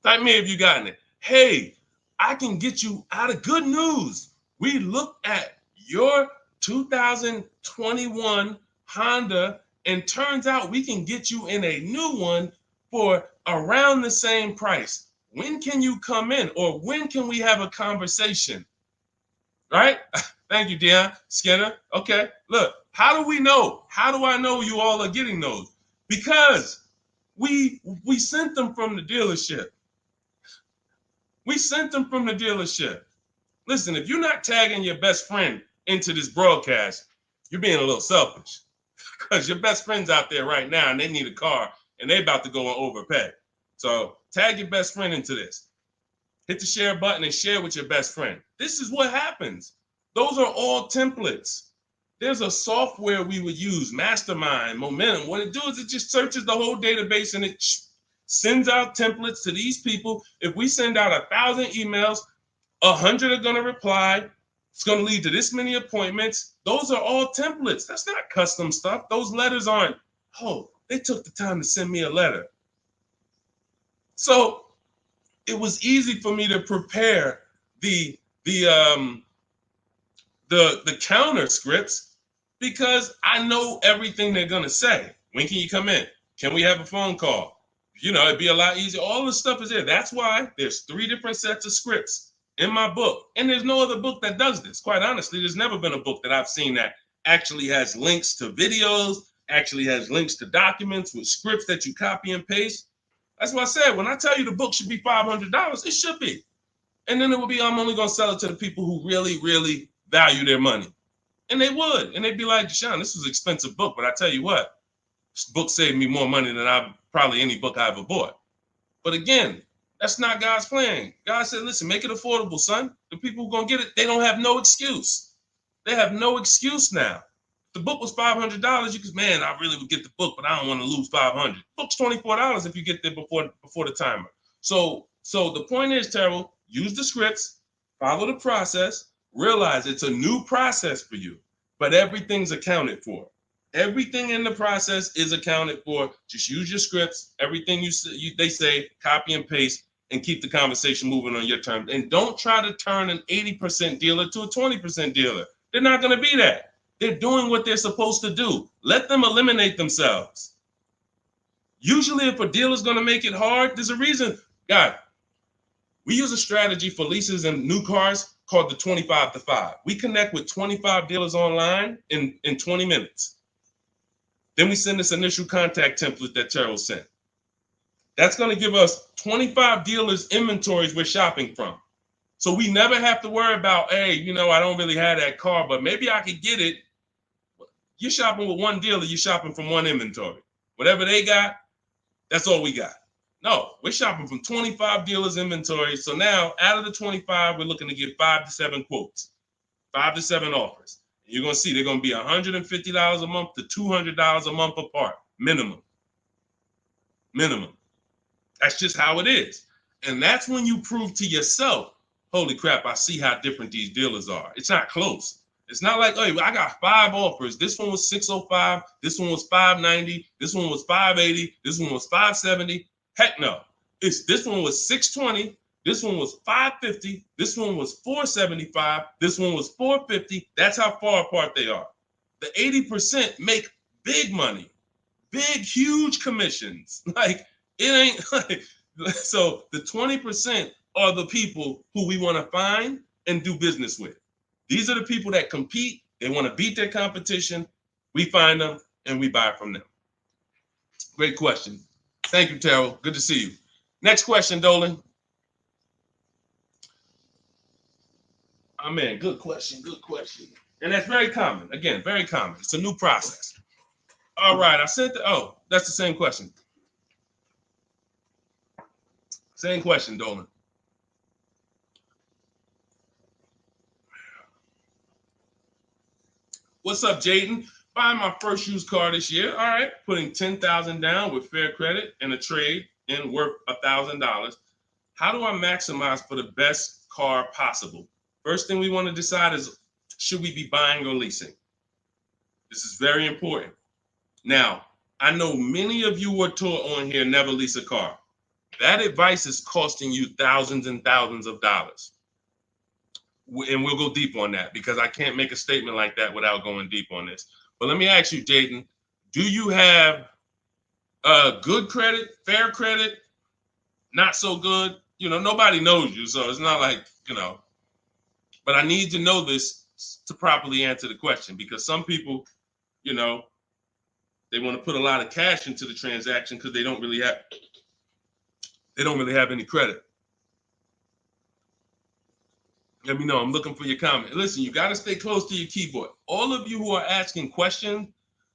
Type me if you gotten it. Hey, I can get you out of good news. We looked at your 2021 Honda, and turns out we can get you in a new one for around the same price. When can you come in? Or when can we have a conversation? Right? Thank you, Dion Skinner. Okay, look, how do we know? How do I know you all are getting those? Because we sent them from the dealership. We sent them from the dealership. Listen, if you're not tagging your best friend into this broadcast, you're being a little selfish because your best friend's out there right now and they need a car and they about to go and overpay. So tag your best friend into this. Hit the share button and share with your best friend. This is what happens. Those are all templates. There's a software we would use, Mastermind, Momentum. What it does is it just searches the whole database and it sends out templates to these people. If we send out 1,000 emails, 100 are going to reply. It's going to lead to this many appointments. Those are all templates. That's not custom stuff. Those letters aren't, oh, they took the time to send me a letter. So it was easy for me to prepare the counter scripts because I know everything they're going to say. When can you come in? Can we have a phone call? You know, it'd be a lot easier. All the stuff is there. That's why there's 3 different sets of scripts in my book. And there's no other book that does this. Quite honestly, there's never been a book that I've seen that actually has links to videos, actually has links to documents with scripts that you copy and paste. That's what I said. When I tell you the book should be $500, it should be. And then it would be, I'm only going to sell it to the people who really, really value their money. And they would. And they'd be like, Deshone, this was an expensive book, but I tell you what, this book saved me more money than probably any book I ever bought. But again, that's not God's plan. God said, listen, make it affordable, son. The people who are going to get it, they don't have no excuse. They have no excuse now. If the book was $500, you could, man, I really would get the book, but I don't want to lose $500. Book's $24 if you get there before the timer. So the point is, Terrell, use the scripts, follow the process, realize it's a new process for you, but everything's accounted for. Everything in the process is accounted for. Just use your scripts. Everything they say, copy and paste, and keep the conversation moving on your terms. And don't try to turn an 80% dealer to a 20% dealer. They're not going to be that. They're doing what they're supposed to do. Let them eliminate themselves. Usually, if a dealer's going to make it hard, there's a reason. God, we use a strategy for leases and new cars called the 25 to 5. We connect with 25 dealers online in 20 minutes. Then we send this initial contact template that Terrell sent. That's going to give us 25 dealers' inventories we're shopping from. So we never have to worry about, hey, you know, I don't really have that car, but maybe I could get it. You're shopping with one dealer, you're shopping from one inventory. Whatever they got, that's all we got. No, we're shopping from 25 dealers' inventory. So now out of the 25, we're looking to get 5 to 7 quotes, 5 to 7 offers. You're going to see they're going to be $150 a month to $200 a month apart, minimum. That's just how it is. And that's when you prove to yourself, holy crap, I see how different these dealers are. It's not close. It's not like, hey, I got 5 offers. This one was $605. This one was $590. This one was $580. This one was $570. Heck no. This one was $620. This one was $550. This one was $475. This one was $450. That's how far apart they are. The 80% make big money, big, huge commissions. Like, it ain't like, so the 20% are the people who we want to find and do business with. These are the people that compete. They want to beat their competition. We find them and we buy from them. Great question. Thank you, Terrell. Good to see you. Next question, Dolan. Oh, man, good question. And that's very common. Again, very common. It's a new process. All right, I said that's the same question. Same question, Dolan. What's up, Jaden? Buying my first used car this year. All right, putting $10,000 down with fair credit and a trade in worth $1,000. How do I maximize for the best car possible? First thing we want to decide is, should we be buying or leasing? This is very important. Now, I know many of you were taught on here, never lease a car. That advice is costing you thousands and thousands of dollars. And we'll go deep on that because I can't make a statement like that without going deep on this. But let me ask you, Jaden, do you have good credit, fair credit, not so good? You know, nobody knows you, so it's not like, you know. But I need to know this to properly answer the question, because some people, you know, they want to put a lot of cash into the transaction because they don't really have any credit. Let me know. I'm looking for your comment. Listen, you got to stay close to your keyboard. All of you who are asking questions,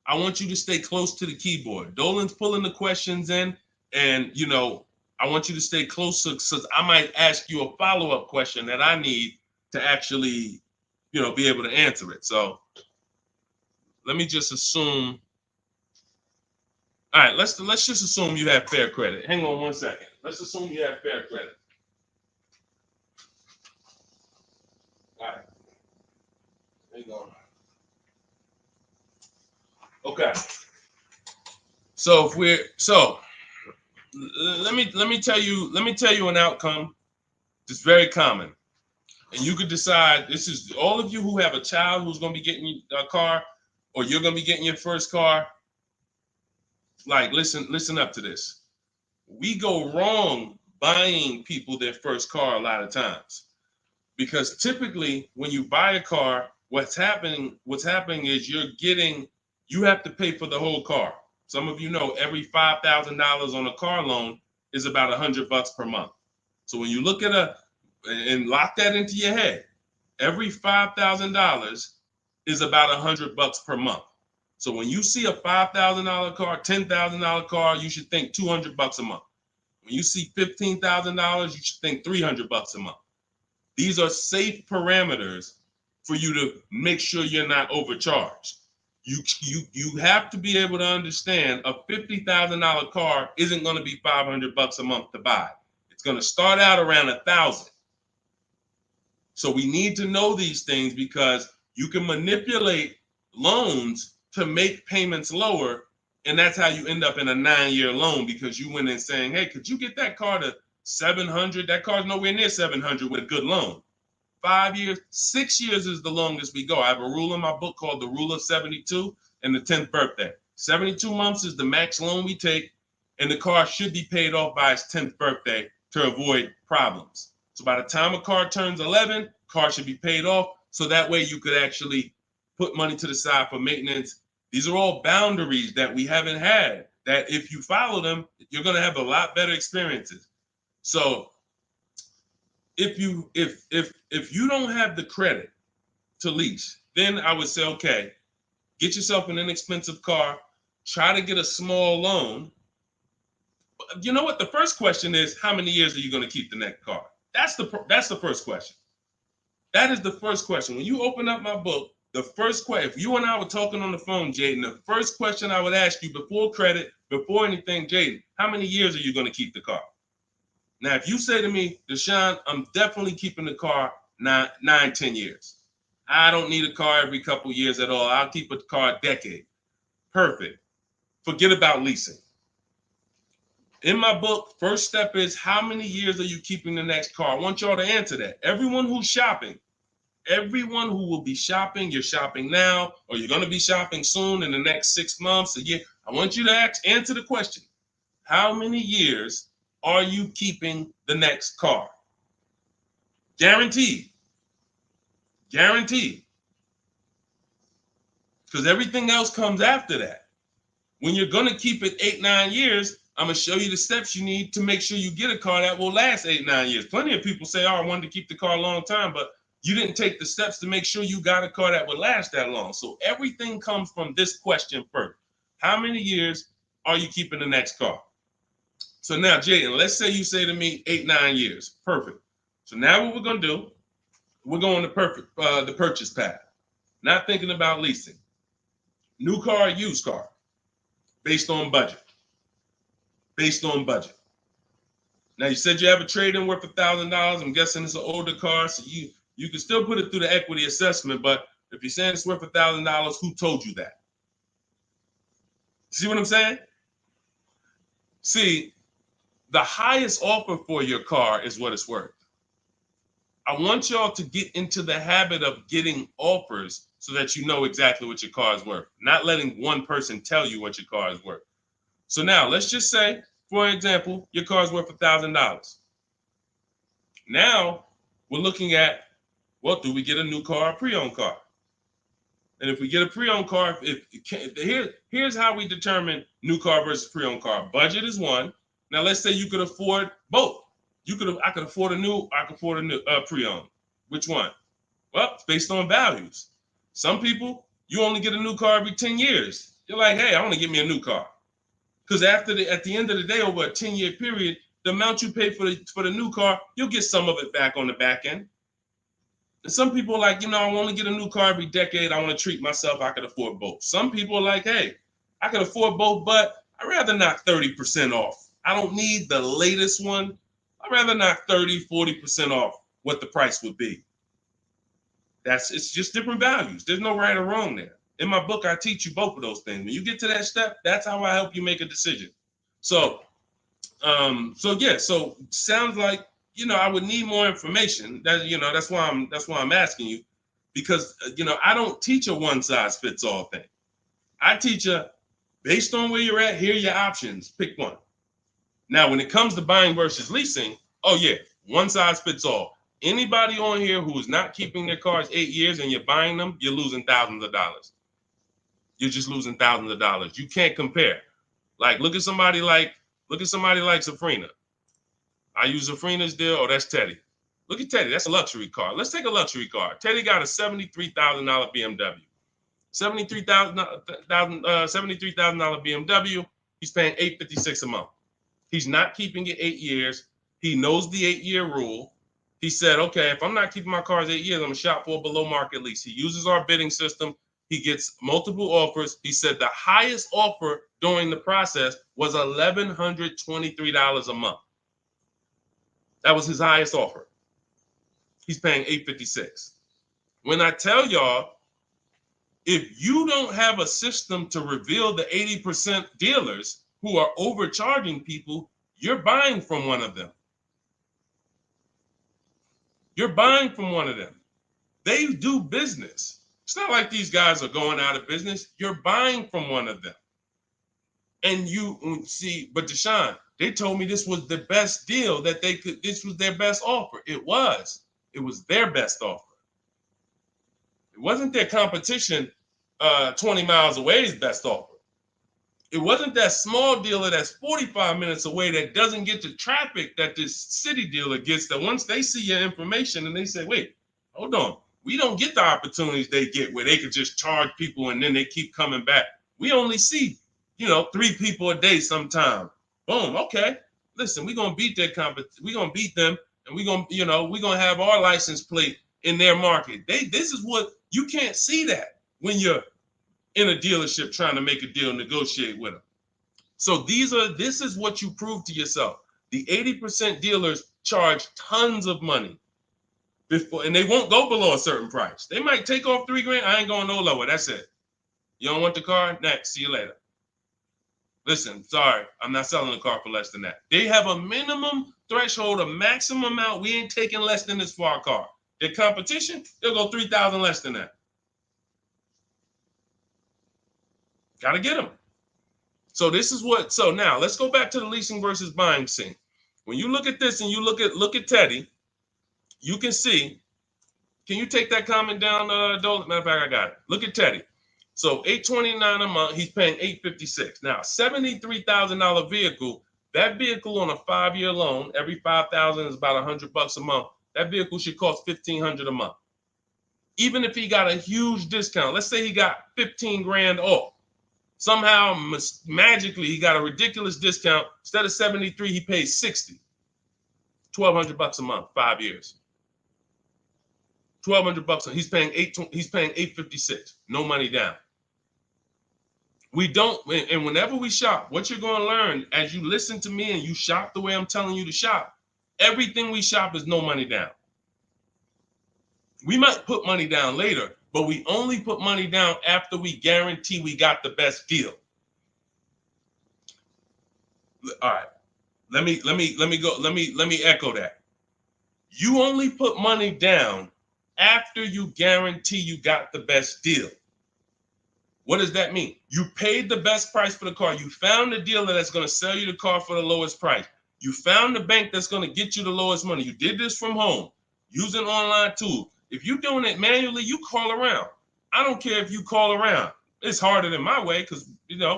I want you to stay close to the keyboard. Dolan's pulling the questions in, and, you know, I want you to stay close, because I might ask you a follow-up question that I need to actually, you know, be able to answer it. So let me just assume. All right, let's just assume you have fair credit. Hang on one second. Let's assume you have fair credit. All right. Hang on. Okay. So let me tell you an outcome that's very common. And you could decide, this is all of you who have a child who's going to be getting a car, or you're going to be getting your first car. Like, listen up to this. We go wrong buying people their first car a lot of times, because typically when you buy a car, what's happening is you have to pay for the whole car. Some of you know every $5,000 on a car loan is about $100 per month. So when you look at and lock that into your head, every $5,000 is about $100 per month. So when you see a $5,000 car, $10,000 car, you should think $200 a month. When you see $15,000, you should think $300 a month. These are safe parameters for you to make sure you're not overcharged. You have to be able to understand a $50,000 car isn't going to be $500 a month to buy. It's going to start out around $1,000. So we need to know these things, because you can manipulate loans to make payments lower, and that's how you end up in a 9-year loan, because you went in saying, hey, could you get that car to 700? That car's nowhere near 700 with a good loan. 5 years, 6 years is the longest we go. I have a rule in my book called the Rule of 72 and the 10th birthday. 72 months is the max loan we take, and the car should be paid off by its 10th birthday to avoid problems. So by the time a car turns 11, car should be paid off, so that way you could actually put money to the side for maintenance. These are all boundaries that we haven't had, that if you follow them, you're going to have a lot better experiences. So if you don't have the credit to lease, then I would say, okay, get yourself an inexpensive car, try to get a small loan. You know what? The first question is, how many years are you going to keep the next car? That's the first question. That is the first question. When you open up my book, the first question, if you and I were talking on the phone, Jaden, the first question I would ask you before credit, before anything, Jaden, how many years are you going to keep the car? Now, if you say to me, Deshone, I'm definitely keeping the car 9-10 years. I don't need a car every couple years at all. I'll keep a car a decade. Perfect. Forget about leasing. In my book, first step is, how many years are you keeping the next car? I want y'all to answer that. Everyone who's shopping, everyone who will be shopping, you're shopping now, or you're going to be shopping soon in the next 6 months, a year. I want you to answer the question. How many years are you keeping the next car? Guaranteed. Guaranteed. Because everything else comes after that. When you're going to keep it 8-9 years, I'm going to show you the steps you need to make sure you get a car that will last 8-9 years. Plenty of people say, oh, I wanted to keep the car a long time, but you didn't take the steps to make sure you got a car that would last that long. So everything comes from this question first. How many years are you keeping the next car? So now, Jaden, let's say you say to me 8-9 years. Perfect. So now what we're going to do, we're going to the purchase path. Not thinking about leasing. New car, used car, based on budget. Based on budget. Now you said you have a trade-in worth $1,000. I'm guessing it's an older car, so you can still put it through the equity assessment. But if you're saying it's worth $1,000, who told you that? See what I'm saying? See, the highest offer for your car is what it's worth. I want y'all to get into the habit of getting offers so that you know exactly what your car is worth, not letting one person tell you what your car is worth. So now let's just say, for example, your car is worth $1,000. Now we're looking at, well, do we get a new car or pre-owned car? And if we get a pre-owned car, here's how we determine new car versus pre-owned car. Budget is one. Now let's say you could afford both. I could afford a new, I could afford a new pre-owned. Which one? Well, it's based on values. Some people, you only get a new car every 10 years. You're like, hey, I want to get me a new car. Because at the end of the day, over a 10-year period, the amount you pay for the new car, you'll get some of it back on the back end. And some people are like, I want to get a new car every decade. I want to treat myself. I could afford both. Some people are like, hey, I can afford both, but I'd rather knock 30% off. I don't need the latest one. I'd rather knock 30, 40% off what the price would be. It's just different values. There's no right or wrong there. In my book, I teach you both of those things. When you get to that step, that's how I help you make a decision. So sounds like, I would need more information. That's why I'm asking you, because I don't teach a one size fits all thing. I teach based on where you're at, here are your options. Pick one. Now, when it comes to buying versus leasing, oh yeah, one size fits all. Anybody on here who is not keeping their cars 8 years and you're buying them, you're losing thousands of dollars. You're just losing thousands of dollars. You can't compare. Like, look at somebody like Safrina. I use Safrina's deal. Oh, that's Teddy. Look at Teddy. That's a luxury car. Let's take a luxury car. Teddy got a $73,000 BMW. $73,000 BMW. He's paying $856 a month. He's not keeping it 8 years. He knows the 8-year rule. He said, okay, if I'm not keeping my cars 8 years, I'm going to shop for a below market lease. He uses our bidding system. He gets multiple offers. He said the highest offer during the process was $1,123 a month. That was his highest offer. He's paying $856. When I tell y'all, if you don't have a system to reveal the 80% dealers who are overcharging people, you're buying from one of them. You're buying from one of them. They do business. It's not like these guys are going out of business. You're buying from one of them. And you see, but Deshone, they told me this was the best deal that they could, this was their best offer. It was their best offer. It wasn't their competition 20 miles away's best offer. It wasn't that small dealer that's 45 minutes away that doesn't get the traffic that this city dealer gets, that once they see your information and they say, wait, hold on, we don't get the opportunities they get where they could just charge people and then they keep coming back. We only see, 3 people a day sometime. Boom, okay. Listen, we're gonna beat their we're gonna beat them, and we're gonna have our license plate in their market. This is what you can't see that when you're in a dealership trying to make a deal, negotiate with them. So this is what you prove to yourself. The 80% dealers charge tons of money before, and they won't go below a certain price. They might take off $3,000. I ain't going no lower. That's it. You don't want the car? Next. See you later. Listen, sorry, I'm not selling the car for less than that. They have a minimum threshold, a maximum amount. We ain't taking less than this for our car. Their competition, they'll go 3,000 less than that. Got to get them. So now let's go back to the leasing versus buying scene. When you look at this and you look at Teddy, you can see, can you take that comment down, Dolan? Matter of fact, I got it. Look at Teddy. So $829 a month, he's paying $856. Now, $73,000 vehicle, that vehicle on a 5-year loan, every $5,000 is about $100 a month. That vehicle should cost $1,500 a month. Even if he got a huge discount, let's say he got 15 grand off. Somehow, magically, he got a ridiculous discount. Instead of 73, he pays 60. $1,200 a month, 5 years. $1,200 he's paying $856. No money down. We don't, and whenever we shop, what you're going to learn as you listen to me and you shop the way I'm telling you to shop, everything we shop is no money down. We might put money down later, but we only put money down after we guarantee we got the best deal. All right. Let me echo that. You only put money down after you guarantee you got the best deal. What does that mean? You paid the best price for the car. You found the dealer that's going to sell you the car for the lowest price. You found the bank that's going to get you the lowest money. You did this from home using online tools. If you're doing it manually, you call around. I don't care if you call around. It's harder than my way because,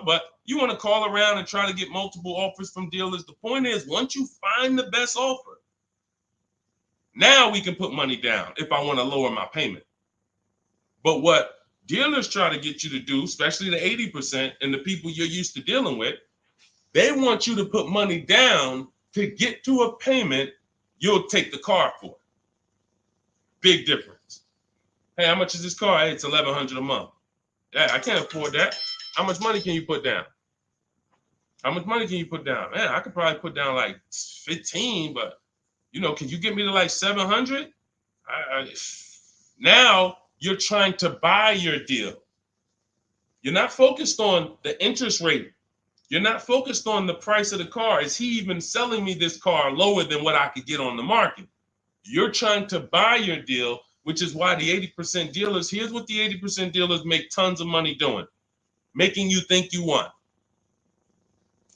but you want to call around and try to get multiple offers from dealers. The point is, once you find the best offer, now we can put money down if I want to lower my payment. But what dealers try to get you to do, especially the 80% and the people you're used to dealing with, they want you to put money down to get to a payment you'll take the car for. Big difference. Hey, how much is this car? Hey, it's $1,100 a month. Yeah, I can't afford that. How much money can you put down? How much money can you put down? Man, I could probably put down like 15, but can you get me to like 700? Now you're trying to buy your deal. You're not focused on the interest rate. You're not focused on the price of the car. Is he even selling me this car lower than what I could get on the market? You're trying to buy your deal, which is why the 80% dealers, here's what the 80% dealers make tons of money doing, making you think you want.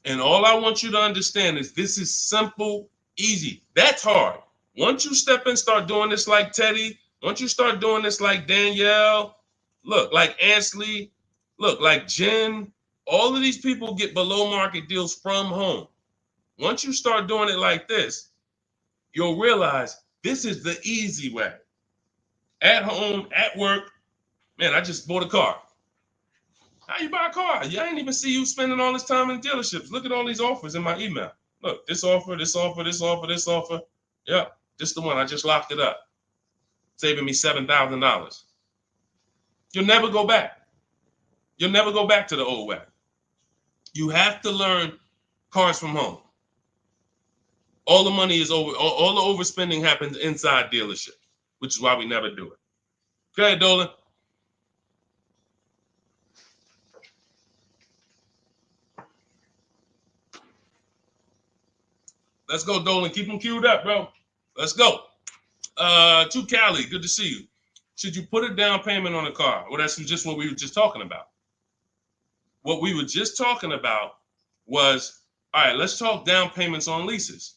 And all I want you to understand is this is simple, easy. That's hard. Once you step in, start doing this like Teddy, once you start doing this like Danielle, look, like Ansley, look, like Jen, all of these people get below market deals from home. Once you start doing it like this, you'll realize this is the easy way. At home, at work, man, I just bought a car. How you buy a car? I ain't even see you spending all this time in dealerships. Look at all these offers in my email. Look, this offer, this offer, this offer, this offer. Yep, this the one. I just locked it up, saving me $7,000. You'll never go back. You'll never go back to the old way. You have to learn cars from home. All the money is over. All the overspending happens inside dealership, which is why we never do it. Go ahead, Dolan. Let's go, Dolan. Keep them queued up, bro. Let's go. To Cali, good to see you. Should you put a down payment on a car? Well, that's just what we were just talking about. What we were just talking about was, all right, let's talk down payments on leases.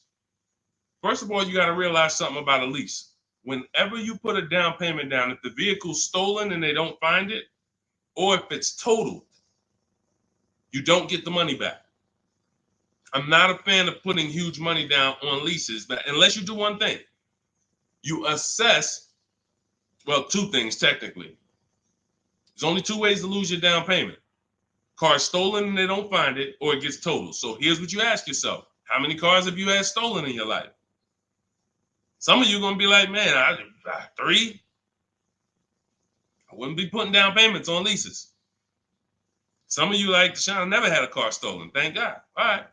First of all, you got to realize something about a lease. Whenever you put a down payment down, if the vehicle's stolen and they don't find it, or if it's totaled, you don't get the money back. I'm not a fan of putting huge money down on leases, but unless you do one thing, you assess, well, two things technically. There's only two ways to lose your down payment. Car's stolen and they don't find it, or it gets totaled. So here's what you ask yourself. How many cars have you had stolen in your life? Some of you are going to be like, man, 3. I wouldn't be putting down payments on leases. Some of you like, Deshone, I never had a car stolen. Thank God. All right.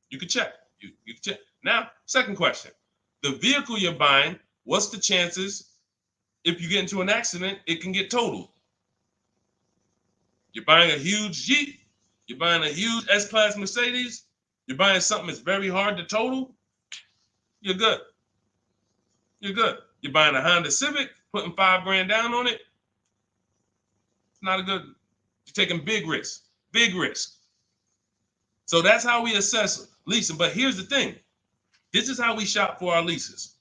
You can check. You can check. Now, second question. The vehicle you're buying, what's the chances if you get into an accident, it can get totaled? You're buying a huge Jeep. You're buying a huge S-Class Mercedes. You're buying something that's very hard to total. You're good. You're good. You're buying a Honda Civic, putting $5,000 down on it. It's not a good. You're taking big risks. Big risk. So that's how we assess leasing. But here's the thing. This is how we shop for our leases.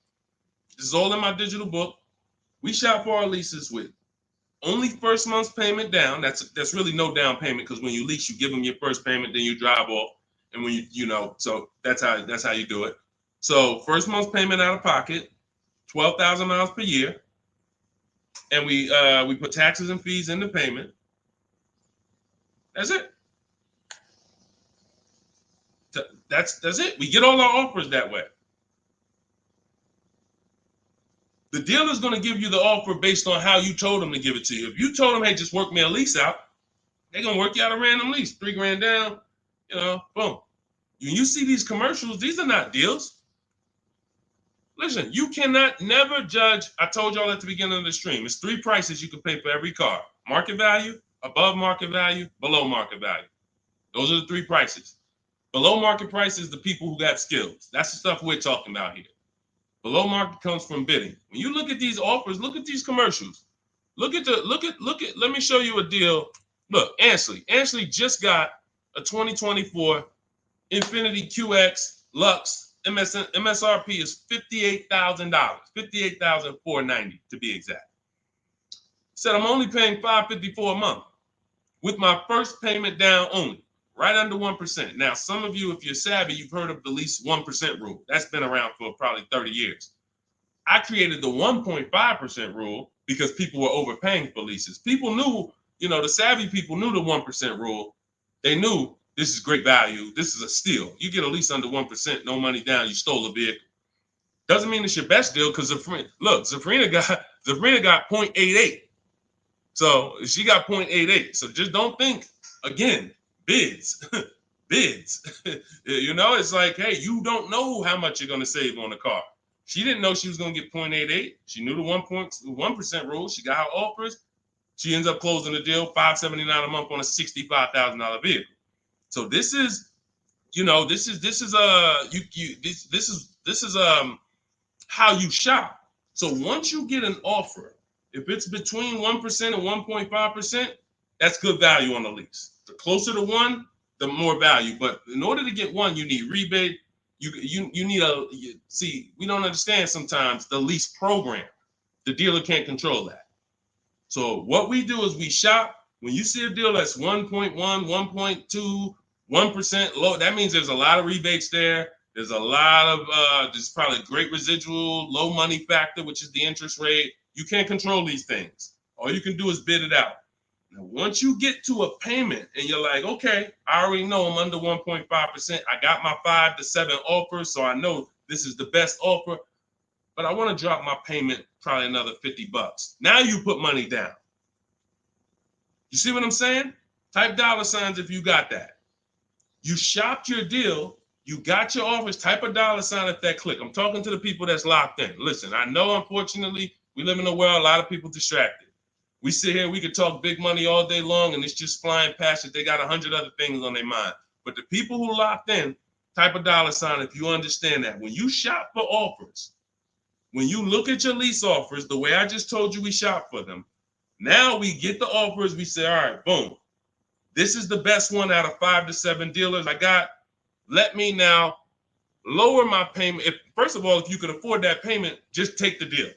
This is all in my digital book. We shop for our leases with only first month's payment down. That's really no down payment because when you lease, you give them your first payment, then you drive off. And when so that's how you do it. So first month's payment out of pocket, 12,000 miles per year. And we put taxes and fees in the payment. That's it. That's it. We get all our offers that way. The dealer's going to give you the offer based on how you told them to give it to you. If you told them, hey, just work me a lease out, They're gonna work you out a random lease, $3 grand down, boom. When you see these commercials, these are not deals. Listen, you cannot never judge. I told y'all at the beginning of the stream, it's 3 prices you can pay for every car: market value, above market value, below market value. Those are the 3 prices. Below market price is the people who got skills. That's the stuff we're talking about here. Below market comes from bidding. When you look at these offers, look at these commercials. Look at. Let me show you a deal. Look, Ansley just got a 2024 Infinity QX Lux. MSRP is $58,000, $58,490 to be exact. Said I'm only paying $554 a month with my first payment down only, right under 1%. Now, some of you, if you're savvy, you've heard of the lease 1% rule. That's been around for probably 30 years. I created the 1.5% rule because people were overpaying for leases. People knew, the savvy people knew the 1% rule. They knew this is great value. This is a steal. You get a lease under 1%, no money down, you stole a vehicle. Doesn't mean it's your best deal because Zafrina got 0.88. So she got 0.88. So just don't think, again, bids. Bids. It's like, hey, you don't know how much you're going to save on the car. She didn't know she was going to get 0.88. She knew the 1% rule. She got her offers. She ends up closing the deal, $579 a month on a $65,000 vehicle. So this is how you shop. So once you get an offer, if it's between 1% and 1.5%, that's good value on the lease. The closer to 1, the more value. But in order to get 1, you need rebate. You need we don't understand sometimes the lease program. The dealer can't control that. So what we do is we shop. When you see a deal that's 1.1, 1.2, 1% low, that means there's a lot of rebates there. There's a lot of there's probably great residual, low money factor, which is the interest rate. You can't control these things. All you can do is bid it out. Now, once you get to a payment and you're like, okay, I already know I'm under 1.5%. I got my 5 to 7 offers, so I know this is the best offer. But I want to drop my payment probably another $50. Now you put money down. You see what I'm saying? Type $signs if you got that. You shopped your deal. You got your offers. Type a $sign at that click. I'm talking to the people that's locked in. Listen, I know, unfortunately, we live in a world, a lot of people distracted. We sit here, we could talk big money all day long, and it's just flying past it. They got 100 other things on their mind. But the people who locked in, type a $sign if you understand that. When you shop for offers, when you look at your lease offers, the way I just told you we shop for them, now we get the offers, we say, all right, boom. This is the best one out of 5 to 7 dealers I got. Let me now lower my payment. First of all, if you can afford that payment, just take the deal.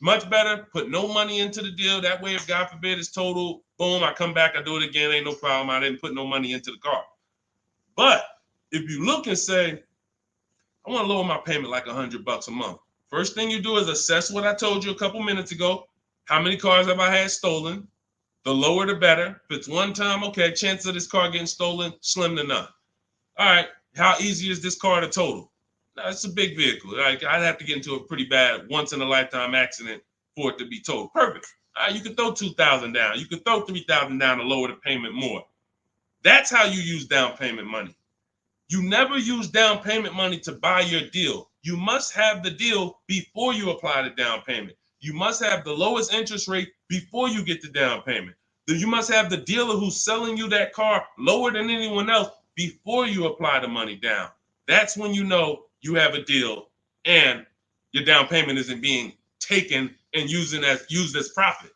Much better, put no money into the deal. That way, if God forbid it's total, boom, I come back, I do it again, ain't no problem. I didn't put no money into the car. But if you look and say, I want to lower my payment like $100 a month. First thing you do is assess what I told you a couple minutes ago. How many cars have I had stolen? The lower, the better. If it's one time, okay, chance of this car getting stolen, slim to none. All right, how easy is this car to total? Now, it's a big vehicle. I'd have to get into a pretty bad once-in-a-lifetime accident for it to be totaled. Perfect. All right, you can throw $2,000 down. You can throw $3,000 down to lower the payment more. That's how you use down payment money. You never use down payment money to buy your deal. You must have the deal before you apply the down payment. You must have the lowest interest rate before you get the down payment. You must have the dealer who's selling you that car lower than anyone else before you apply the money down. That's when you know you have a deal and your down payment isn't being taken and used as profit.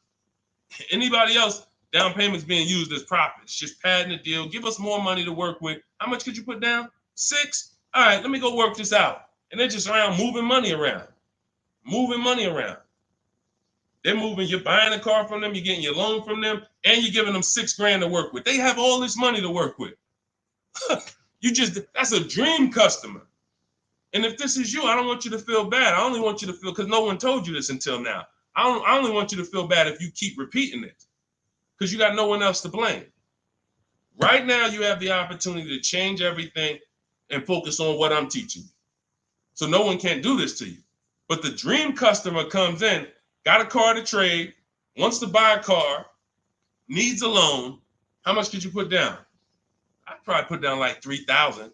Anybody else, down payment's being used as profit. It's just padding the deal. Give us more money to work with. How much could you put down? 6? All right, let me go work this out. And they're just around moving money around. They're moving, you're buying a car from them, you're getting your loan from them, and you're giving them $6,000 to work with. They have all this money to work with. That's a dream customer. And if this is you, I don't want you to feel bad. I only want you to feel, because no one told you this until now. I only want you to feel bad if you keep repeating it, because you got no one else to blame. Right now, you have the opportunity to change everything and focus on what I'm teaching you. So no one can do this to you. But the dream customer comes in, got a car to trade, wants to buy a car, needs a loan, How much could you put down? I'd probably put down like 3,000.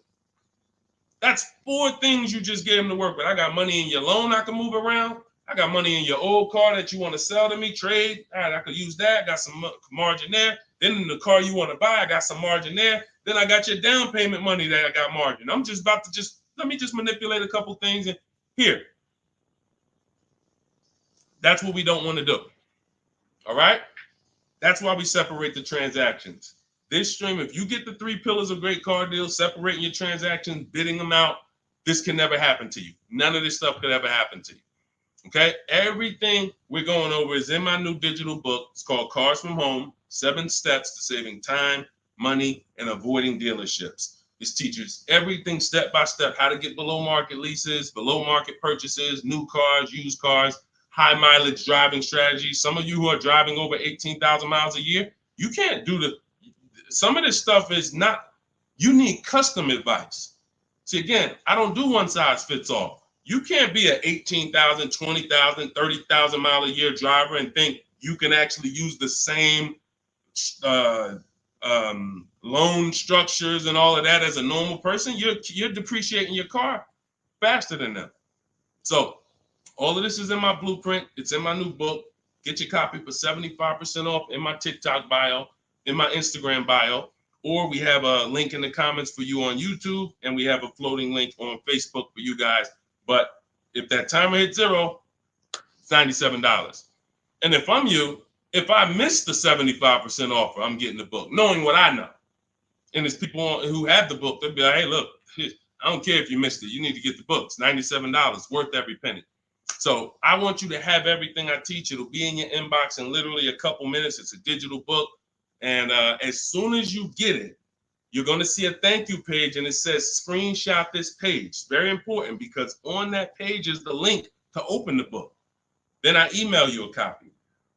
That's 4 things you just gave him to work with. I got money in your loan I can move around. I got money in your old car that you want to sell to me, trade. All right, I could use that. Got some margin there. Then in the car you want to buy, I got some margin there. Then I got your down payment money that I got margin. I'm just about to let me manipulate a couple things and here. That's what we don't want to do. All right? That's why we separate the transactions. This stream, if you get the 3 pillars of great car deals, separating your transactions, bidding them out, this can never happen to you. None of this stuff could ever happen to you. Okay? Everything we're going over is in my new digital book. It's called Cars from Home, 7 Steps to Saving Time, Money, and Avoiding Dealerships. This teaches everything step by step, how to get below market leases, below market purchases, new cars, used cars, high mileage driving strategies. Some of you who are driving over 18,000 miles a year, you can't do some of this stuff is not, you need custom advice. See, again, I don't do one size fits all. You can't be an 18,000, 20,000, 30,000 mile a year driver and think you can actually use the same loan structures and all of that as a normal person. You're depreciating your car faster than them. So all of this is in my blueprint. It's in my new book. Get your copy for 75% off in my TikTok bio, in my Instagram bio, or we have a link in the comments for you on YouTube, and we have a floating link on Facebook for you guys. But if that timer hits 0, it's $97. And if I'm you, if I miss the 75% offer, I'm getting the book, knowing what I know. And there's people who have the book, they'll be like, hey, look, I don't care if you missed it. You need to get the book. It's $97, worth every penny. So I want you to have everything I teach. It'll be in your inbox in literally a couple minutes. It's a digital book. And as soon as you get it, you're going to see a thank you page, and it says screenshot this page. Very important, because on that page is the link to open the book. Then I email you a copy.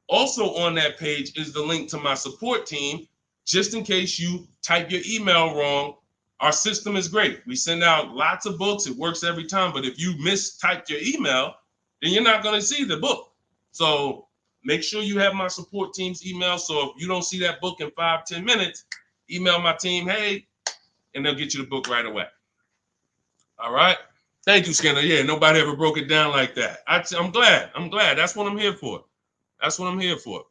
Also on that page is the link to my support team, just in case you type your email wrong. Our system is great. We send out lots of books. It works every time. But if you mistyped your email, then you're not going to see the book. So make sure you have my support team's email. So if you don't see that book in 5-10 minutes, email my team, hey, and they'll get you the book right away. All right. Thank you, Skinner. Yeah, nobody ever broke it down like that. I'm glad. That's what I'm here for. That's what I'm here for.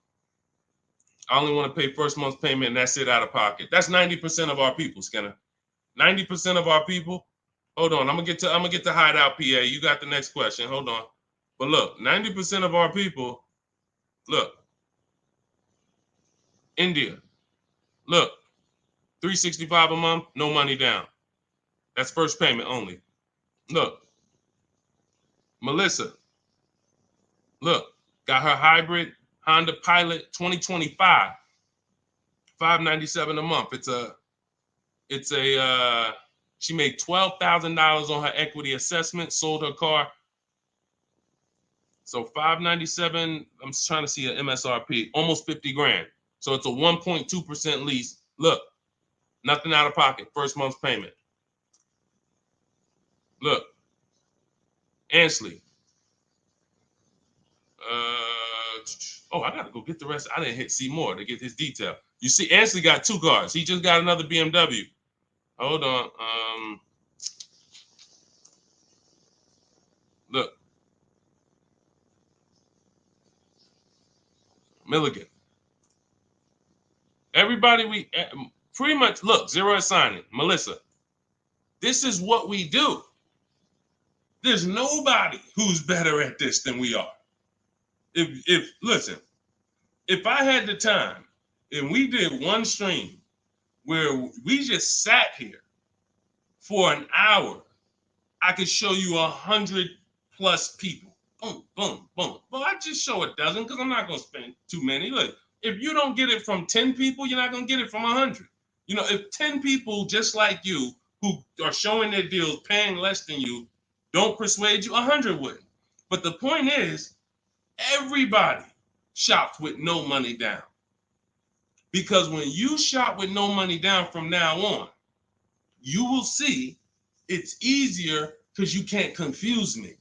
I only want to pay first month's payment, and that's it out of pocket. That's 90% of our people, Skinner. 90% of our people. Hold on, I'm gonna get to Hideout PA. You got the next question. Hold on. But look, 90% of our people, look, India, look, $365 a month, no money down. That's first payment only. Look, Melissa, look, got her hybrid Honda Pilot 2025, $597 a month. She made $12,000 on her equity assessment, sold her car. So $597, I'm trying to see an MSRP, almost 50 grand. So it's a 1.2% lease. Look, nothing out of pocket, first month's payment. Look, Ansley. I gotta go get the rest. I didn't hit see more to get his detail. You see, Ansley got 2 cars. He just got another BMW. Hold on. Look. Milligan. Everybody, we pretty much, look, zero is signing. Melissa. This is what we do. There's nobody who's better at this than we are. Listen, if I had the time and we did one stream where we just sat here for an hour, I could show you 100+ people. Boom, boom, boom. Well, I just show a dozen because I'm not going to spend too many. Look, if you don't get it from 10 people, you're not going to get it from 100. You know, if 10 people just like you who are showing their deals, paying less than you, don't persuade you, 100 wouldn't. But the point is, everybody shops with no money down. Because when you shop with no money down from now on, you will see it's easier because you can't confuse me.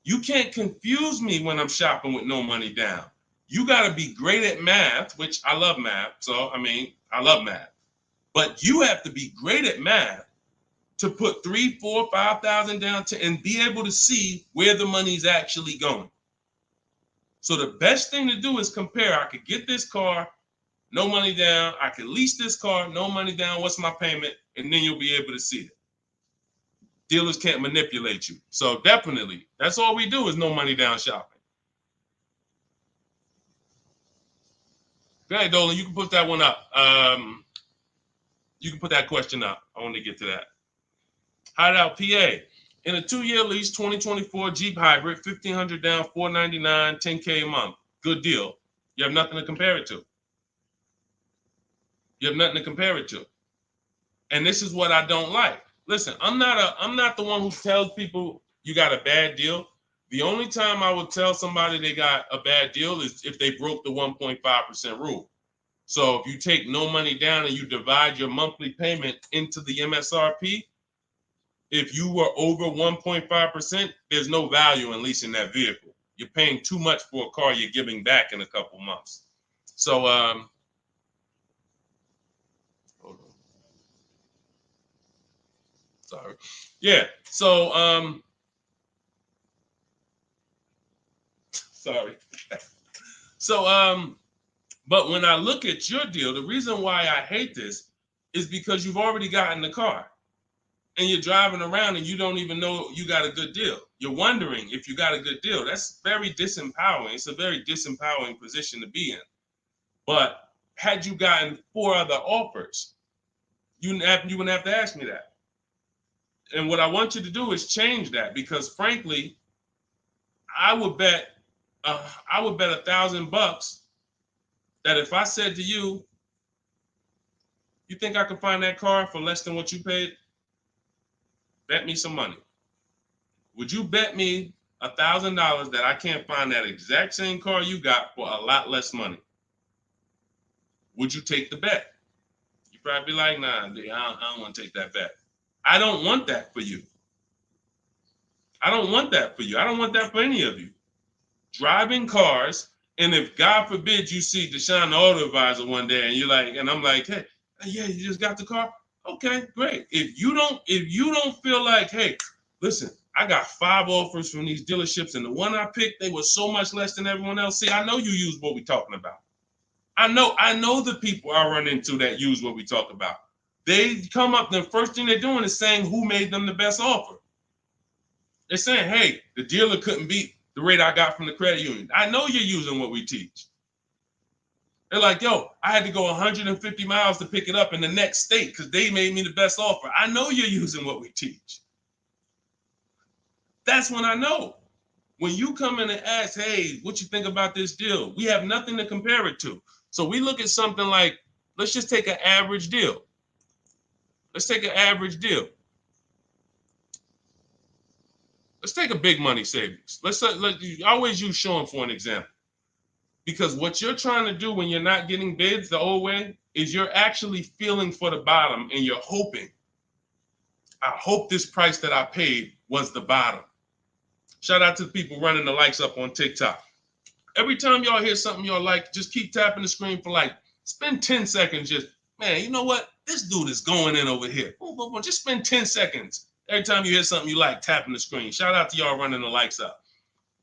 You can't confuse me when I'm shopping with no money down. You got to be great at math, which I love math. So, I mean, I love math. But you have to be great at math to put 3, 4, 5,000 down and be able to see where the money's actually going. So the best thing to do is compare. I could get this car, no money down. I could lease this car, no money down. What's my payment? And then you'll be able to see it. Dealers can't manipulate you. So definitely, that's all we do is no money down shopping. Go ahead, Dolan. You can put that one up. You can put that question up. I want to get to that. Hideout PA. In a 2-year lease, 2024 Jeep Hybrid, 1,500 down, 499, 10K a month. Good deal. You have nothing to compare it to. You have nothing to compare it to. And this is what I don't like. Listen, I'm not the one who tells people you got a bad deal. The only time I would tell somebody they got a bad deal is if they broke the 1.5% rule. So if you take no money down and you divide your monthly payment into the MSRP, if you were over 1.5%, there's no value in leasing that vehicle. You're paying too much for a car you're giving back in a couple months. So, hold on. Sorry. Yeah. So, sorry. So, but when I look at your deal, the reason why I hate this is because you've already gotten the car and you're driving around and you don't even know you got a good deal. You're wondering if you got a good deal. That's very disempowering. It's a very disempowering position to be in. But had you gotten 4 other offers, you wouldn't have to ask me that. And what I want you to do is change that, because frankly, I would bet $1,000 that if I said to you, you think I can find that car for less than what you paid? Bet me some money. Would you bet me $1,000 that I can't find that exact same car you got for a lot less money? Would you take the bet? You'd probably be like, nah, I don't want to take that bet. I don't want that for you. I don't want that for you. I don't want that for any of you. Driving cars, and if God forbid you see Deshone the Auto Advisor one day and you're like, and I'm like, hey, yeah, you just got the car? Okay, great. If you don't feel like, hey, listen, I got 5 offers from these dealerships, and the one I picked, they were so much less than everyone else. See, I know you use what we're talking about. I know the people I run into that use what we talk about. They come up, the first thing they're doing is saying who made them the best offer. They're saying, hey, the dealer couldn't beat the rate I got from the credit union. I know you're using what we teach. They're like, yo, I had to go 150 miles to pick it up in the next state because they made me the best offer. I know you're using what we teach. That's when I know. When you come in and ask, hey, what you think about this deal? We have nothing to compare it to. So we look at something like, let's just take an average deal. Let's take an average deal. Let's take a big money savings. Let's always use Sean for an example. Because what you're trying to do when you're not getting bids the old way is you're actually feeling for the bottom and you're hoping. I hope this price that I paid was the bottom. Shout out to the people running the likes up on TikTok. Every time y'all hear something y'all like, just keep tapping the screen for like, spend 10 seconds just, man, you know what? This dude is going in over here. Just spend 10 seconds. Every time you hear something you like, tapping the screen. Shout out to y'all running the likes up.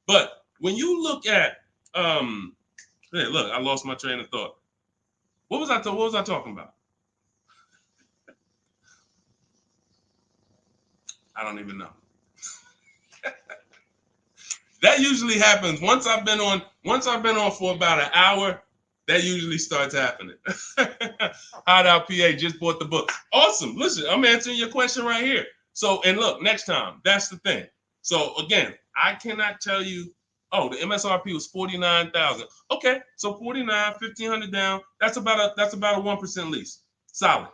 But when you look at, hey, look, I lost my train of thought. What was I talking about? I don't even know. That usually happens once I've been on for about an hour. That usually starts happening. Hideout PA just bought the book. Awesome. Listen, I'm answering your question right here. So, and look, next time, that's the thing. So again, I cannot tell you, oh, the MSRP was 49,000. Okay, so 49, 1,500 down. That's about a 1% lease. Solid.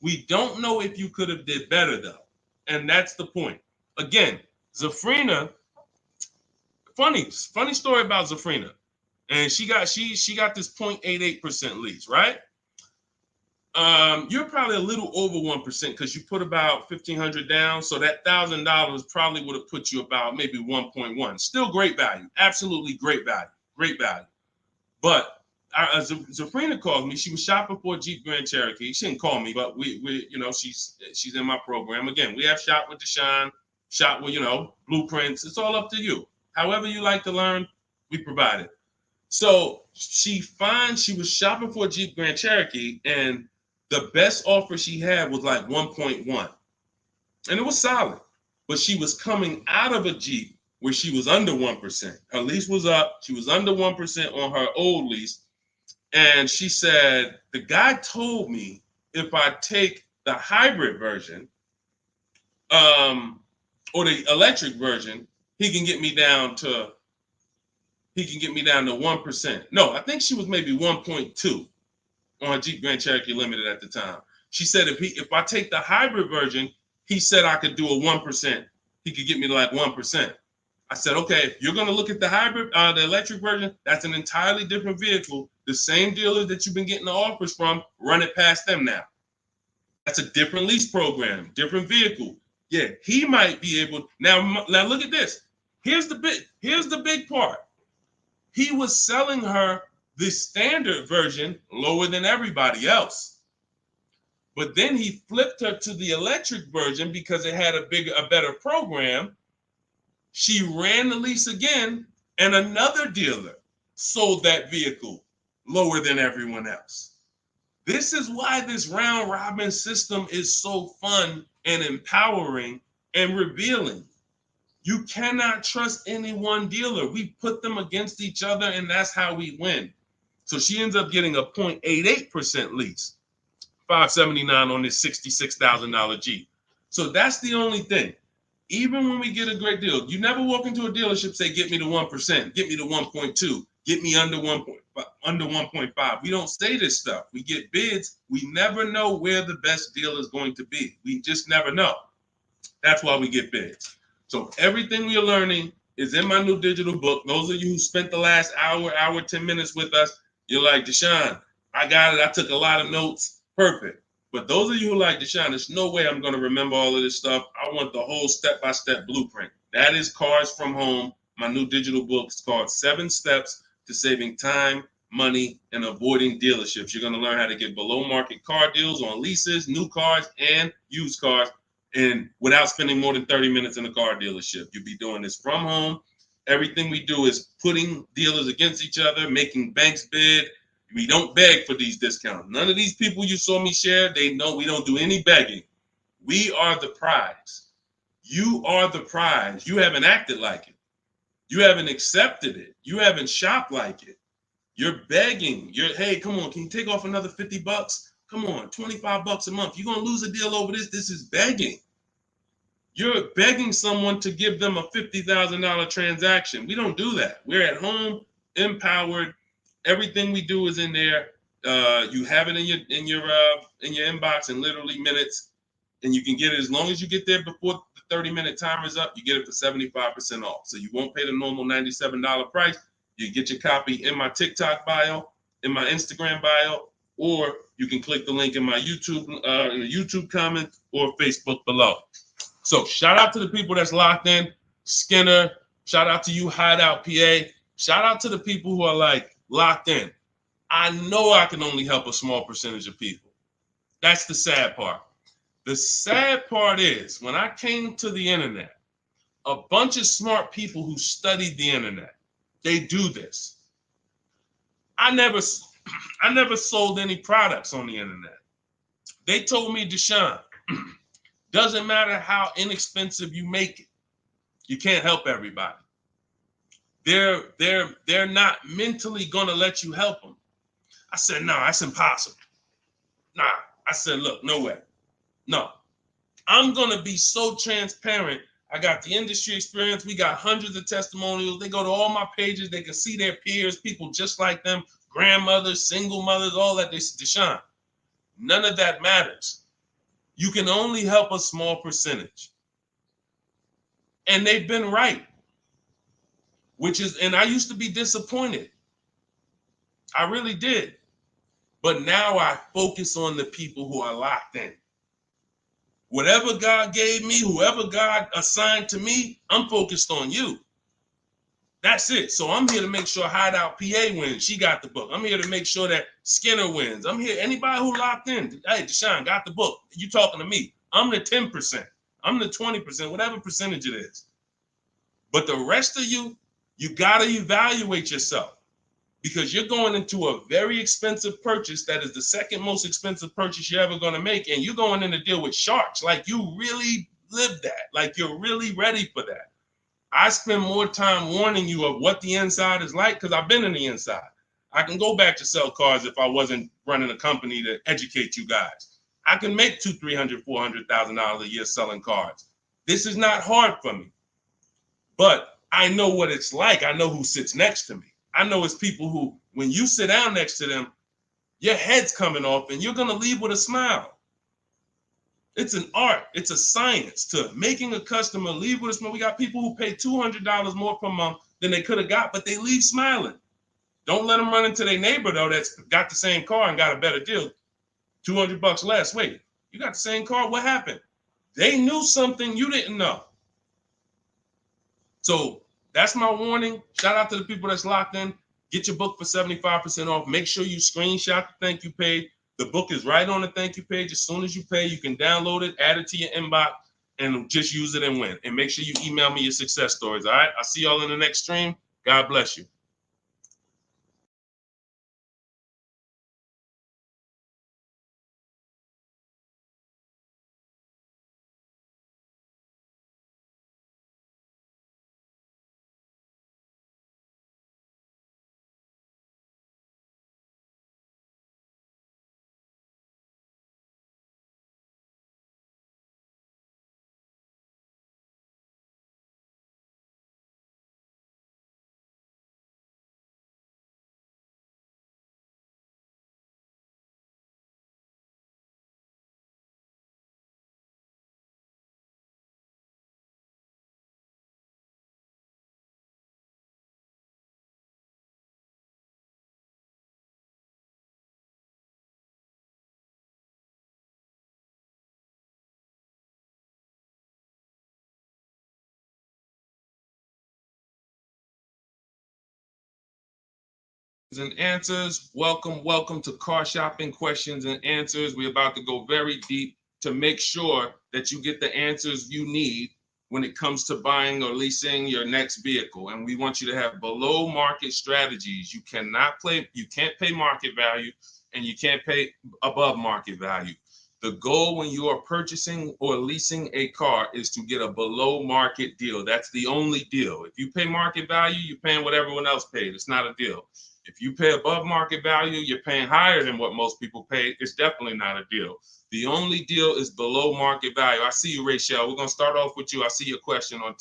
We don't know if you could have did better though, and that's the point. Again, Zafrina. Funny story about Zafrina, and she got this 0.88% lease, right? You're probably a little over 1% because you put about 1,500 down, so that $1,000 probably would have put you about maybe 1.1. Still great value, absolutely great value. great value. But Zafrina called me. She was shopping for a Jeep Grand Cherokee. She didn't call me, but we you know, she's in my program. Again, we have Shop with Deshone, Shop with, you know, blueprints. It's all up to you. However you like to learn, we provide it. So she was shopping for a Jeep Grand Cherokee, and the best offer she had was like 1.1. And it was solid. But she was coming out of a Jeep where she was under 1%. Her lease was up. She was under 1% on her old lease. And she said, the guy told me if I take the hybrid version, or the electric version, he can get me down to 1%. No, I think she was maybe 1.2 on a Jeep Grand Cherokee Limited at the time. She said if I take the hybrid version, he said I could do a 1%. He could get me to like 1%. I said, okay, if you're going to look at the hybrid, the electric version, that's an entirely different vehicle. The same dealers that you've been getting the offers from, run it past them now. That's a different lease program, different vehicle. Yeah, he might be able. Now look at this. Here's the big part. He was selling her the standard version lower than everybody else. But then he flipped her to the electric version because it had a better program. She ran the lease again, and another dealer sold that vehicle lower than everyone else. This is why this round robin system is so fun and empowering and revealing. You cannot trust any one dealer. We put them against each other, and that's how we win. So she ends up getting a 0.88% lease, $579 on this $66,000 Jeep. So that's the only thing. Even when we get a great deal, you never walk into a dealership say, get me to 1%, get me to 1.2, get me under 1.5. We don't say this stuff. We get bids. We never know where the best deal is going to be. We just never know. That's why we get bids. So everything we are learning is in my new digital book. Those of you who spent the last hour, 10 minutes with us, you're like, Deshone, I got it. I took a lot of notes. Perfect. But those of you who like Deshone, there's no way I'm going to remember all of this stuff. I want the whole step-by-step blueprint. That is Cars from Home. My new digital book is called 7 Steps to Saving Time, Money, and Avoiding Dealerships. You're going to learn how to get below-market car deals on leases, new cars, and used cars, and without spending more than 30 minutes in a car dealership. You'll be doing this from home. Everything we do is putting dealers against each other, making banks bid. We don't beg for these discounts. None of these people you saw me share, they know we don't do any begging. We are the prize. You are the prize. You haven't acted like it. You haven't accepted it. You haven't shopped like it. You're begging. Hey, come on, can you take off another $50? Come on, $25 a month. You're going to lose a deal over this. This is begging. You're begging someone to give them a $50,000 transaction. We don't do that. We're at home, empowered. Everything we do is in there. You have it in your inbox in literally minutes, and you can get it as long as you get there before the 30-minute timer is up. You get it for 75% off. So you won't pay the normal $97 price. You get your copy in my TikTok bio, in my Instagram bio, or you can click the link in my YouTube comment or Facebook below. So shout out to the people that's locked in. Skinner, shout out to you, Hideout PA. Shout out to the people who are like locked in. I know I can only help a small percentage of people. That's the sad part. The sad part is when I came to the internet, a bunch of smart people who studied the internet, they do this. I never sold any products on the internet. They told me, Deshone, doesn't matter how inexpensive you make it, you can't help everybody. They're not mentally gonna let you help them. I said, no, that's impossible. Nah, I said, look, no way. No, I'm gonna be so transparent. I got the industry experience. We got hundreds of testimonials. They go to all my pages. They can see their peers, people just like them, grandmothers, single mothers, all that. They said, Deshone, none of that matters. You can only help a small percentage. And they've been right. And I used to be disappointed. I really did. But now I focus on the people who are locked in. Whatever God gave me, whoever God assigned to me, I'm focused on you. That's it. So I'm here to make sure Hideout PA wins. She got the book. I'm here to make sure that Skinner wins. I'm here. Anybody who locked in, hey, Deshone got the book. You talking to me? I'm the 10%. I'm the 20%, whatever percentage it is. But the rest of you, you got to evaluate yourself, because you're going into a very expensive purchase that is the second most expensive purchase you're ever going to make. And you're going in to deal with sharks. Like, you really live that. Like, you're really ready for that. I spend more time warning you of what the inside is like because I've been in the inside. I can go back to sell cars if I wasn't running a company to educate you guys. I can make $200,000, $300,000, $400,000 a year selling cars. This is not hard for me, but I know what it's like. I know who sits next to me. I know it's people who, when you sit down next to them, your head's coming off and you're going to leave with a smile. It's an art. It's a science to making a customer leave with a smile. We got people who pay $200 more per month than they could have got, but they leave smiling. Don't let them run into their neighbor, though, that's got the same car and got a better deal. $200 less. Wait, you got the same car? What happened? They knew something you didn't know. So that's my warning. Shout out to the people that's locked in. Get your book for 75% off. Make sure you screenshot the thank you page. The book is right on the thank you page. As soon as you pay, you can download it, add it to your inbox, and just use it and win. And make sure you email me your success stories. All right. I'll see y'all in the next stream. God bless you. And answers. Welcome to Car Shopping Questions and Answers. We're about to go very deep to make sure that you get the answers you need when it comes to buying or leasing your next vehicle. And we want you to have below market strategies. You can't pay market value, and you can't pay above market value. The goal when you are purchasing or leasing a car is to get a below market deal. That's the only deal. If you pay market value, you're paying what everyone else paid. It's not a deal. If you pay above market value, you're paying higher than what most people pay. It's definitely not a deal. The only deal is below market value. I see you, Rachel. We're gonna start off with you. I see your question on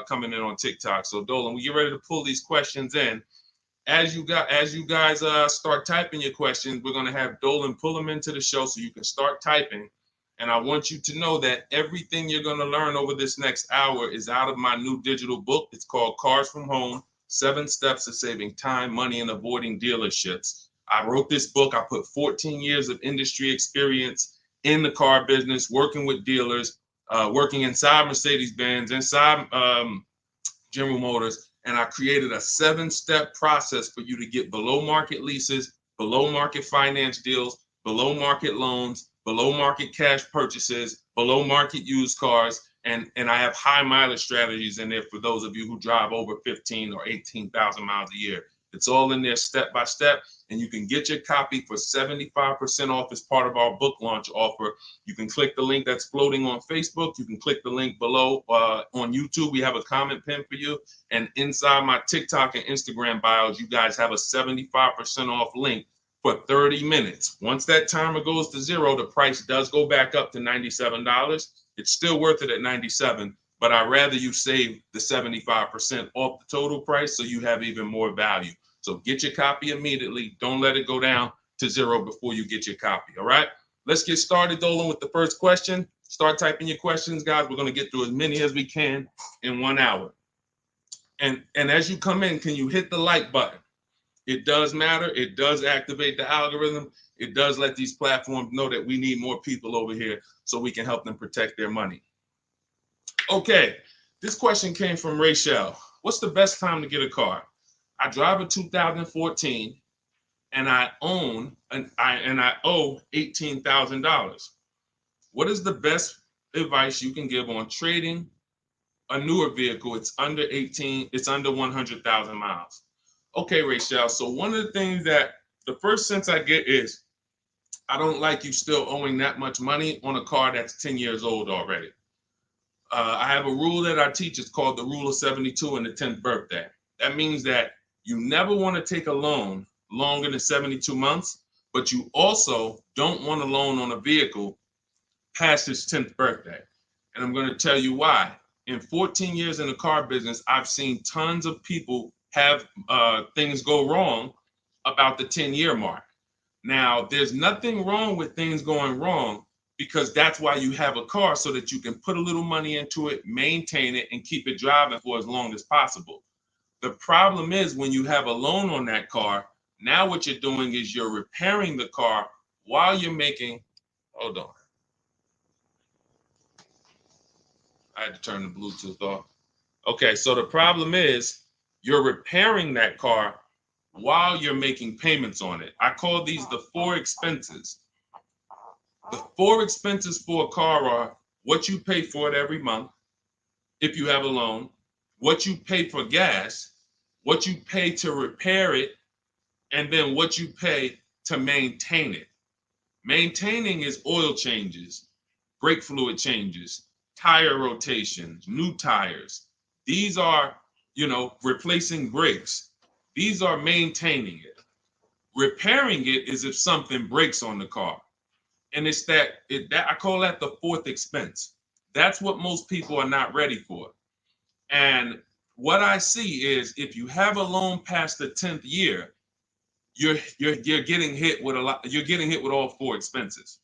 coming in on TikTok. So Dolan, we get ready to pull these questions in. As you guys start typing your questions, we're gonna have Dolan pull them into the show so you can start typing. And I want you to know that everything you're gonna learn over this next hour is out of my new digital book. It's called Cars from Home: 7 Steps to Saving Time, Money, and Avoiding Dealerships. I wrote this book. I put 14 years of industry experience in the car business, working with dealers, working inside Mercedes-Benz, inside General Motors, and I created a 7-step process for you to get below market leases, below market finance deals, below market loans, below market cash purchases, below market used cars. And I have high mileage strategies in there for those of you who drive over 15 or 18,000 miles a year. It's all in there step by step, and you can get your copy for 75% off as part of our book launch offer. You can click the link that's floating on Facebook. You can click the link below on YouTube. We have a comment pin for you. And inside my TikTok and Instagram bios, you guys have a 75% off link for 30 minutes. Once that timer goes to 0, the price does go back up to $97. It's still worth it at $97, but I'd rather you save the 75% off the total price so you have even more value. So get your copy immediately. Don't let it go down to 0 before you get your copy. All right, let's get started, Dolan, with the first question. Start typing your questions, guys. We're going to get through as many as we can in 1 hour. And as you come in, can you hit the like button? It does matter. It does activate the algorithm. It does let these platforms know that we need more people over here so we can help them protect their money. Okay, this question came from Rachel. what's the best time to get a car? I drive a 2014 and I own and I owe $18,000. What is the best advice you can give on trading a newer vehicle? It's under 18, it's under 100,000 miles. Okay, Rachel. So one of the things that the first sense I get is I don't like you still owing that much money on a car that's 10 years old already. I have a rule that I teach. It's called the rule of 72 and the 10th birthday. That means that you never want to take a loan longer than 72 months, but you also don't want a loan on a vehicle past its 10th birthday. And I'm going to tell you why. In 14 years in the car business, I've seen tons of people have things go wrong about the 10-year mark. Now, there's nothing wrong with things going wrong because that's why you have a car, so that you can put a little money into it, maintain it, and keep it driving for as long as possible. The problem is when you have a loan on that car, now what you're doing is you're repairing the car while you're making, hold on. I had to turn the Bluetooth off. Okay, so the problem is you're repairing that car while you're making payments on it. I call these the four expenses. The four expenses for a car are what you pay for it every month, if you have a loan, what you pay for gas, what you pay to repair it, and then what you pay to maintain it. Maintaining is oil changes, brake fluid changes, tire rotations, new tires. These are, replacing brakes. These are maintaining it. Repairing it is if something breaks on the car. And it's that I call that the fourth expense. That's what most people are not ready for. And what I see is if you have a loan past the 10th year, you're getting hit with you're getting hit with all four expenses.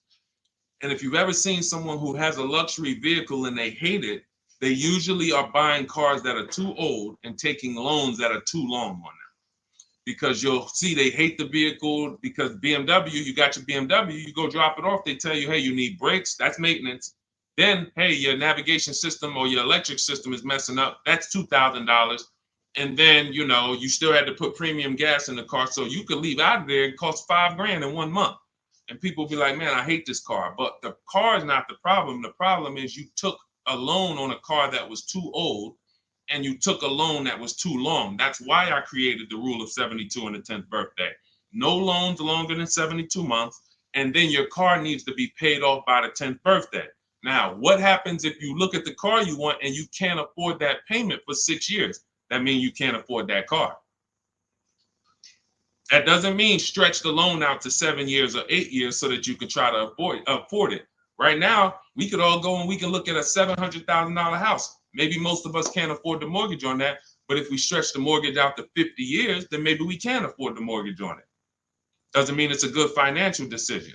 And if you've ever seen someone who has a luxury vehicle and they hate it, they usually are buying cars that are too old and taking loans that are too long on them. Because you'll see they hate the vehicle because BMW, you got your BMW, you go drop it off, they tell you, hey, you need brakes, that's maintenance. Then, hey, your navigation system or your electric system is messing up, that's $2,000. And then, you still had to put premium gas in the car, so you could leave out of there, it costs $5,000 in 1 month. And people be like, man, I hate this car. But the car is not the problem. The problem is you took a loan on a car that was too old, and you took a loan that was too long. That's why I created the rule of 72 and the 10th birthday. No loans longer than 72 months, and then your car needs to be paid off by the 10th birthday. Now, what happens if you look at the car you want and you can't afford that payment for 6 years? That means you can't afford that car. That doesn't mean stretch the loan out to 7 years or 8 years so that you can try to afford it. Right now, we could all go and we can look at a $700,000 house. Maybe most of us can't afford the mortgage on that, but if we stretch the mortgage out to 50 years, then maybe we can afford the mortgage on it. Doesn't mean it's a good financial decision.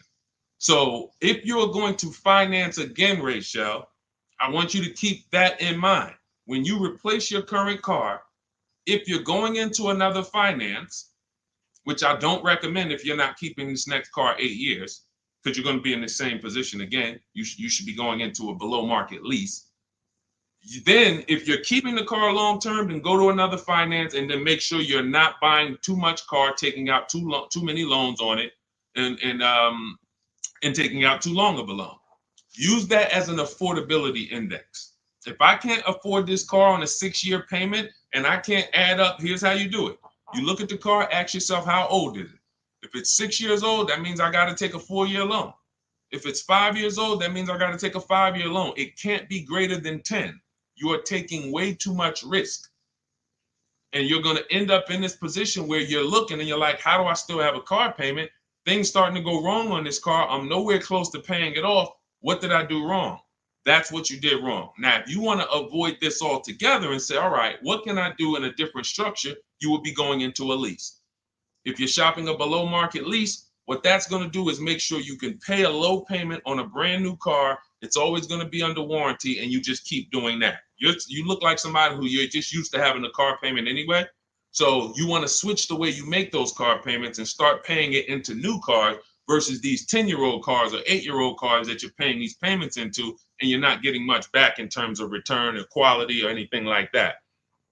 So if you're going to finance again, Rachel, I want you to keep that in mind. When you replace your current car, if you're going into another finance, which I don't recommend if you're not keeping this next car 8 years, because you're going to be in the same position again, you should be going into a below market lease. Then if you're keeping the car long term, then go to another finance and then make sure you're not buying too much car, taking out too many loans on it, and taking out too long of a loan. Use that as an affordability index. If I can't afford this car on a 6-year payment and I can't add up, here's how you do it. You look at the car, ask yourself, how old is it? If it's 6 years old, that means I got to take a 4-year loan. If it's 5 years old, that means I got to take a 5-year loan. It can't be greater than 10. You are taking way too much risk. And you're going to end up in this position where you're looking and you're like, how do I still have a car payment? Things starting to go wrong on this car. I'm nowhere close to paying it off. What did I do wrong? That's what you did wrong. Now, if you want to avoid this altogether and say, all right, what can I do in a different structure? You would be going into a lease. If you're shopping a below market lease, what that's going to do is make sure you can pay a low payment on a brand new car. It's always going to be under warranty, and you just keep doing that. You look like somebody who you're just used to having a car payment anyway. So you want to switch the way you make those car payments and start paying it into new cars versus these 10-year-old cars or 8-year-old cars that you're paying these payments into, and you're not getting much back in terms of return or quality or anything like that.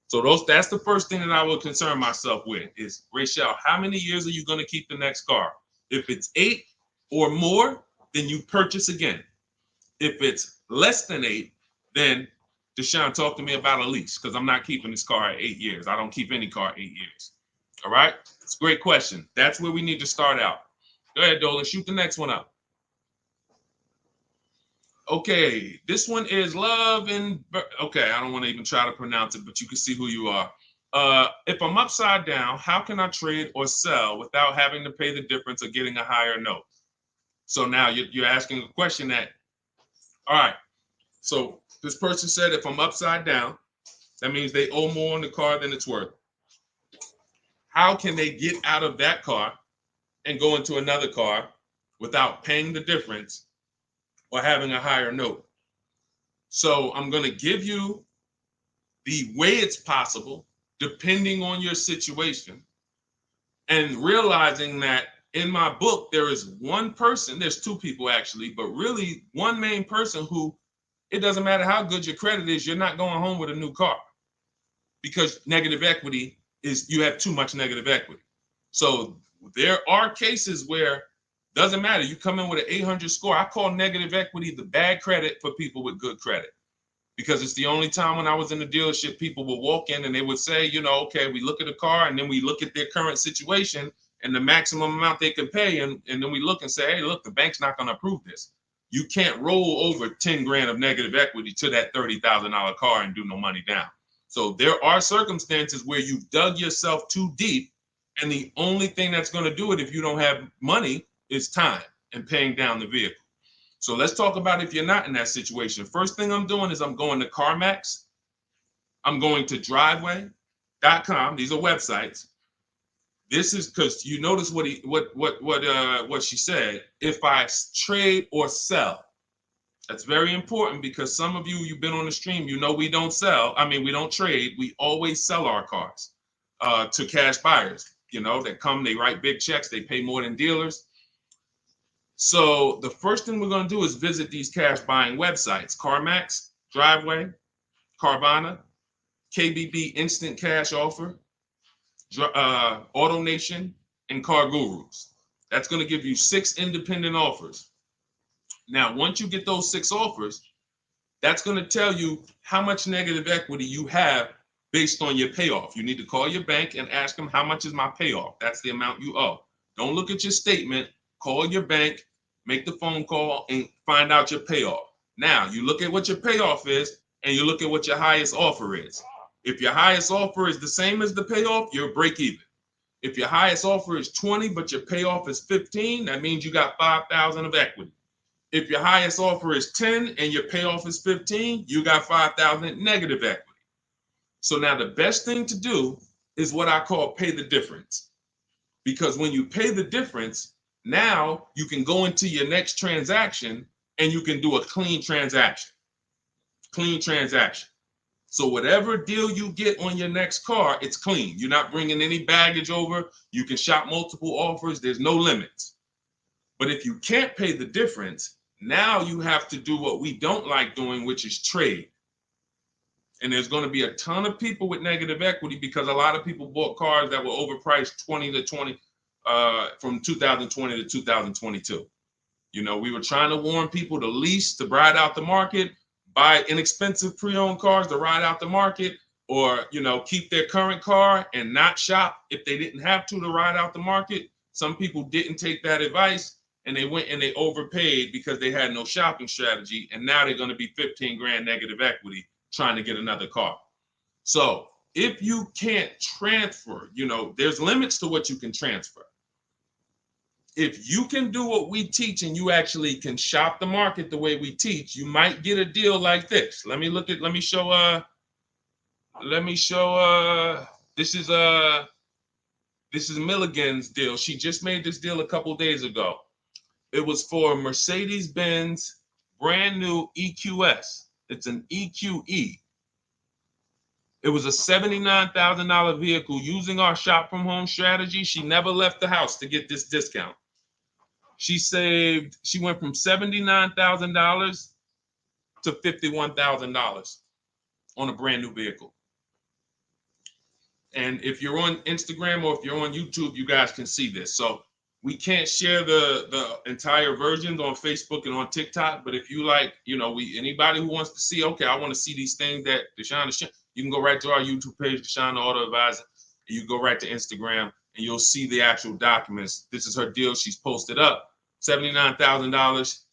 So that's the first thing that I would concern myself with is, Rachel, how many years are you going to keep the next car? If it's 8 or more, then you purchase again. If it's less than 8, then Deshone, talk to me about a lease, because I'm not keeping this car at 8 years. I don't keep any car 8 years. All right? It's a great question. That's where we need to start out. Go ahead, Dolan. Shoot the next one up. Okay, this one is Love and okay, I don't want to even try to pronounce it, but you can see who you are. If I'm upside down, how can I trade or sell without having to pay the difference or getting a higher note? So now you're asking a question that, all right, so this person said, if I'm upside down, that means they owe more on the car than it's worth. How can they get out of that car and go into another car without paying the difference or having a higher note? So I'm going to give you the way it's possible, depending on your situation, and realizing that in my book, there is one person, there's two people actually, but really one main person who, it doesn't matter how good your credit is, you're not going home with a new car, because negative equity is, you have too much negative equity. So there are cases where doesn't matter. You come in with an 800 score. I call negative equity the bad credit for people with good credit, because it's the only time when I was in the dealership, people would walk in and they would say, okay, we look at a car and then we look at their current situation and the maximum amount they can pay. And then we look and say, hey, look, the bank's not going to approve this. You can't roll over 10 grand of negative equity to that $30,000 car and do no money down. So there are circumstances where you've dug yourself too deep, and the only thing that's going to do it if you don't have money is time and paying down the vehicle. So let's talk about if you're not in that situation. First thing I'm doing is I'm going to CarMax. I'm going to driveway.com. These are websites. This is because you notice what she said. If I trade or sell, that's very important, because some of you've been on the stream, we don't sell. I mean, we don't trade. We always sell our cars to cash buyers, that come, they write big checks, they pay more than dealers. So the first thing we're going to do is visit these cash buying websites: CarMax, Driveway, Carvana, KBB Instant Cash Offer, AutoNation, and Car Gurus. That's going to give you 6 independent offers. Now, once you get those 6 offers, that's going to tell you how much negative equity you have based on your payoff. You need to call your bank and ask them, how much is my payoff? That's the amount you owe. Don't look at your statement. Call your bank, make the phone call, and find out your payoff. Now, you look at what your payoff is, and you look at what your highest offer is. If your highest offer is the same as the payoff, you're break even. If your highest offer is 20, but your payoff is 15, that means you got 5,000 of equity. If your highest offer is 10 and your payoff is 15, you got 5,000 negative equity. So now the best thing to do is what I call pay the difference. Because when you pay the difference, now you can go into your next transaction and you can do a clean transaction. Clean transaction. So whatever deal you get on your next car, it's clean. You're not bringing any baggage over. You can shop multiple offers. There's no limits. But if you can't pay the difference, now you have to do what we don't like doing, which is trade. And there's going to be a ton of people with negative equity, because a lot of people bought cars that were overpriced from 2020 to 2022. We were trying to warn people to lease, to ride out the market, buy inexpensive pre-owned cars to ride out the market, or, keep their current car and not shop if they didn't have to ride out the market. Some people didn't take that advice, and they went and they overpaid because they had no shopping strategy. And now they're going to be 15 grand negative equity trying to get another car. So if you can't transfer, there's limits to what you can transfer. If you can do what we teach and you actually can shop the market the way we teach, you might get a deal like this. Let me show, this is Milligan's deal. She just made this deal a couple days ago. It was for Mercedes-Benz brand new EQS. It's an EQE. It was a $79,000 vehicle. Using our shop from home strategy, she never left the house to get this discount. She went from$79,000 to $51,000 on a brand new vehicle. And if you're on Instagram or if you're on YouTube, you guys can see this. So we can't share the entire versions on Facebook and on TikTok. But if you like, anybody who wants to see, okay, I want to see these things that Deshone is, you can go right to our YouTube page, Deshone the Auto Advisor. And you go right to Instagram and you'll see the actual documents. This is her deal. She's posted up $79,000,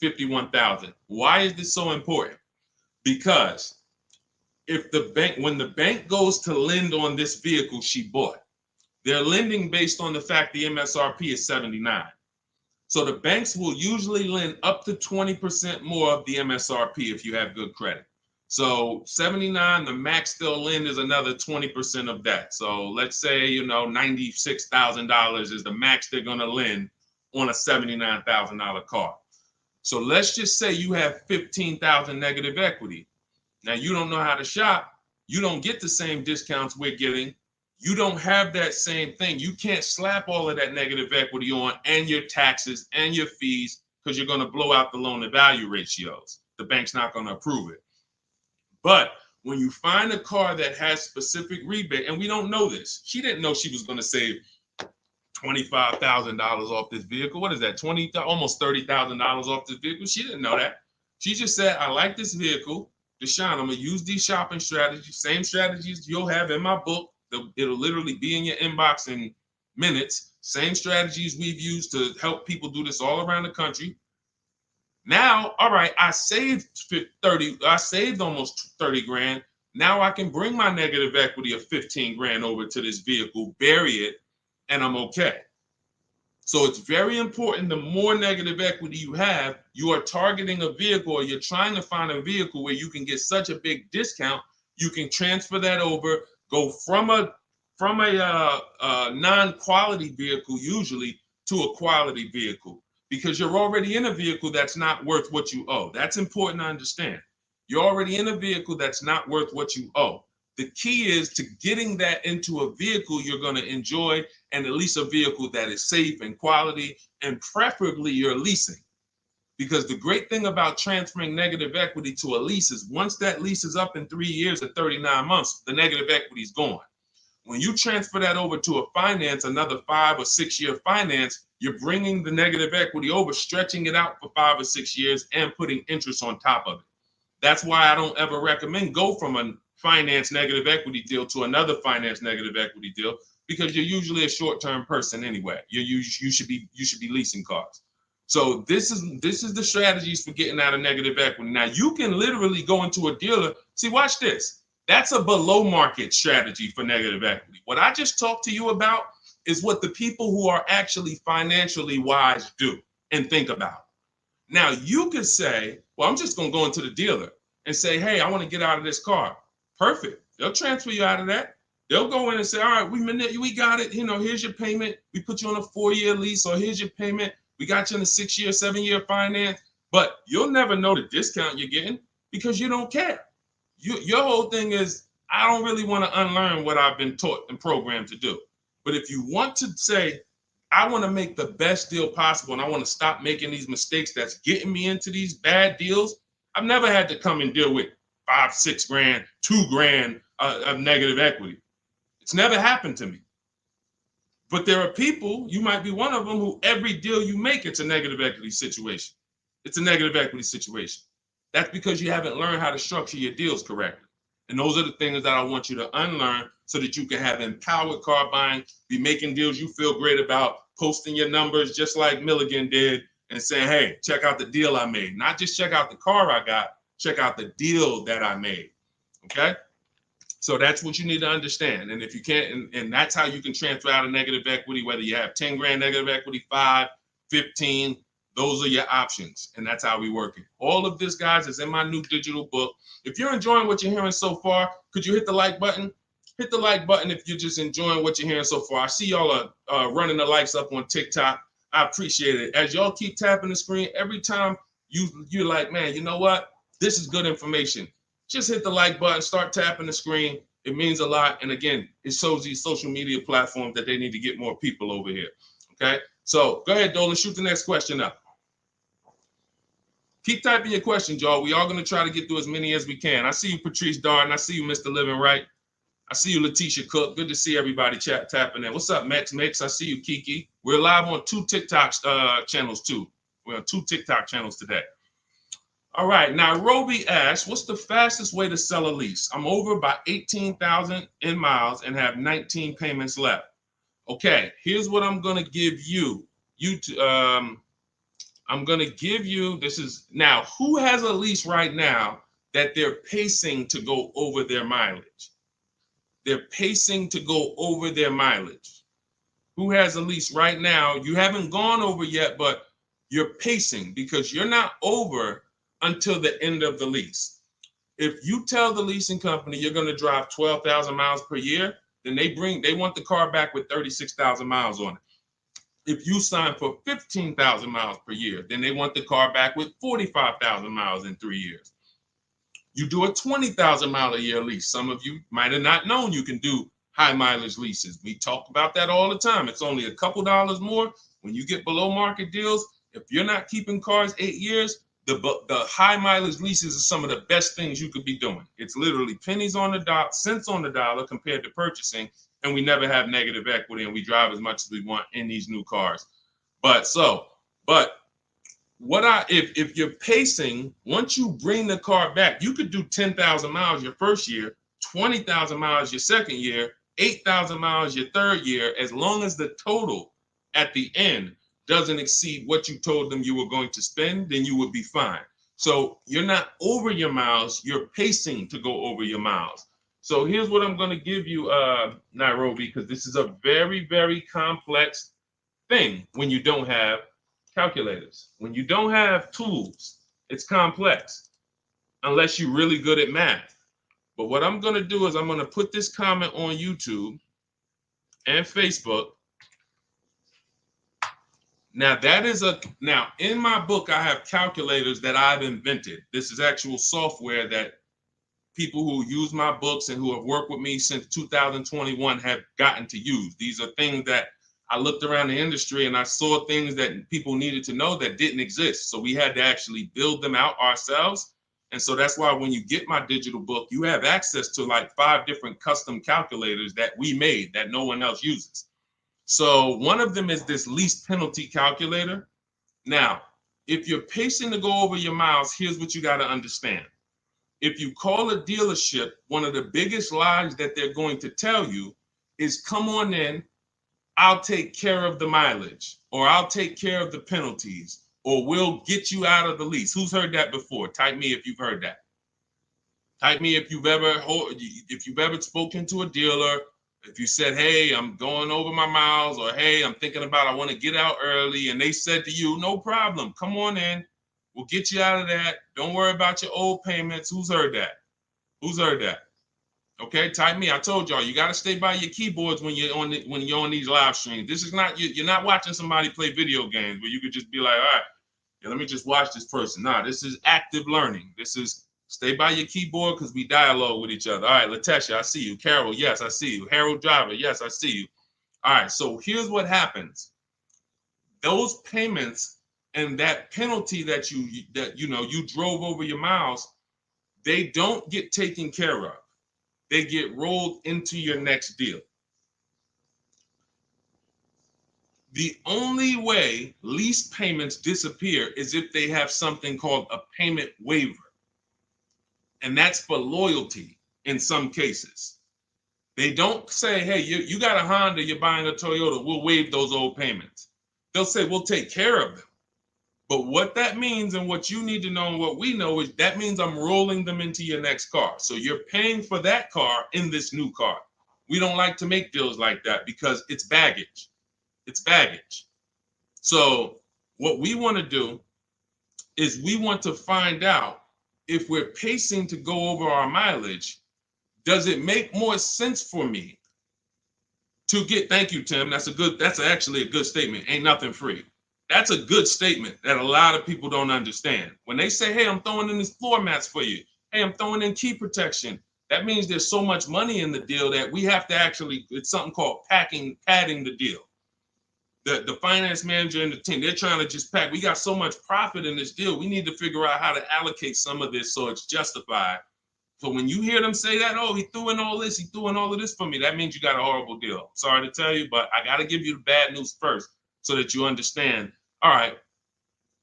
$51,000. Why is this so important? Because when the bank goes to lend on this vehicle she bought, they're lending based on the fact the MSRP is 79. So the banks will usually lend up to 20% more of the MSRP if you have good credit. So 79, the max they'll lend is another 20% of that. So let's say, $96,000 is the max they're going to lend on a $79,000 car. So let's just say you have 15,000 negative equity. Now, you don't know how to shop. You don't get the same discounts we're getting. You don't have that same thing. You can't slap all of that negative equity on and your taxes and your fees because you're going to blow out the loan to value ratios. The bank's not going to approve it. But when you find a car that has specific rebate, and we don't know this, she didn't know she was going to save $25,000 off this vehicle. What is that? Almost $30,000 off this vehicle. She didn't know that. She just said, I like this vehicle. Deshone, I'm going to use these shopping strategies, same strategies you'll have in my book. It'll literally be in your inbox in minutes. Same strategies we've used to help people do this all around the country. Now, all right, I saved almost 30 grand. Now I can bring my negative equity of 15 grand over to this vehicle, bury it, and I'm okay. So it's very important. The more negative equity you have, you are targeting a vehicle, or you're trying to find a vehicle where you can get such a big discount, you can transfer that over, go from a non-quality vehicle usually to a quality vehicle, because you're already in a vehicle that's not worth what you owe. That's important to understand. You're already in a vehicle that's not worth what you owe. The key is to getting that into a vehicle you're going to enjoy, and at least a vehicle that is safe and quality, and preferably you're leasing. Because the great thing about transferring negative equity to a lease is once that lease is up in 3 years or 39 months, the negative equity is gone. When you transfer that over to a finance, another 5 or 6 year finance, you're bringing the negative equity over, stretching it out for 5 or 6 years and putting interest on top of it. That's why I don't ever recommend go from a finance negative equity deal to another finance negative equity deal, because you're usually a short-term person anyway. You should be leasing cars. So this is the strategies for getting out of negative equity. Now you can literally go into a dealer. See, watch this. That's a below market strategy for negative equity. What I just talked to you about is what the people who are actually financially wise do and think about. Now you could say, well, I'm just going to go into the dealer and say, hey, I want to get out of this car. Perfect. They'll transfer you out of that. They'll go in and say, all right, we got it. Here's your payment. We put you on a 4-year lease, or here's your payment. We got you in a 6-year, 7-year finance. But you'll never know the discount you're getting because you don't care. Your whole thing is, I don't really want to unlearn what I've been taught and programmed to do. But if you want to say, I want to make the best deal possible and I want to stop making these mistakes that's getting me into these bad deals, I've never had to come and deal with 5, 6 grand, 2 grand of negative equity. It's never happened to me. But there are people, you might be one of them, who every deal you make, it's a negative equity situation. It's a negative equity situation. That's because you haven't learned how to structure your deals correctly. And those are the things that I want you to unlearn so that you can have empowered car buying, be making deals you feel great about, posting your numbers just like Milligan did, and saying, hey, check out the deal I made. Not just check out the car I got, check out the deal that I made. Okay? So that's what you need to understand. And if you can't, and that's how you can transfer out of negative equity, whether you have 10 grand negative equity, 5, 15, those are your options. And that's how we work it. All of this, guys, is in my new digital book. If you're enjoying what you're hearing so far, could you hit the like button? Hit the like button if you're just enjoying what you're hearing so far. I see y'all are running the likes up on TikTok. I appreciate it. As y'all keep tapping the screen, every time you're like, man, you know what? This is good information. Just hit the like button, start tapping the screen. It means a lot. And again, it shows these social media platforms that they need to get more people over here. Okay? So go ahead, Dolan, shoot the next question up. Keep typing your questions, y'all. We are going to try to get through as many as we can. I see you, Patrice Darden. I see you, Mr. Living Right. I see you, Letitia Cook. Good to see everybody tapping in. What's up, Mex? I see you, Kiki. We're live on 2 TikTok channels too. We're on 2 TikTok channels today. All right, now Roby asks, what's the fastest way to sell a lease? I'm over by 18,000 in miles and have 19 payments left. Okay, here's what I'm gonna give you. I'm gonna give you, this is, now, who has a lease right now that they're pacing to go over their mileage? They're pacing to go over their mileage. Who has a lease right now? You haven't gone over yet, but you're pacing because you're not over until the end of the lease. If you tell the leasing company you're going to drive 12,000 miles per year, then they want the car back with 36,000 miles on it. If you sign for 15,000 miles per year, then they want the car back with 45,000 miles in 3 years. You do a 20,000 mile a year lease. Some of you might have not known you can do high mileage leases. We talk about that all the time. It's only a couple dollars more when you get below market deals. If you're not keeping cars 8 years, the high mileage leases are some of the best things you could be doing. It's literally pennies on the dot, cents on the dollar compared to purchasing, and we never have negative equity, and we drive as much as we want in these new cars. If you're pacing, once you bring the car back, you could do 10,000 miles your first year, 20,000 miles your second year, 8,000 miles your third year, as long as the total at the end doesn't exceed what you told them you were going to spend, then you would be fine. So you're not over your miles, you're pacing to go over your miles. So here's what I'm going to give you, Nairobi, because this is a very, very complex thing when you don't have calculators. When you don't have tools, it's complex unless you're really good at math. But what I'm going to do is I'm going to put this comment on YouTube and Facebook. Now in my book, I have calculators that I've invented. This is actual software that people who use my books and who have worked with me since 2021 have gotten to use. These are things that I looked around the industry and I saw things that people needed to know that didn't exist. So we had to actually build them out ourselves. And so that's why when you get my digital book, you have access to like 5 different custom calculators that we made that no one else uses. So one of them is this lease penalty calculator. Now, if you're pacing to go over your miles, here's what you got to understand. If you call a dealership, one of the biggest lies that they're going to tell you is, come on in, I'll take care of the mileage, or I'll take care of the penalties, or we'll get you out of the lease. Who's heard that before? Type me if you've heard that. Type me if you've ever spoken to a dealer, if you said, hey, I'm going over my miles, or hey, I'm thinking about, I want to get out early, and they said to you, no problem, come on in, we'll get you out of that. Don't worry about your old payments. Who's heard that? Who's heard that? Okay, type me. I told y'all, you got to stay by your keyboards when you're on these live streams. This is not, you're not watching somebody play video games where you could just be like, all right, yeah, let me just watch this person. Nah, this is active learning. This is stay by your keyboard because we dialogue with each other. All right, Latesha, I see you. Carol, yes, I see you. Harold Driver, yes, I see you. All right, so here's what happens. Those payments and that penalty that you drove over your miles, they don't get taken care of. They get rolled into your next deal. The only way lease payments disappear is if they have something called a payment waiver. And that's for loyalty in some cases. They don't say, hey, you got a Honda, you're buying a Toyota, we'll waive those old payments. They'll say, we'll take care of them. But what that means and what you need to know and what we know is that means I'm rolling them into your next car. So you're paying for that car in this new car. We don't like to make deals like that because it's baggage. It's baggage. So what we want to do is we want to find out if we're pacing to go over our mileage, does it make more sense for me to get, thank you, Tim. That's actually a good statement. Ain't nothing free. That's a good statement that a lot of people don't understand. When they say, hey, I'm throwing in these floor mats for you. Hey, I'm throwing in key protection. That means there's so much money in the deal that we have to actually, it's something called padding the deal. The finance manager and the team, they're trying to just pack. We got so much profit in this deal. We need to figure out how to allocate some of this so it's justified So when you hear them say that, oh, he threw in all this, he threw in all of this for me, that means you got a horrible deal. Sorry to tell you, but I got to give you the bad news first so that you understand. All right,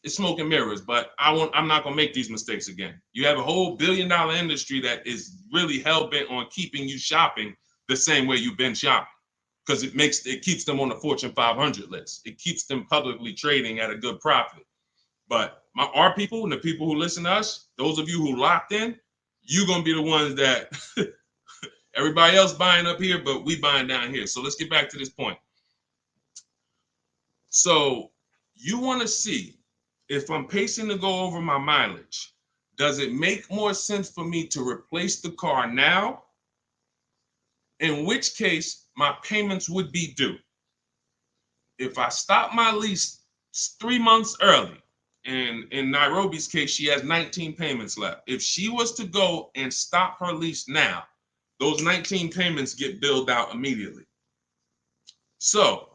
it's smoke and mirrors, but I'm not gonna make these mistakes again. You have a whole billion-dollar industry that is really hell-bent on keeping you shopping the same way you've been shopping, because it keeps them on the Fortune 500 list. It keeps them publicly trading at a good profit. But our people and the people who listen to us, those of you who locked in, you're gonna be the ones that everybody else buying up here, but we buying down here. So let's get back to this point. So you want to see if I'm pacing to go over my mileage, does it make more sense for me to replace the car now? In which case, my payments would be due. If I stop my lease 3 months early, and in Nairobi's case, she has 19 payments left. If she was to go and stop her lease now, those 19 payments get billed out immediately. So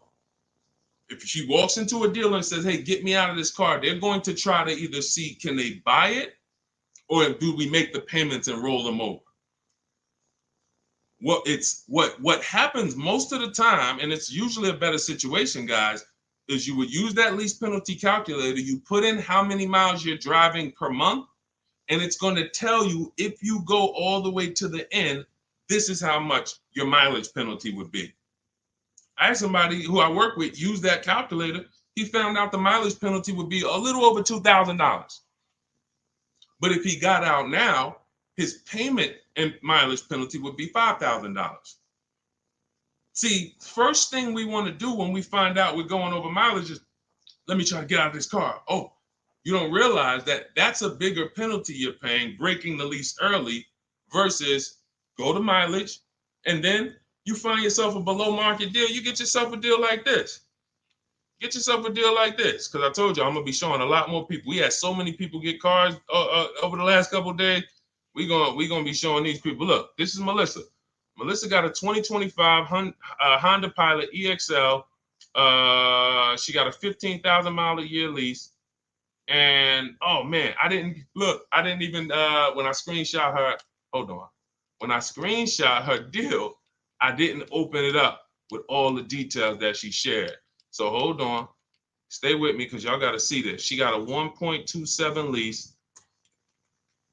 if she walks into a dealer and says, hey, get me out of this car, they're going to try to either see, can they buy it, or do we make the payments and roll them over? What happens most of the time, and it's usually a better situation, guys, is you would use that lease penalty calculator, you put in how many miles you're driving per month, and it's going to tell you, if you go all the way to the end, this is how much your mileage penalty would be. I had somebody who I work with use that calculator. He found out the mileage penalty would be a little over $2,000. But if he got out now, his payment and mileage penalty would be $5,000. See, first thing we want to do when we find out we're going over mileage is, let me try to get out of this car. Oh, you don't realize that that's a bigger penalty you're paying, breaking the lease early, versus go to mileage, and then you find yourself a below market deal. You get yourself a deal like this. Get yourself a deal like this, because I told you I'm gonna be showing a lot more people. We had so many people get cars over the last couple of days. We gonna be showing these people. Look, this is Melissa. Melissa got a 2025 Honda Pilot EXL. She got a 15,000 mile a year lease. And oh man, I didn't even when I screenshot her, hold on. When I screenshot her deal, I didn't open it up with all the details that she shared. So hold on, stay with me, because y'all got to see this. She got a 1.27 lease.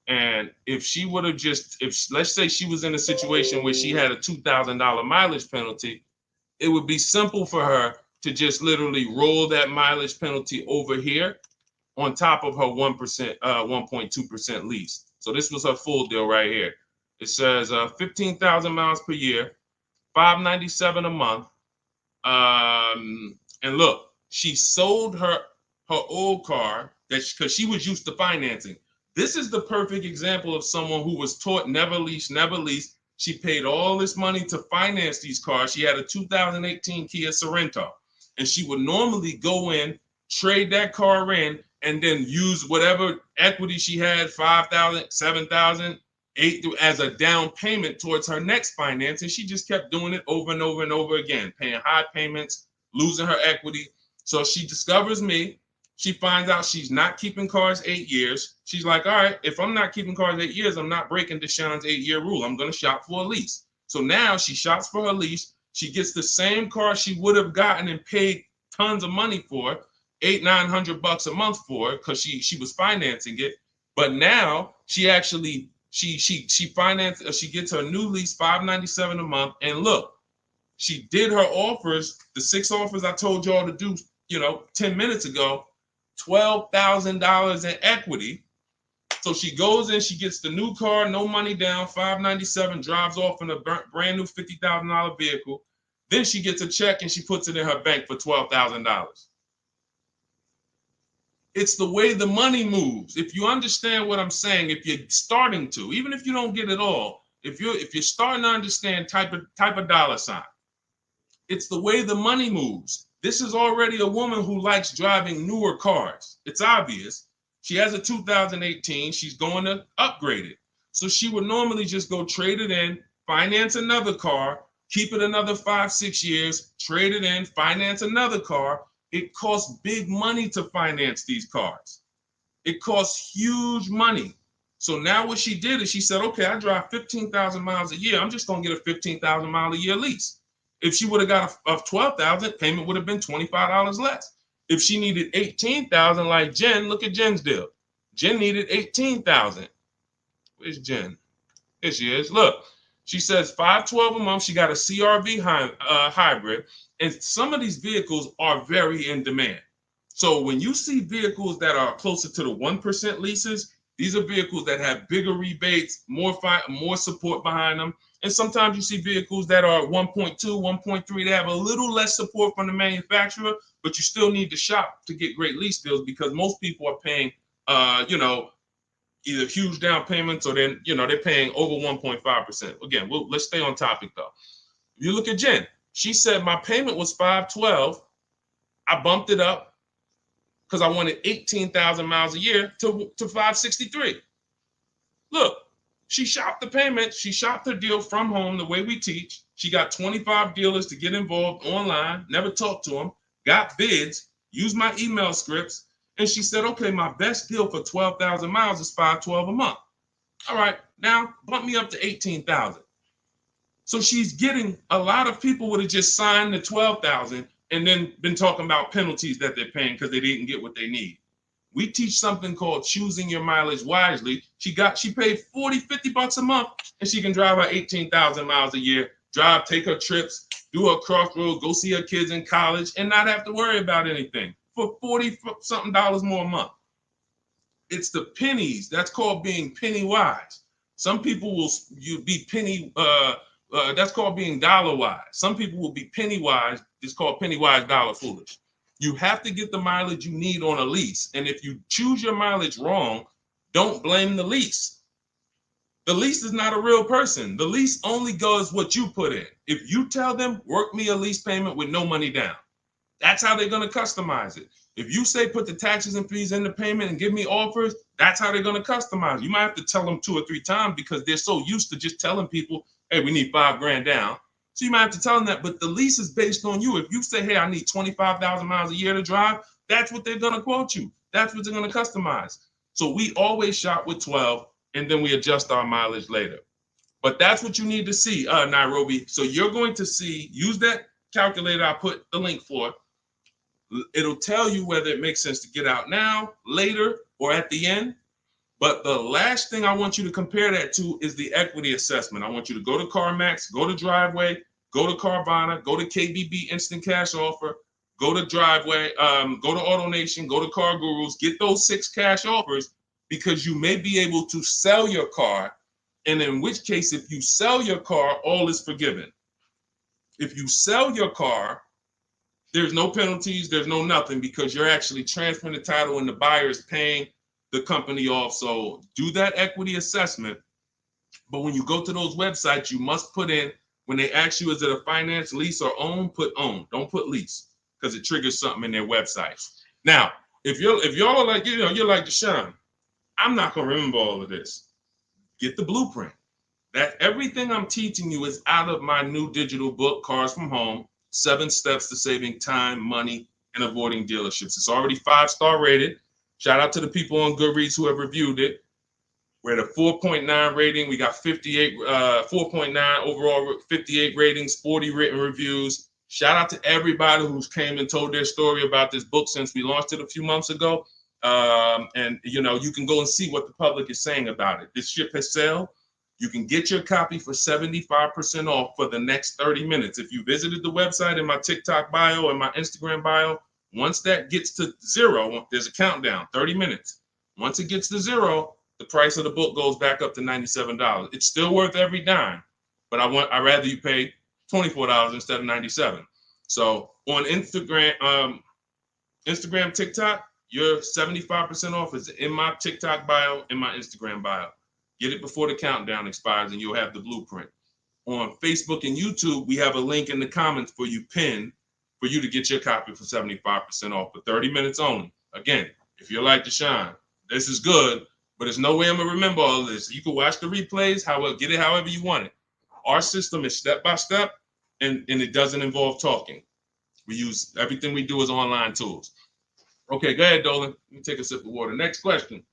And if she would have let's say she was in a situation where she had a $2,000 mileage penalty, it would be simple for her to just literally roll that mileage penalty over here on top of her 1.2% lease. So this was her full deal right here. It says 15,000 miles per year, $597 a month. And look, she sold her old car because she was used to financing. This is the perfect example of someone who was taught never lease, never lease. She paid all this money to finance these cars. She had a 2018 Kia Sorento, and she would normally go in, trade that car in, and then use whatever equity she had, 5,000, 7,000, 8,000, as a down payment towards her next finance. And she just kept doing it over and over and over again, paying high payments, losing her equity. So she discovers me. She finds out she's not keeping cars 8 years. She's like, all right, if I'm not keeping cars 8 years, I'm not breaking Deshone's 8-year rule. I'm going to shop for a lease. So now she shops for her lease. She gets the same car she would have gotten and paid tons of money for, $800-900 a month for, because she was financing it. But now she actually she financed, she gets her new lease, $597 a month. And look, she did her offers, the 6 offers I told y'all to do, 10 minutes ago, $12,000 in equity. So she goes in, she gets the new car, no money down, $597, drives off in a brand new $50,000 vehicle. Then she gets a check and she puts it in her bank for $12,000. It's the way the money moves. If you understand what I'm saying, if you're starting to, even if you don't get it all, if you're starting to understand type of dollar sign, it's the way the money moves. This is already a woman who likes driving newer cars. It's obvious. She has a 2018. She's going to upgrade it. So she would normally just go trade it in, finance another car, keep it another 5-6 years, trade it in, finance another car. It costs big money to finance these cars. It costs huge money. So now what she did is she said, okay, I drive 15,000 miles a year. I'm just going to get a 15,000 mile a year lease. If she would have got a 12,000, payment would have been $25 less. If she needed 18,000 like Jen, look at Jen's deal. Jen needed 18,000. Where's Jen? Here she is. Look, she says $512 a month. She got a CRV hybrid, and some of these vehicles are very in demand. So when you see vehicles that are closer to the 1% leases, these are vehicles that have bigger rebates, more support behind them. And sometimes you see vehicles that are 1.2, 1.3. They have a little less support from the manufacturer, but you still need to shop to get great lease deals because most people are paying, either huge down payments or then, they're paying over 1.5%. Again, let's stay on topic though. If you look at Jen, she said my payment was $512. I bumped it up because I wanted 18,000 miles a year to $563. Look, she shopped the payment. She shopped her deal from home the way we teach. She got 25 dealers to get involved online, never talked to them, got bids, used my email scripts, and she said, okay, my best deal for 12,000 miles is $512 a month. All right, now bump me up to 18,000. So she's getting, a lot of people would have just signed the 12,000 and then been talking about penalties that they're paying because they didn't get what they need. We teach something called choosing your mileage wisely. She paid $40-$50 a month and she can drive her 18,000 miles a year, take her trips, do her crossroads, go see her kids in college and not have to worry about anything for $40-something more a month. It's the pennies. That's called being penny wise. Some people will be penny, that's called being dollar wise. Some people will be penny wise. It's called penny wise, dollar foolish. You have to get the mileage you need on a lease. And if you choose your mileage wrong, don't blame the lease. The lease is not a real person. The lease only goes what you put in. If you tell them, work me a lease payment with no money down, that's how they're going to customize it. If you say put the taxes and fees in the payment and give me offers, that's how they're going to customize it. You might have to tell them 2 or 3 times because they're so used to just telling people, hey, we need $5,000 down. So you might have to tell them that, but the lease is based on you. If you say, hey, I need 25,000 miles a year to drive, that's what they're going to quote you. That's what they're going to customize. So we always shop with 12 and then we adjust our mileage later. But that's what you need to see, Nairobi. So you're going to see, use that calculator I put the link for. It'll tell you whether it makes sense to get out now, later, or at the end. But the last thing I want you to compare that to is the equity assessment. I want you to go to CarMax, go to Driveway, go to Carvana, go to KBB Instant Cash Offer, go to Driveway, go to AutoNation, go to Car Gurus, get those 6 cash offers because you may be able to sell your car. And in which case, if you sell your car, all is forgiven. If you sell your car, there's no penalties, there's no nothing because you're actually transferring the title and the buyer is paying the company off. So do that equity assessment. But when you go to those websites, you must put in, when they ask you, is it a finance, lease, or own, put own. Don't put lease because it triggers something in their websites. Now, if y'all are like, you're like Deshone, I'm not going to remember all of this. Get the blueprint. That everything I'm teaching you is out of my new digital book, Cars from Home, 7 Steps to Saving Time, Money, and Avoiding Dealerships. It's already 5-star rated. Shout out to the people on Goodreads who have reviewed it. We're at a 4.9 rating. We got 4.9 overall, 58 ratings, 40 written reviews. Shout out to everybody who's came and told their story about this book since we launched it a few months ago. And you can go and see what the public is saying about it. This ship has sailed. You can get your copy for 75% off for the next 30 minutes. If you visited the website in my TikTok bio and my Instagram bio, once that gets to 0, there's a countdown, 30 minutes. Once it gets to 0, the price of the book goes back up to $97. It's still worth every dime, but I'd rather you pay $24 instead of $97. So on Instagram, TikTok, your 75% off is in my TikTok bio, in my Instagram bio. Get it before the countdown expires and you'll have the blueprint. On Facebook and YouTube, we have a link in the comments for you pinned for you to get your copy for 75% off for 30 minutes only. Again, if you're like Deshone, this is good, but there's no way I'm going to remember all of this. You can watch the replays, get it however you want it. Our system is step-by-step, and it doesn't involve talking. Everything we do is online tools. Okay, go ahead, Dolan. Let me take a sip of water. Next question.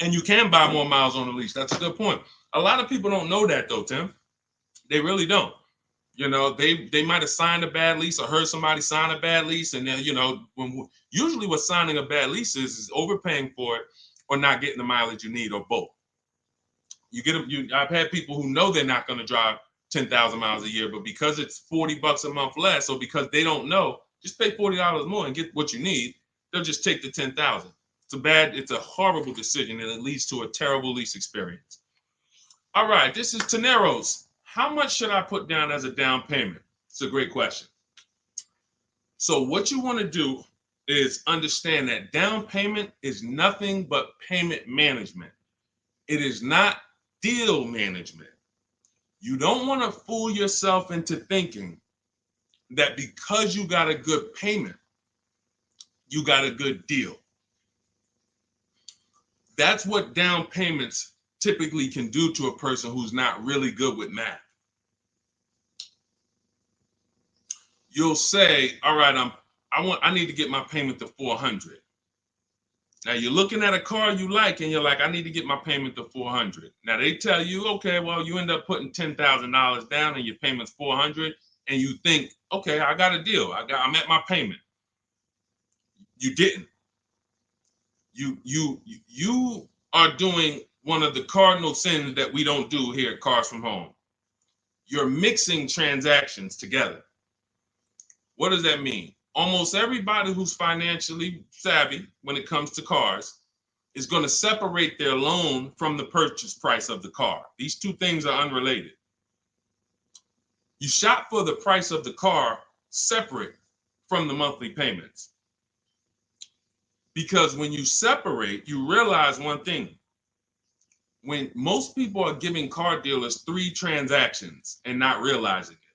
And you can buy more miles on the lease. That's a good point. A lot of people don't know that though, Tim. They really don't. You know, they might have signed a bad lease or heard somebody sign a bad lease, and then, you know, usually what signing a bad lease is overpaying for it or not getting the mileage you need, or both. You get them. I've had people who know they're not going to drive 10,000 miles a year, but because it's $40 a month less, or because they don't know, just pay $40 more and get what you need. They'll just take the 10,000. It's a horrible decision, and it leads to a terrible lease experience. All right, this is Teneros. How much should I put down as a down payment? It's a great question. So what you want to do is understand that down payment is nothing but payment management. It is not deal management. You don't want to fool yourself into thinking that because you got a good payment, you got a good deal. That's what down payments typically can do to a person who's not really good with math. You'll say, all right, I need to get my payment to 400. Now you're looking at a car you like, and you're like, I need to get my payment to 400. Now they tell you, okay, well, you end up putting $10,000 down and your payment's 400, and you think, okay, I got a deal. I'm at my payment. You didn't. You are doing one of the cardinal sins that we don't do here at Cars from Home. You're mixing transactions together. What does that mean? Almost everybody who's financially savvy when it comes to cars is going to separate their loan from the purchase price of the car. These two things are unrelated. You shop for the price of the car separate from the monthly payments. Because when you separate, you realize one thing. When most people are giving car dealers 3 transactions and not realizing it,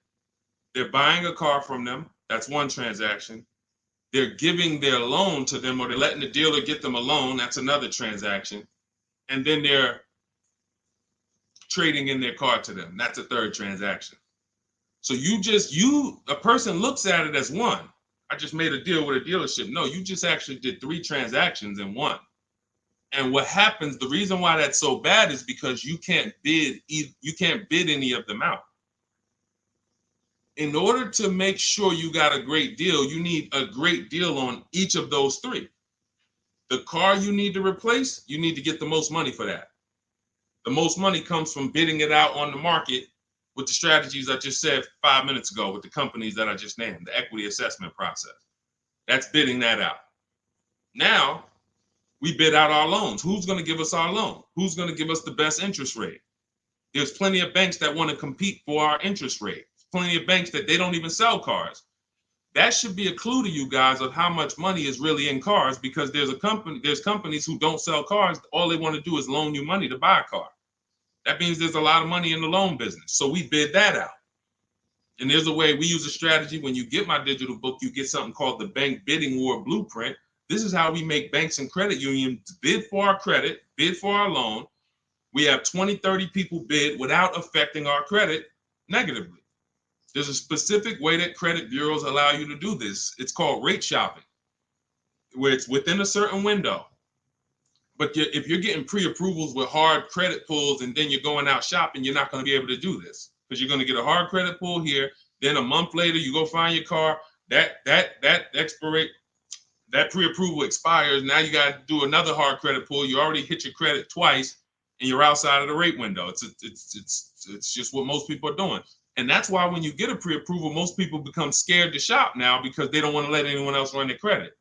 they're buying a car from them. That's one transaction. They're giving their loan to them, or they're letting the dealer get them a loan. That's another transaction. And then they're trading in their car to them. That's a third transaction. So a person looks at it as one. I just made a deal with a dealership. No, you just actually did 3 transactions in one. And what happens, the reason why that's so bad is because you can't bid any of them out. In order to make sure you got a great deal, you need a great deal on each of those 3. The car you need to replace, you need to get the most money for that. The most money comes from bidding it out on the market with the strategies I just said 5 minutes ago with the companies that I just named, the equity assessment process. That's bidding that out. Now, we bid out our loans. Who's going to give us our loan? Who's going to give us the best interest rate? There's plenty of banks that want to compete for our interest rate. Plenty of banks that they don't even sell cars. That should be a clue to you guys of how much money is really in cars, because there's companies who don't sell cars. All they want to do is loan you money to buy a car. That means there's a lot of money in the loan business. So we bid that out. And there's a way we use a strategy. When you get my digital book, you get something called the Bank Bidding War Blueprint. This is how we make banks and credit unions bid for our credit, bid for our loan. We have 20, 30 people bid without affecting our credit negatively. There's a specific way that credit bureaus allow you to do this. It's called rate shopping, where it's within a certain window. But if you're getting pre-approvals with hard credit pulls and then you're going out shopping, you're not going to be able to do this, because you're going to get a hard credit pull here. Then a month later, you go find your car. That pre-approval expires. Now you got to do another hard credit pull. You already hit your credit twice, and you're outside of the rate window. It's just what most people are doing. And that's why when you get a pre-approval, most people become scared to shop now, because they don't want to let anyone else run their credit.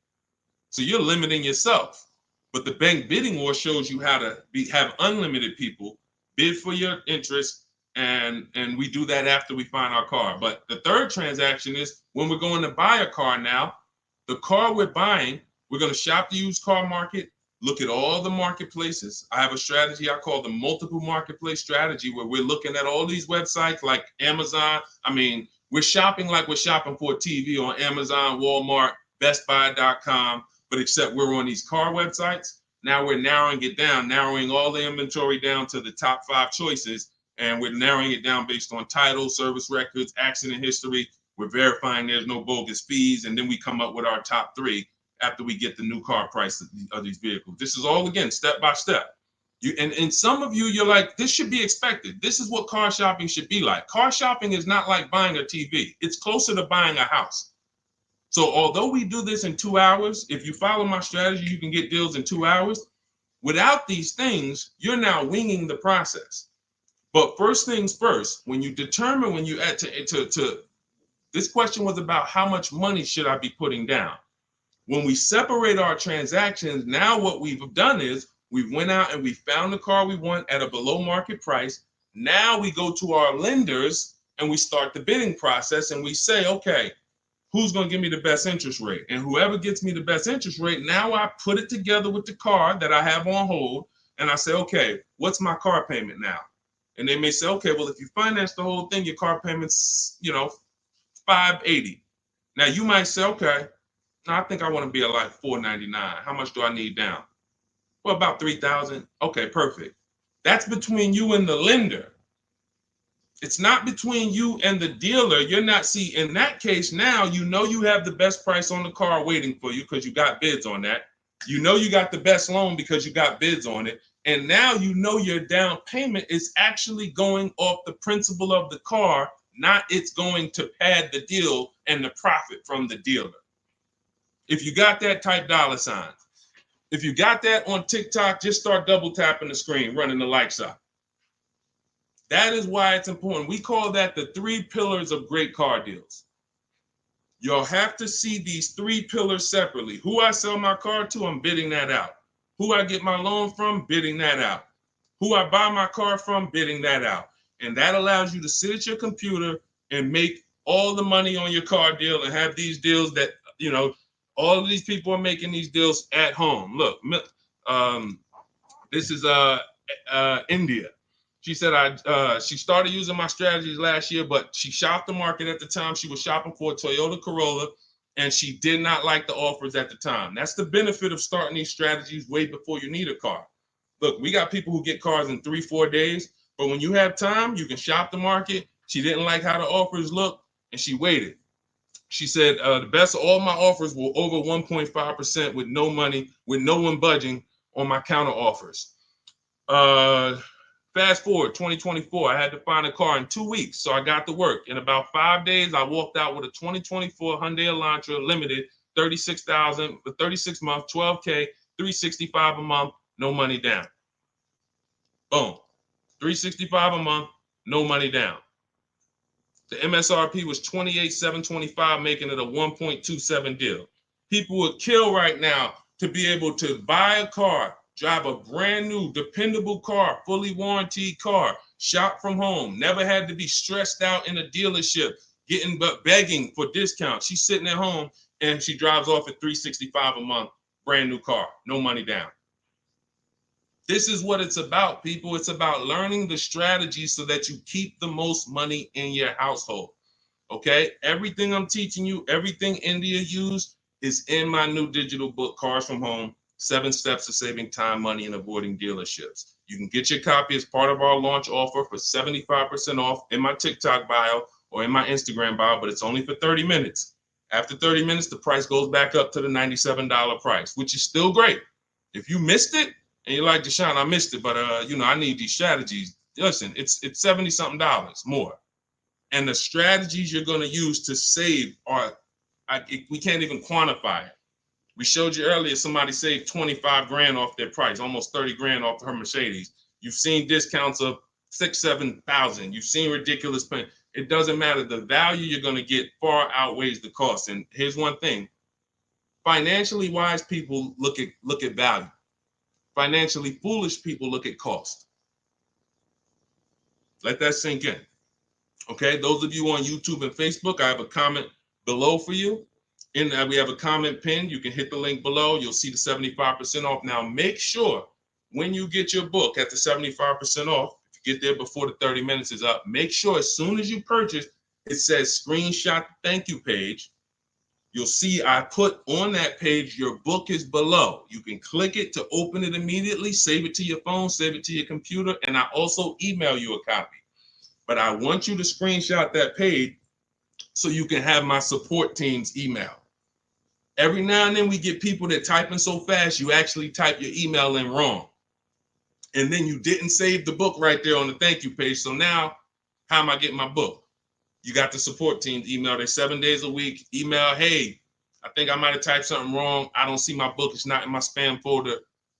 So you're limiting yourself. But the Bank Bidding War shows you how to have unlimited people bid for your interest, and we do that after we find our car. But the third transaction is when we're going to buy a car now. The car we're buying, we're going to shop the used car market, look at all the marketplaces. I have a strategy I call the multiple marketplace strategy, where we're looking at all these websites like Amazon. I mean, we're shopping like we're shopping for a TV on Amazon, Walmart, BestBuy.com, but except we're on these car websites. Now we're narrowing it down, narrowing all the inventory down to the top 5 choices, and we're narrowing it down based on title, service records, accident history. We're verifying there's no bogus fees, and then we come up with our top 3 after we get the new car price of these vehicles. This is all, again, step by step. And some of you, you're like, this should be expected. This is what car shopping should be like. Car shopping is not like buying a TV. It's closer to buying a house. So although we do this in 2 hours, if you follow my strategy, you can get deals in 2 hours. Without these things, you're now winging the process. But first things first, when you determine, when you add to this question was about how much money should I be putting down? When we separate our transactions, now what we've done is we went out and we found the car we want at a below market price. Now we go to our lenders and we start the bidding process and we say, okay, who's going to give me the best interest rate? And whoever gets me the best interest rate, now I put it together with the car that I have on hold. And I say, okay, what's my car payment now? And they may say, okay, well, if you finance the whole thing, your car payment's, $580. Now you might say, okay, I think I want to be at like $499. How much do I need down? Well, about $3,000. Okay, perfect. That's between you and the lender. It's not between you and the dealer. You're not, see, in that case, now you have the best price on the car waiting for you because you got bids on that. You got the best loan because you got bids on it. And now your down payment is actually going off the principal of the car, not it's going to pad the deal and the profit from the dealer. If you got that, type $sign. If you got that on TikTok, just start double tapping the screen, running the like sign. That is why it's important. We call that the 3 pillars of great car deals. You'll have to see these 3 pillars separately. Who I sell my car to, I'm bidding that out. Who I get my loan from, bidding that out. Who I buy my car from, bidding that out. And that allows you to sit at your computer and make all the money on your car deal and have these deals that, all of these people are making these deals at home. Look, this is India. She said she started using my strategies last year, but she shopped the market at the time. She was shopping for a Toyota Corolla, and she did not like the offers at the time. That's the benefit of starting these strategies way before you need a car. Look, we got people who get cars in 3-4 days, but when you have time, you can shop the market. She didn't like how the offers looked, and she waited. She said the best of all my offers were over 1.5% with no money, with no one budging on my counter offers. Fast forward 2024, I had to find a car in 2 weeks, so I got to work. In about 5 days, I walked out with a 2024 Hyundai Elantra Limited, $36,000 for 36 months, $12K, $365 a month, no money down. Boom, $365 a month, no money down. The MSRP was $28,725, making it a 1.27 deal. People would kill right now to be able to buy a car, drive a brand new, dependable car, fully warranted car, shop from home, never had to be stressed out in a dealership, begging for discounts. She's sitting at home and she drives off at $365 a month, brand new car, no money down. This is what it's about, people. It's about learning the strategy so that you keep the most money in your household. Okay? Everything I'm teaching you, everything India used is in my new digital book, Cars from Home, 7 Steps to Saving Time, Money, and Avoiding Dealerships. You can get your copy as part of our launch offer for 75% off in my TikTok bio or in my Instagram bio, but it's only for 30 minutes. After 30 minutes, the price goes back up to the $97 price, which is still great. If you missed it, and you're like, Deshone, I missed it, but I need these strategies. Listen, it's $70-something more. And the strategies you're going to use to save we can't even quantify it. We showed you earlier, somebody saved 25 grand off their price, almost 30 grand off her Mercedes. You've seen discounts of 6,000-7,000. You've seen ridiculous pay. It doesn't matter. The value you're going to get far outweighs the cost. And here's one thing. Financially wise people look at value. Financially foolish people look at cost. Let that sink in. Okay, those of you on YouTube and Facebook, I have a comment below for you. We have a comment pinned. You can hit the link below. You'll see the 75% off. Now, make sure when you get your book at the 75% off, if you get there before the 30 minutes is up, make sure as soon as you purchase, it says screenshot the thank you page. You'll see I put on that page, your book is below. You can click it to open it immediately, save it to your phone, save it to your computer, and I also email you a copy. But I want you to screenshot that page so you can have my support team's email. Every now and then we get people that typing so fast, you actually type your email in wrong. and then you didn't save the book right there on the thank you page. So now, how am I getting my book? You got the support team email. They're 7 days a week. Email, hey, I think I might have typed something wrong. I don't see my book. It's not in my spam folder.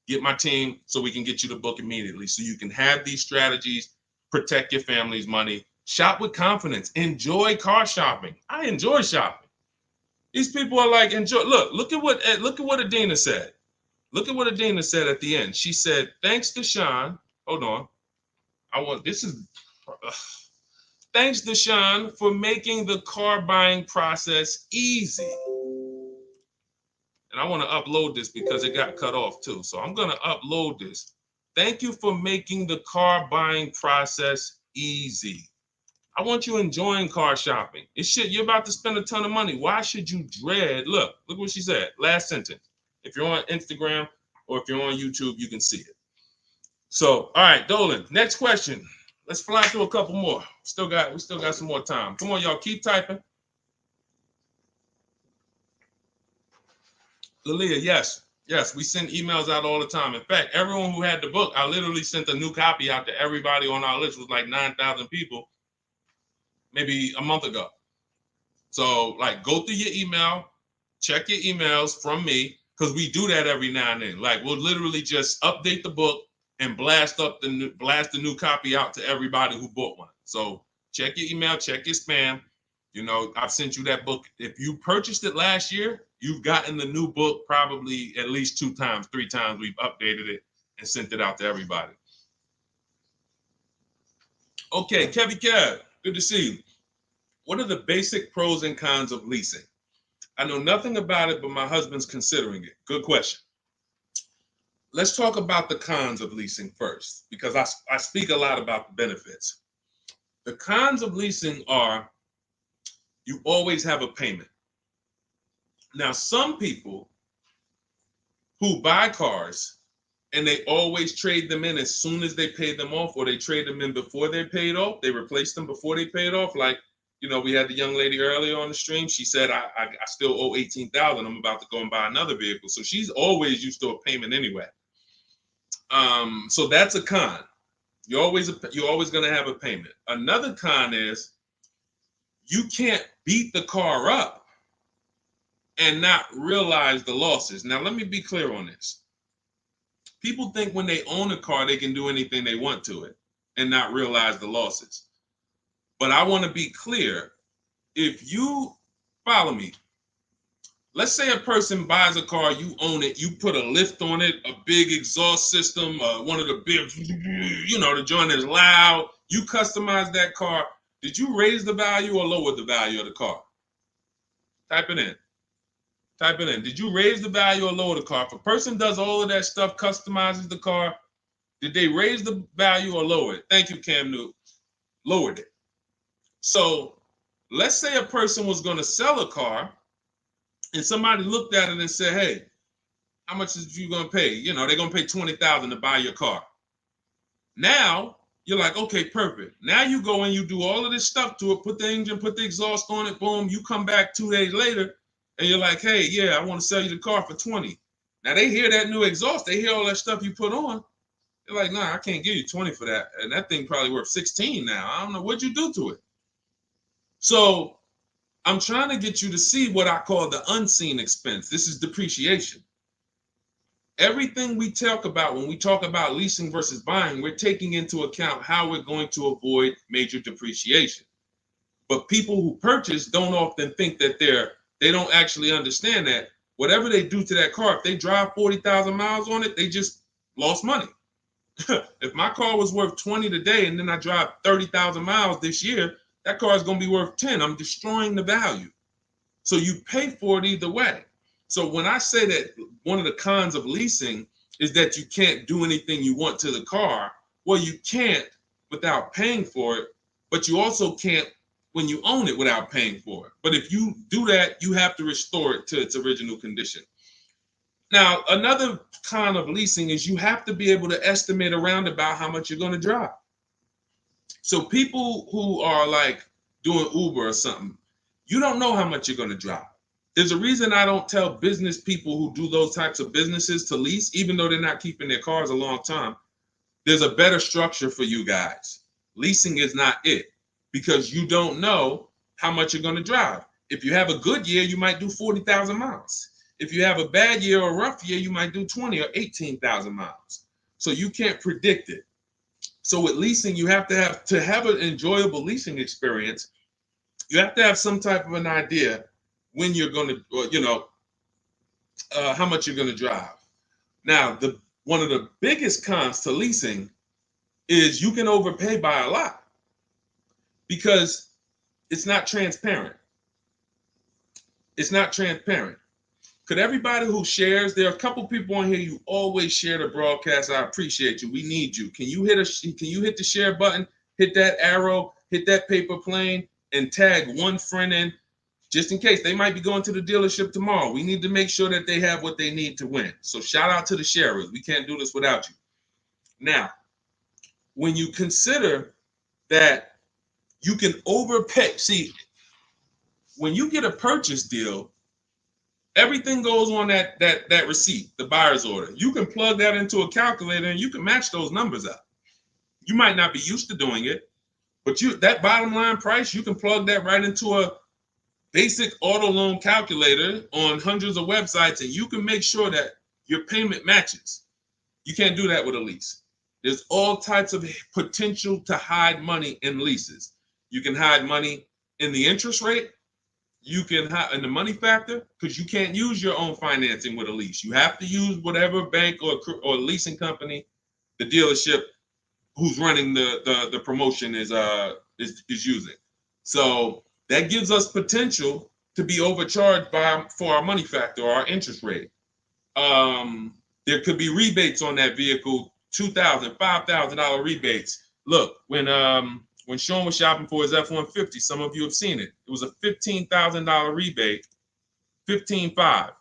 Get my team so we can get you the book immediately. So you can have these strategies, protect your family's money, shop with confidence, enjoy car shopping. I enjoy shopping. These people are like, enjoy. Look at what Adina said. Look at what Adina said at the end. She said, thanks to Sean. Hold on. Thanks to Sean for making the car buying process easy. And I want to upload this because it got cut off too. So I'm going to upload this. Thank you for making the car buying process easy. I want you enjoying car shopping. It's shit. You're about to spend a ton of money. Why should you dread? Look what she said. Last sentence. If you're on Instagram or if you're on YouTube, you can see it. So, all right, Dolan, next question. Let's fly through a couple more. We still got some more time. Come on, y'all, keep typing. Lalia, yes, we send emails out all the time. In fact, everyone who had the book, I literally sent a new copy out to everybody on our list. It was like 9,000 people, maybe a month ago. So, like, go through your email, check your emails from me, because we do that every now and then. Like, we'll literally just update the book and blast the new copy out to everybody who bought one. So check your email, check your spam. You know, I've sent you that book. If you purchased it last year, you've gotten the new book probably at least 2 times, 3 times. We've updated it and sent it out to everybody. Okay, Kevy Kev, good to see you. What are the basic pros and cons of leasing? I know nothing about it, but my husband's considering it. Good question. Let's talk about the cons of leasing first, because I speak a lot about the benefits. The cons of leasing are you always have a payment. Now, some people who buy cars and they always trade them in as soon as they pay them off, or they trade them in before they paid off, they replace them before they paid off. Like, you know, we had the young lady earlier on the stream. She said, I still owe $18,000. I'm about to go and buy another vehicle. So she's always used to a payment anyway. So that's a con. You're always going to have a payment. Another con is you can't beat the car up and not realize the losses. Now, let me be clear on this. People think when they own a car, they can do anything they want to it and not realize the losses. But I want to be clear. If you follow me, let's say a person buys a car, you own it, you put a lift on it, a big exhaust system, one of the big, you know, the joint is loud. You customize that car. Did you raise the value or lower the value of the car? Type it in. Type it in. Did you raise the value or lower the car? If a person does all of that stuff, customizes the car, did they raise the value or lower it? Thank you, Cam Newton. Lowered it. So let's say a person was going to sell a car and somebody looked at it and said, hey, how much is you going to pay? You know, they're going to pay $20,000 to buy your car. Now you're like, okay, perfect. Now you go and you do all of this stuff to it, put the engine, put the exhaust on it, boom. You come back 2 days later and you're like, hey, yeah, I want to sell you the car for 20. Now they hear that new exhaust. They hear all that stuff you put on. They're like, nah, I can't give you 20 for that. And that thing probably worth 16 now. I don't know what you do to it. So I'm trying to get you to see what I call the unseen expense. This is depreciation. Everything we talk about when we talk about leasing versus buying, we're taking into account how we're going to avoid major depreciation. But people who purchase don't often think that they don't actually understand that whatever they do to that car, if they drive 40,000 miles on it, they just lost money. If my car was worth 20 today and then I drive 30,000 miles this year, that car is going to be worth 10. I'm destroying the value. So you pay for it either way. So when I say that one of the cons of leasing is that you can't do anything you want to the car, well, you can't without paying for it, but you also can't when you own it without paying for it. But if you do that, you have to restore it to its original condition. Now, another con of leasing is you have to be able to estimate around about how much you're going to drive. So people who are like doing Uber or something, you don't know how much you're going to drive. There's a reason I don't tell business people who do those types of businesses to lease, even though they're not keeping their cars a long time. there's a better structure for you guys. Leasing is not it, because you don't know how much you're going to drive. If you have a good year, you might do 40,000 miles. If you have a bad year or a rough year, you might do 20 or 18,000 miles. So you can't predict it. So with leasing, you have to have an enjoyable leasing experience. You have to have some type of an idea when you're going to, how much you're going to drive. Now, one of the biggest cons to leasing is you can overpay by a lot because it's not transparent. It's not transparent. Could everybody who shares, there are a couple people on here, you always share the broadcast. I appreciate you. We need you. Can you hit the share button, hit that arrow, hit that paper plane, and tag one friend in, just in case they might be going to the dealership tomorrow. We need to make sure that they have what they need to win. So shout out to the sharers. We can't do this without you. Now, when you consider that you can overpay, see, when you get a purchase deal, everything goes on that receipt, the buyer's order. You can plug that into a calculator and you can match those numbers up. You might not be used to doing it, but that bottom line price, you can plug that right into a basic auto loan calculator on hundreds of websites, and you can make sure that your payment matches. You can't do that with a lease. There's all types of potential to hide money in leases. You can hide money in the interest rate. You can hide in the money factor, because you can't use your own financing with a lease. You have to use whatever bank or leasing company the dealership who's running the promotion is using. So that gives us potential to be overcharged for our money factor or our interest rate. There could be rebates on that vehicle, $2,000, $5,000 rebates. Look, when Sean was shopping for his F-150, some of you have seen it. It was a $15,000 rebate, $15,500.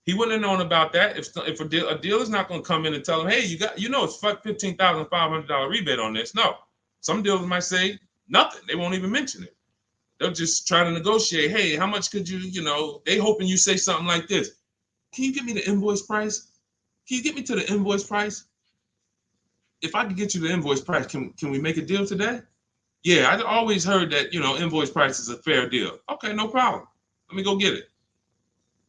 He wouldn't have known about that if a dealer's not going to come in and tell him, hey, it's $15,500 rebate on this. No, some dealers might say nothing. They won't even mention it. They'll just try to negotiate. Hey, how much could you, they hoping you say something like this. Can you get me the invoice price? Can you get me to the invoice price? If I could get you the invoice price, can we make a deal today? Yeah, I always heard that, invoice price is a fair deal. Okay, no problem. Let me go get it.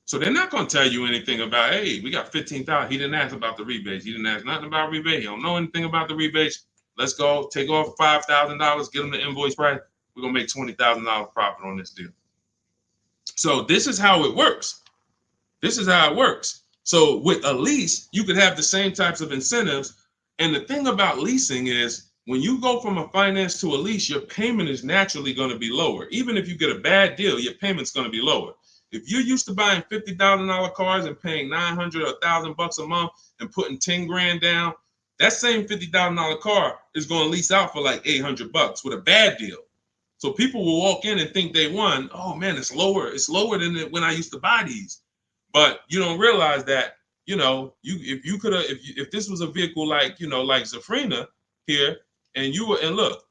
So they're not going to tell you anything about, hey, we got $15,000. He didn't ask about the rebates. He didn't ask nothing about rebate. He don't know anything about the rebates. Let's go take off $5,000, get him the invoice price. We're going to make $20,000 profit on this deal. So this is how it works. This is how it works. So with a lease, you could have the same types of incentives. And the thing about leasing is when you go from a finance to a lease, your payment is naturally going to be lower. Even if you get a bad deal, your payment's going to be lower. If you're used to buying $50,000 cars and paying $900 or $1,000 a month and putting 10 grand down, that same $50,000 car is going to lease out for like $800 with a bad deal. So people will walk in and think they won. Oh man, it's lower. It's lower than when I used to buy these. But you don't realize that, if this was a vehicle like Zafrina here, and look,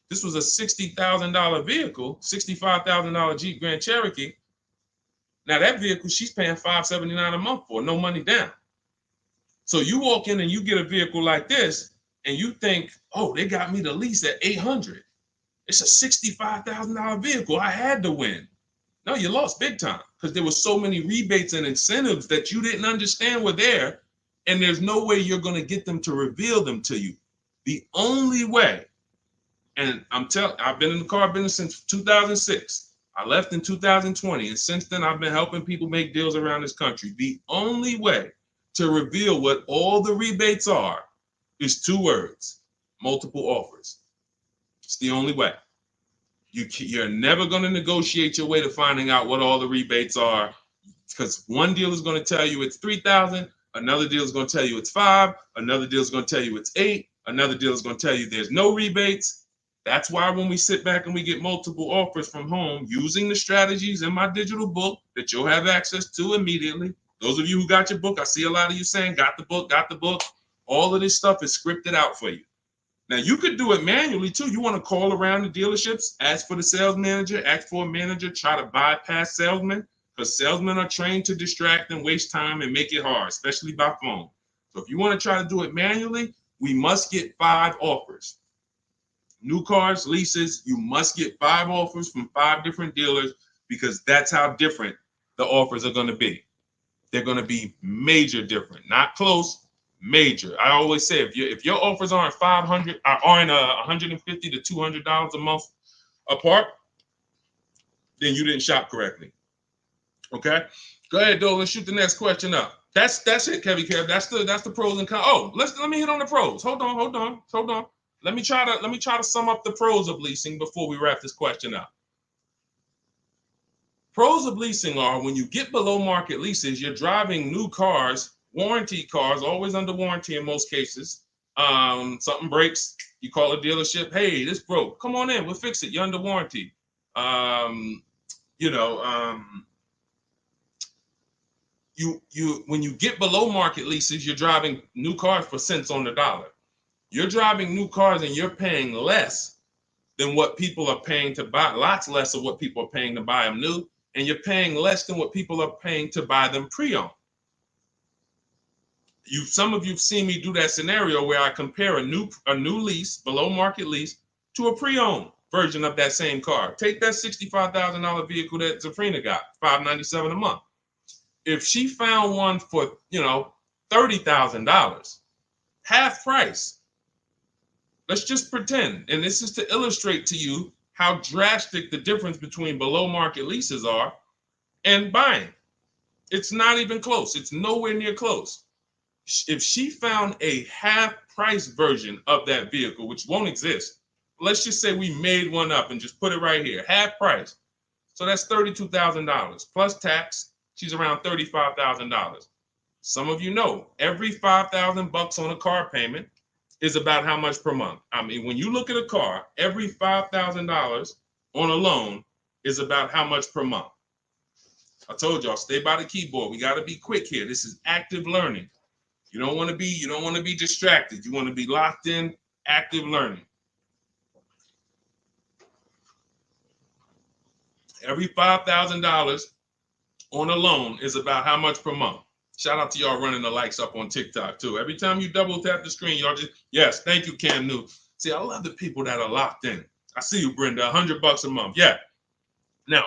this was a $60,000 vehicle, $65,000 Jeep Grand Cherokee. Now that vehicle, she's paying $579 a month for, no money down. So you walk in and you get a vehicle like this, and you think, oh, they got me the lease at $800. It's a $65,000 vehicle. I had to win. No, you lost big time because there were so many rebates and incentives that you didn't understand were there, and there's no way you're going to get them to reveal them to you. The only way, and I've been in the car business since 2006. I left in 2020, and since then I've been helping people make deals around this country. The only way to reveal what all the rebates are is 2 words: multiple offers. It's the only way. You're never going to negotiate your way to finding out what all the rebates are, because one deal is going to tell you it's $3,000, another deal is going to tell you it's $5,000, another deal is going to tell you it's $8,000, another deal is going to tell you there's no rebates. That's why when we sit back and we get multiple offers from home using the strategies in my digital book that you'll have access to immediately. Those of you who got your book, I see a lot of you saying, got the book. All of this stuff is scripted out for you. Now, you could do it manually, too. You want to call around the dealerships, ask for the sales manager, ask for a manager, try to bypass salesmen, because salesmen are trained to distract and waste time and make it hard, especially by phone. So if you want to try to do it manually, we must get 5 offers. New cars, leases, you must get 5 offers from 5 different dealers because that's how different the offers are going to be. They're going to be major different, not close, major. I always say if your offers aren't $150 to $200 a month apart, then you didn't shop correctly. Okay, go ahead, Doe. Let's shoot the next question up. That's it, Kevy Kev. That's the pros and cons. Oh, let me hit on the pros. Hold on. Let me try to sum up the pros of leasing before we wrap this question up. Pros of leasing are when you get below market leases, you're driving new cars, warranty cars, always under warranty in most cases. Something breaks, you call a dealership. Hey, this broke. Come on in, we'll fix it. You're under warranty. When you get below market leases, you're driving new cars for cents on the dollar. You're driving new cars and you're paying less than what people are paying to buy, lots less of what people are paying to buy them new, and you're paying less than what people are paying to buy them pre-owned. Some of you've seen me do that scenario where I compare a new lease, below market lease, to a pre-owned version of that same car. Take that $65,000 vehicle that Zafrina got, $597 a month. If she found one for, $30,000, half price, let's just pretend, and this is to illustrate to you how drastic the difference between below market leases are and buying. It's not even close. It's nowhere near close. If she found a half price version of that vehicle, which won't exist, let's just say we made one up and just put it right here, half price. So that's $32,000 plus tax. She's around $35,000. Some of you know every $5,000 on a car payment is about how much per month. I mean, when you look at a car, every $5,000 on a loan is about how much per month. I told y'all, stay by the keyboard. We got to be quick here. This is active learning. You don't want to be distracted. You want to be locked in, active learning. Every $5,000 on a loan is about how much per month. Shout out to y'all running the likes up on TikTok too. Every time you double tap the screen, y'all just, yes, thank you, Cam New. See, I love the people that are locked in. I see you, Brenda, $100 a month. Yeah. Now,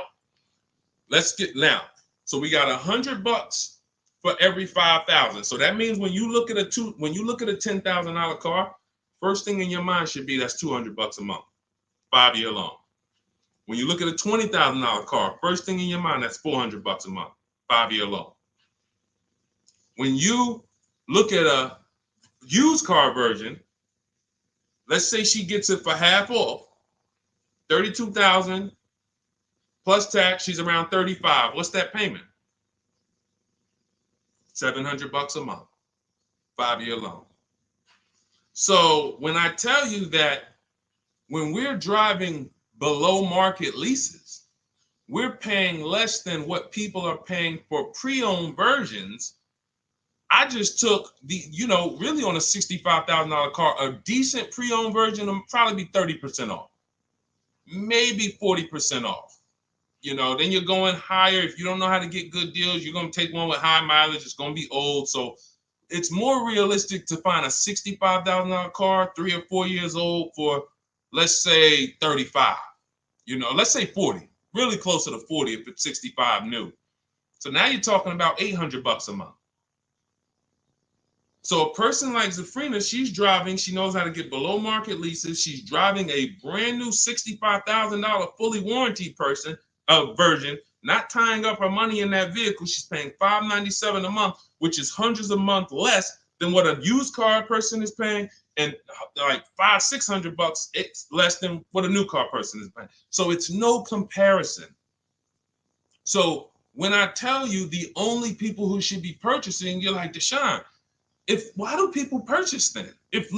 so we got $100 for every 5,000. So that means when you look at a $10,000 car, first thing in your mind should be that's $200 a month, 5-year loan. When you look at a $20,000 car, first thing in your mind, that's $400 a month, 5-year loan. When you look at a used car version, let's say she gets it for half off, $32,000 plus tax, she's around $35,000. What's that payment? $700 a month, 5-year loan. So when I tell you that when we're driving below market leases, we're paying less than what people are paying for pre-owned versions. I just took really on a $65,000 car, a decent pre-owned version will probably be 30% off, maybe 40% off. Then you're going higher. If you don't know how to get good deals, you're going to take one with high mileage. It's going to be old. So it's more realistic to find a $65,000 car, 3 or 4 years old for, let's say 35, let's say 40, really closer to 40 if it's 65 new. So now you're talking about $800 a month. So a person like Zafrina, she's driving, she knows how to get below market leases. She's driving a brand new $65,000 fully warranted version, not tying up her money in that vehicle. She's paying $597 a month, which is hundreds a month less than what a used car person is paying, and like $500-$600 it's less than what a new car person is paying. So it's no comparison. So when I tell you the only people who should be purchasing, you're like, Deshone, why do people purchase then? If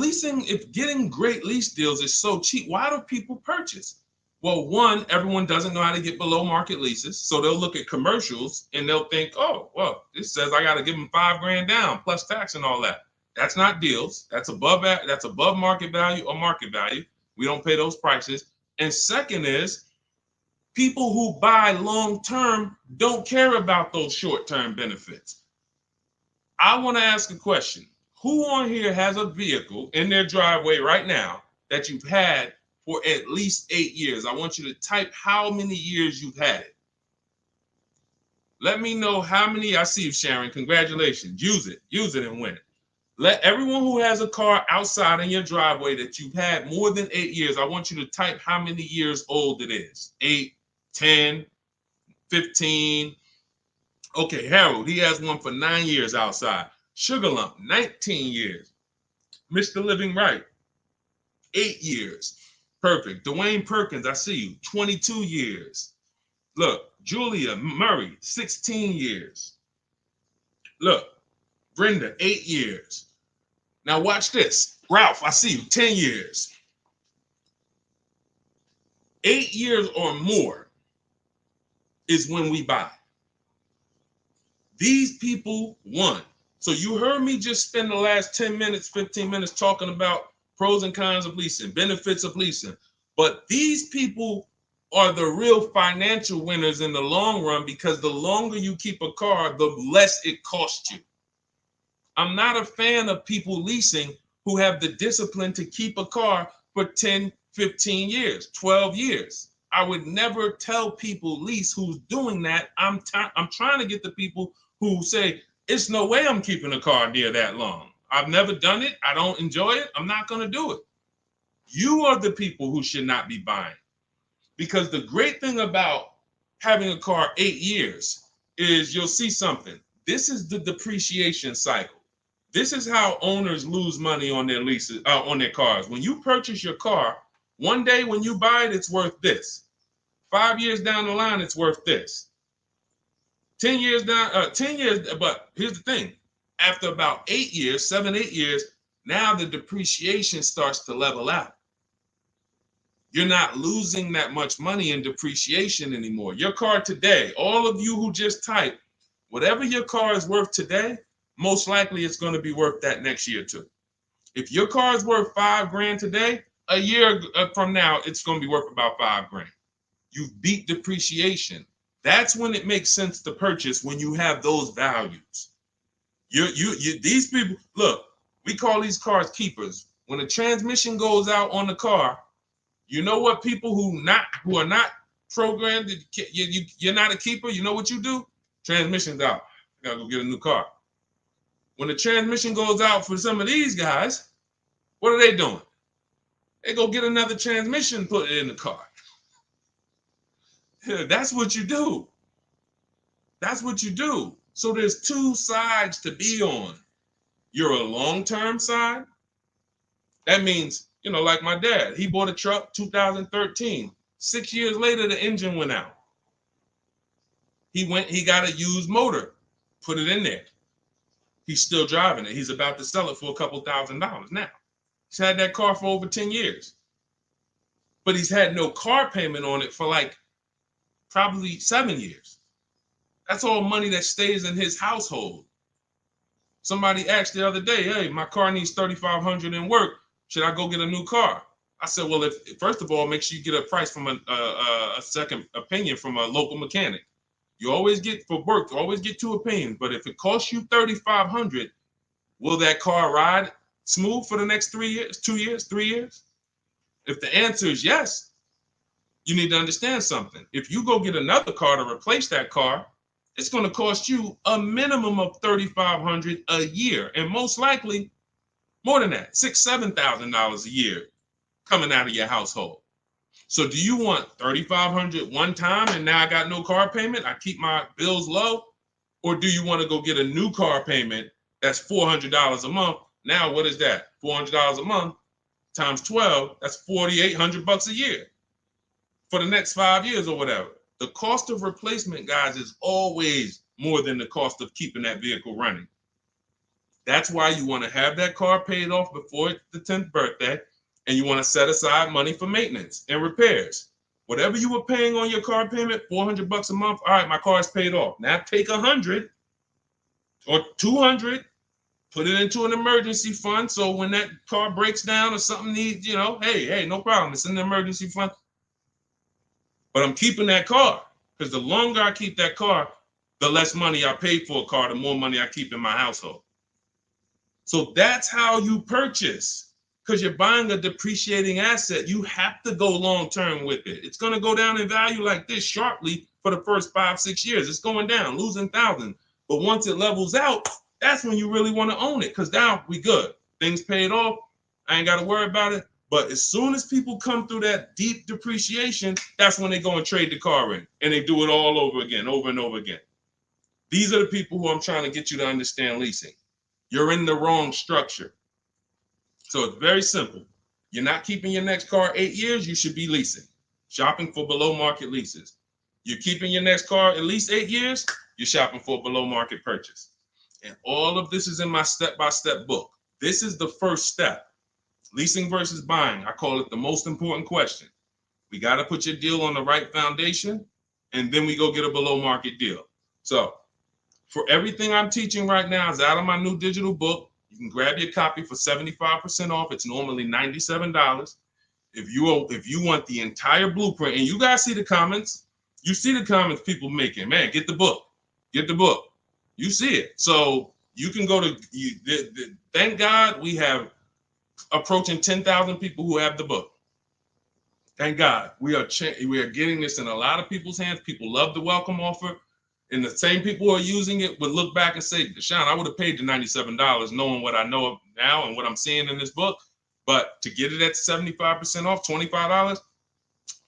getting great lease deals is so cheap, why do people purchase? Well, one, everyone doesn't know how to get below market leases. So they'll look at commercials and they'll think, oh, well, this says I got to give them $5,000 down plus tax and all that. That's not deals. That's above market value or market value. We don't pay those prices. And second is, people who buy long-term don't care about those short-term benefits. I want to ask a question. Who on here has a vehicle in their driveway right now that you've had for at least 8 years? I want you to type how many years you've had it. Let me know how many. I see you, Sharon. Congratulations. Use it and win. Let everyone who has a car outside in your driveway that you've had more than 8 years, I want you to type how many years old it is. 8, 10, 15. Okay, Harold, he has one for 9 years outside. Sugar Lump, 19 years. Mr. Living Right, 8 years. Perfect. Dwayne Perkins, I see you, 22 years. Look, Julia Murray, 16 years. Look, Brenda, 8 years. Now watch this. Ralph, I see you, 10 years. 8 years or more is when we buy. These people won. So you heard me just spend the last 10 minutes, 15 minutes talking about pros and cons of leasing, benefits of leasing. But these people are the real financial winners in the long run, because the longer you keep a car, the less it costs you. I'm not a fan of people leasing who have the discipline to keep a car for 10, 15 years, 12 years. I would never tell people lease who's doing that. I'm trying to get the people who say, it's no way I'm keeping a car near that long. I've never done it. I don't enjoy it. I'm not going to do it. You are the people who should not be buying. Because the great thing about having a car 8 years is you'll see something. This is the depreciation cycle. This is how owners lose money on their leases, on their cars. When you purchase your car, one day when you buy it, it's worth this. 5 years down the line, it's worth this. 10 years down, 10 years, but here's the thing. After about 8 years, 7, 8 years, now the depreciation starts to level out. You're not losing that much money in depreciation anymore. Your car today, all of you who just typed, whatever your car is worth today, most likely it's going to be worth that next year too. If your car is worth $5,000 today, a year from now, it's going to be worth about $5,000. You beat depreciation. That's when it makes sense to purchase, when you have those values. These people, look, we call these cars keepers. When a transmission goes out on the car, you know what people who are not programmed, you're not a keeper, you know what you do? Transmission's out. You gotta go get a new car. When the transmission goes out for some of these guys, what are they doing? They go get another transmission and put it in the car. That's what you do. That's what you do. So there's two sides to be on. You're a long-term side. That means, like my dad, he bought a truck 2013. 6 years later, the engine went out. He got a used motor, put it in there. He's still driving it. He's about to sell it for a couple $1,000s now. He's had that car for over 10 years. But he's had no car payment on it for probably 7 years. That's all money that stays in his household. Somebody asked the other day, hey, my car needs $3,500 in work. Should I go get a new car? I said, well, first of all, make sure you get a price from a second opinion from a local mechanic. You always get, for work, you always get 2 opinions. But if it costs you $3,500, will that car ride smooth for the next 3 years, 2 years, 3 years? If the answer is yes, you need to understand something. If you go get another car to replace that car, it's going to cost you a minimum of $3,500 a year, and most likely more than that, $6,000, $7,000 a year coming out of your household. So do you want $3,500 one time and now I got no car payment, I keep my bills low? Or do you want to go get a new car payment that's $400 a month? Now what is that? $400 a month times 12, that's $4,800 a year for the next 5 years or whatever. The cost of replacement, guys, is always more than the cost of keeping that vehicle running. That's why you want to have that car paid off before the 10th birthday, and you want to set aside money for maintenance and repairs. Whatever you were paying on your car payment, $400 a month. All right, my car is paid off. Now take $100 or $200, put it into an emergency fund. So when that car breaks down or something needs, hey, no problem. It's in the emergency fund. But I'm keeping that car, because the longer I keep that car, the less money I pay for a car, the more money I keep in my household. So that's how you purchase, because you're buying a depreciating asset. You have to go long term with it. It's going to go down in value like this sharply for the first 5-6 years. It's going down, losing thousands. But once it levels out, that's when you really want to own it, because now we good. Things paid off. I ain't got to worry about it. But as soon as people come through that deep depreciation, that's when they go and trade the car in, and they do it all over again, over and over again. These are the people who I'm trying to get you to understand leasing. You're in the wrong structure. So it's very simple. You're not keeping your next car 8 years, you should be leasing, shopping for below market leases. You're keeping your next car at least 8 years, you're shopping for a below market purchase. And all of this is in my step-by-step book. This is the first step. Leasing versus buying. I call it the most important question. We got to put your deal on the right foundation, and then we go get a below market deal. So for everything I'm teaching right now is out of my new digital book. You can grab your copy for 75% off. It's normally $97. If you want the entire blueprint, and you guys see the comments, you see the comments people making, man, get the book. Get the book. You see it. So you can go to, thank God we have approaching 10,000 people who have the book. Thank God. We are getting this in a lot of people's hands. People love the welcome offer. And the same people who are using it would look back and say, Deshone, I would have paid the $97 knowing what I know now and what I'm seeing in this book. But to get it at 75% off, $25,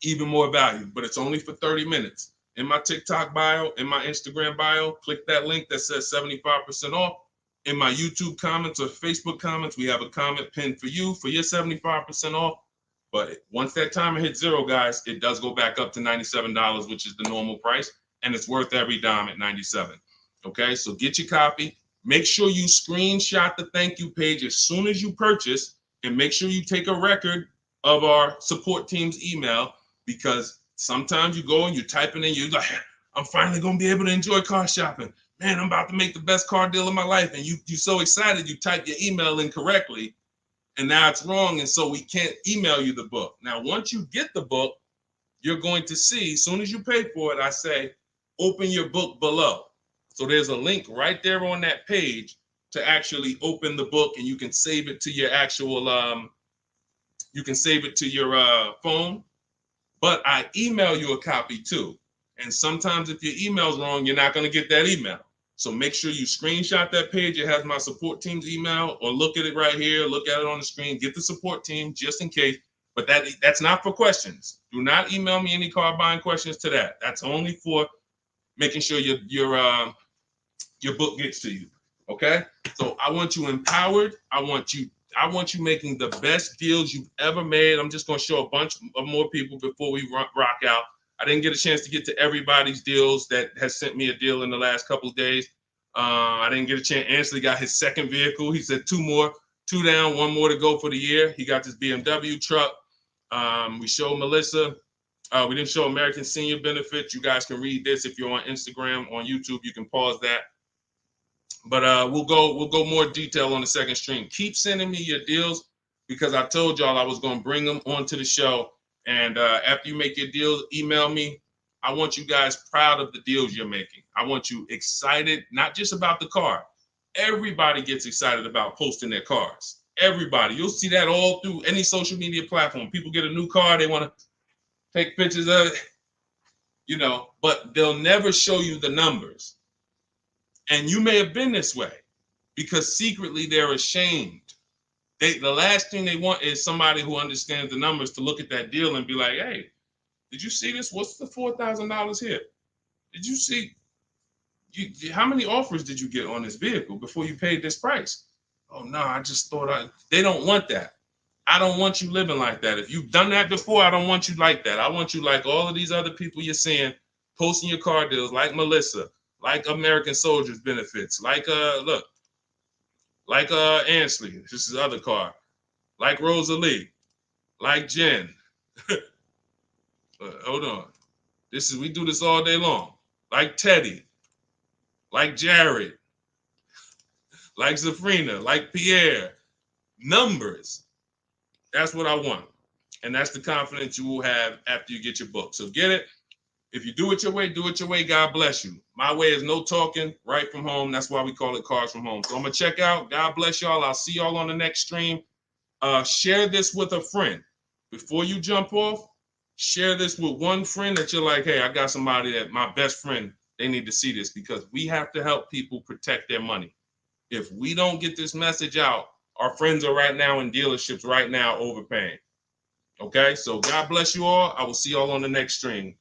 even more value. But it's only for 30 minutes. In my TikTok bio, in my Instagram bio, click that link that says 75% off. In my YouTube comments or Facebook comments, we have a comment pinned for you for your 75% off. But once that timer hits zero, guys, it does go back up to $97, which is the normal price. And it's worth every dime at $97. Okay, so get your copy. Make sure you screenshot the thank you page as soon as you purchase, and make sure you take a record of our support team's email, because sometimes you go and you type it in, you're like, I'm finally going to be able to enjoy car shopping. Man, I'm about to make the best car deal of my life. And you're so excited, you type your email in correctly, and now it's wrong. And so we can't email you the book. Now, once you get the book, you're going to see, as soon as you pay for it, I say, open your book below. So there's a link right there on that page to actually open the book, and you can save it to your actual, you can save it to your phone. But I email you a copy too. And sometimes if your email's wrong, you're not going to get that email. So make sure you screenshot that page. It has my support team's email, or look at it right here. Look at it on the screen. Get the support team just in case. But that's not for questions. Do not email me any car buying questions to that. That's only for making sure your book gets to you. Okay? So I want you empowered. I want you making the best deals you've ever made. I'm just going to show a bunch of more people before we rock out. I didn't get a chance to get to everybody's deals that has sent me a deal in the last couple of days. I didn't get a chance. Ansley got his second vehicle. He said 2 down, 1 more to go for the year. He got this BMW truck. We showed Melissa. We didn't show American Senior Benefits. You guys can read this if you're on Instagram, on YouTube. You can pause that. But we'll go more detail on the second stream. Keep sending me your deals, because I told y'all I was going to bring them onto the show. And after you make your deals, email me. I want you guys proud of the deals you're making. I want you excited, not just about the car. Everybody gets excited about posting their cars. Everybody. You'll see that all through any social media platform. People get a new car, they want to take pictures of it, but they'll never show you the numbers. And you may have been this way, because secretly they're ashamed. The last thing they want is somebody who understands the numbers to look at that deal and be like, hey, did you see this? What's the $4,000 here? Did you see? How many offers did you get on this vehicle before you paid this price? Oh, no, I just thought they don't want that. I don't want you living like that. If you've done that before, I don't want you like that. I want you like all of these other people you're seeing posting your car deals, like Melissa, like American Soldiers Benefits, like Ansley, this is his other car, like Rosalie, like Jen. Hold on. We do this all day long. Like Teddy, like Jared, like Zafrina, like Pierre. Numbers. That's what I want. And that's the confidence you will have after you get your book. So get it. If you do it your way, do it your way. God bless you. My way is no talking, right from home. That's why we call it Cars from Home. So I'm going to check out. God bless y'all. I'll see y'all on the next stream. Share this with a friend. Before you jump off, share this with one friend that you're like, hey, I got somebody that my best friend, they need to see this, because we have to help people protect their money. If we don't get this message out, our friends are right now in dealerships right now overpaying. Okay, so God bless you all. I will see y'all on the next stream.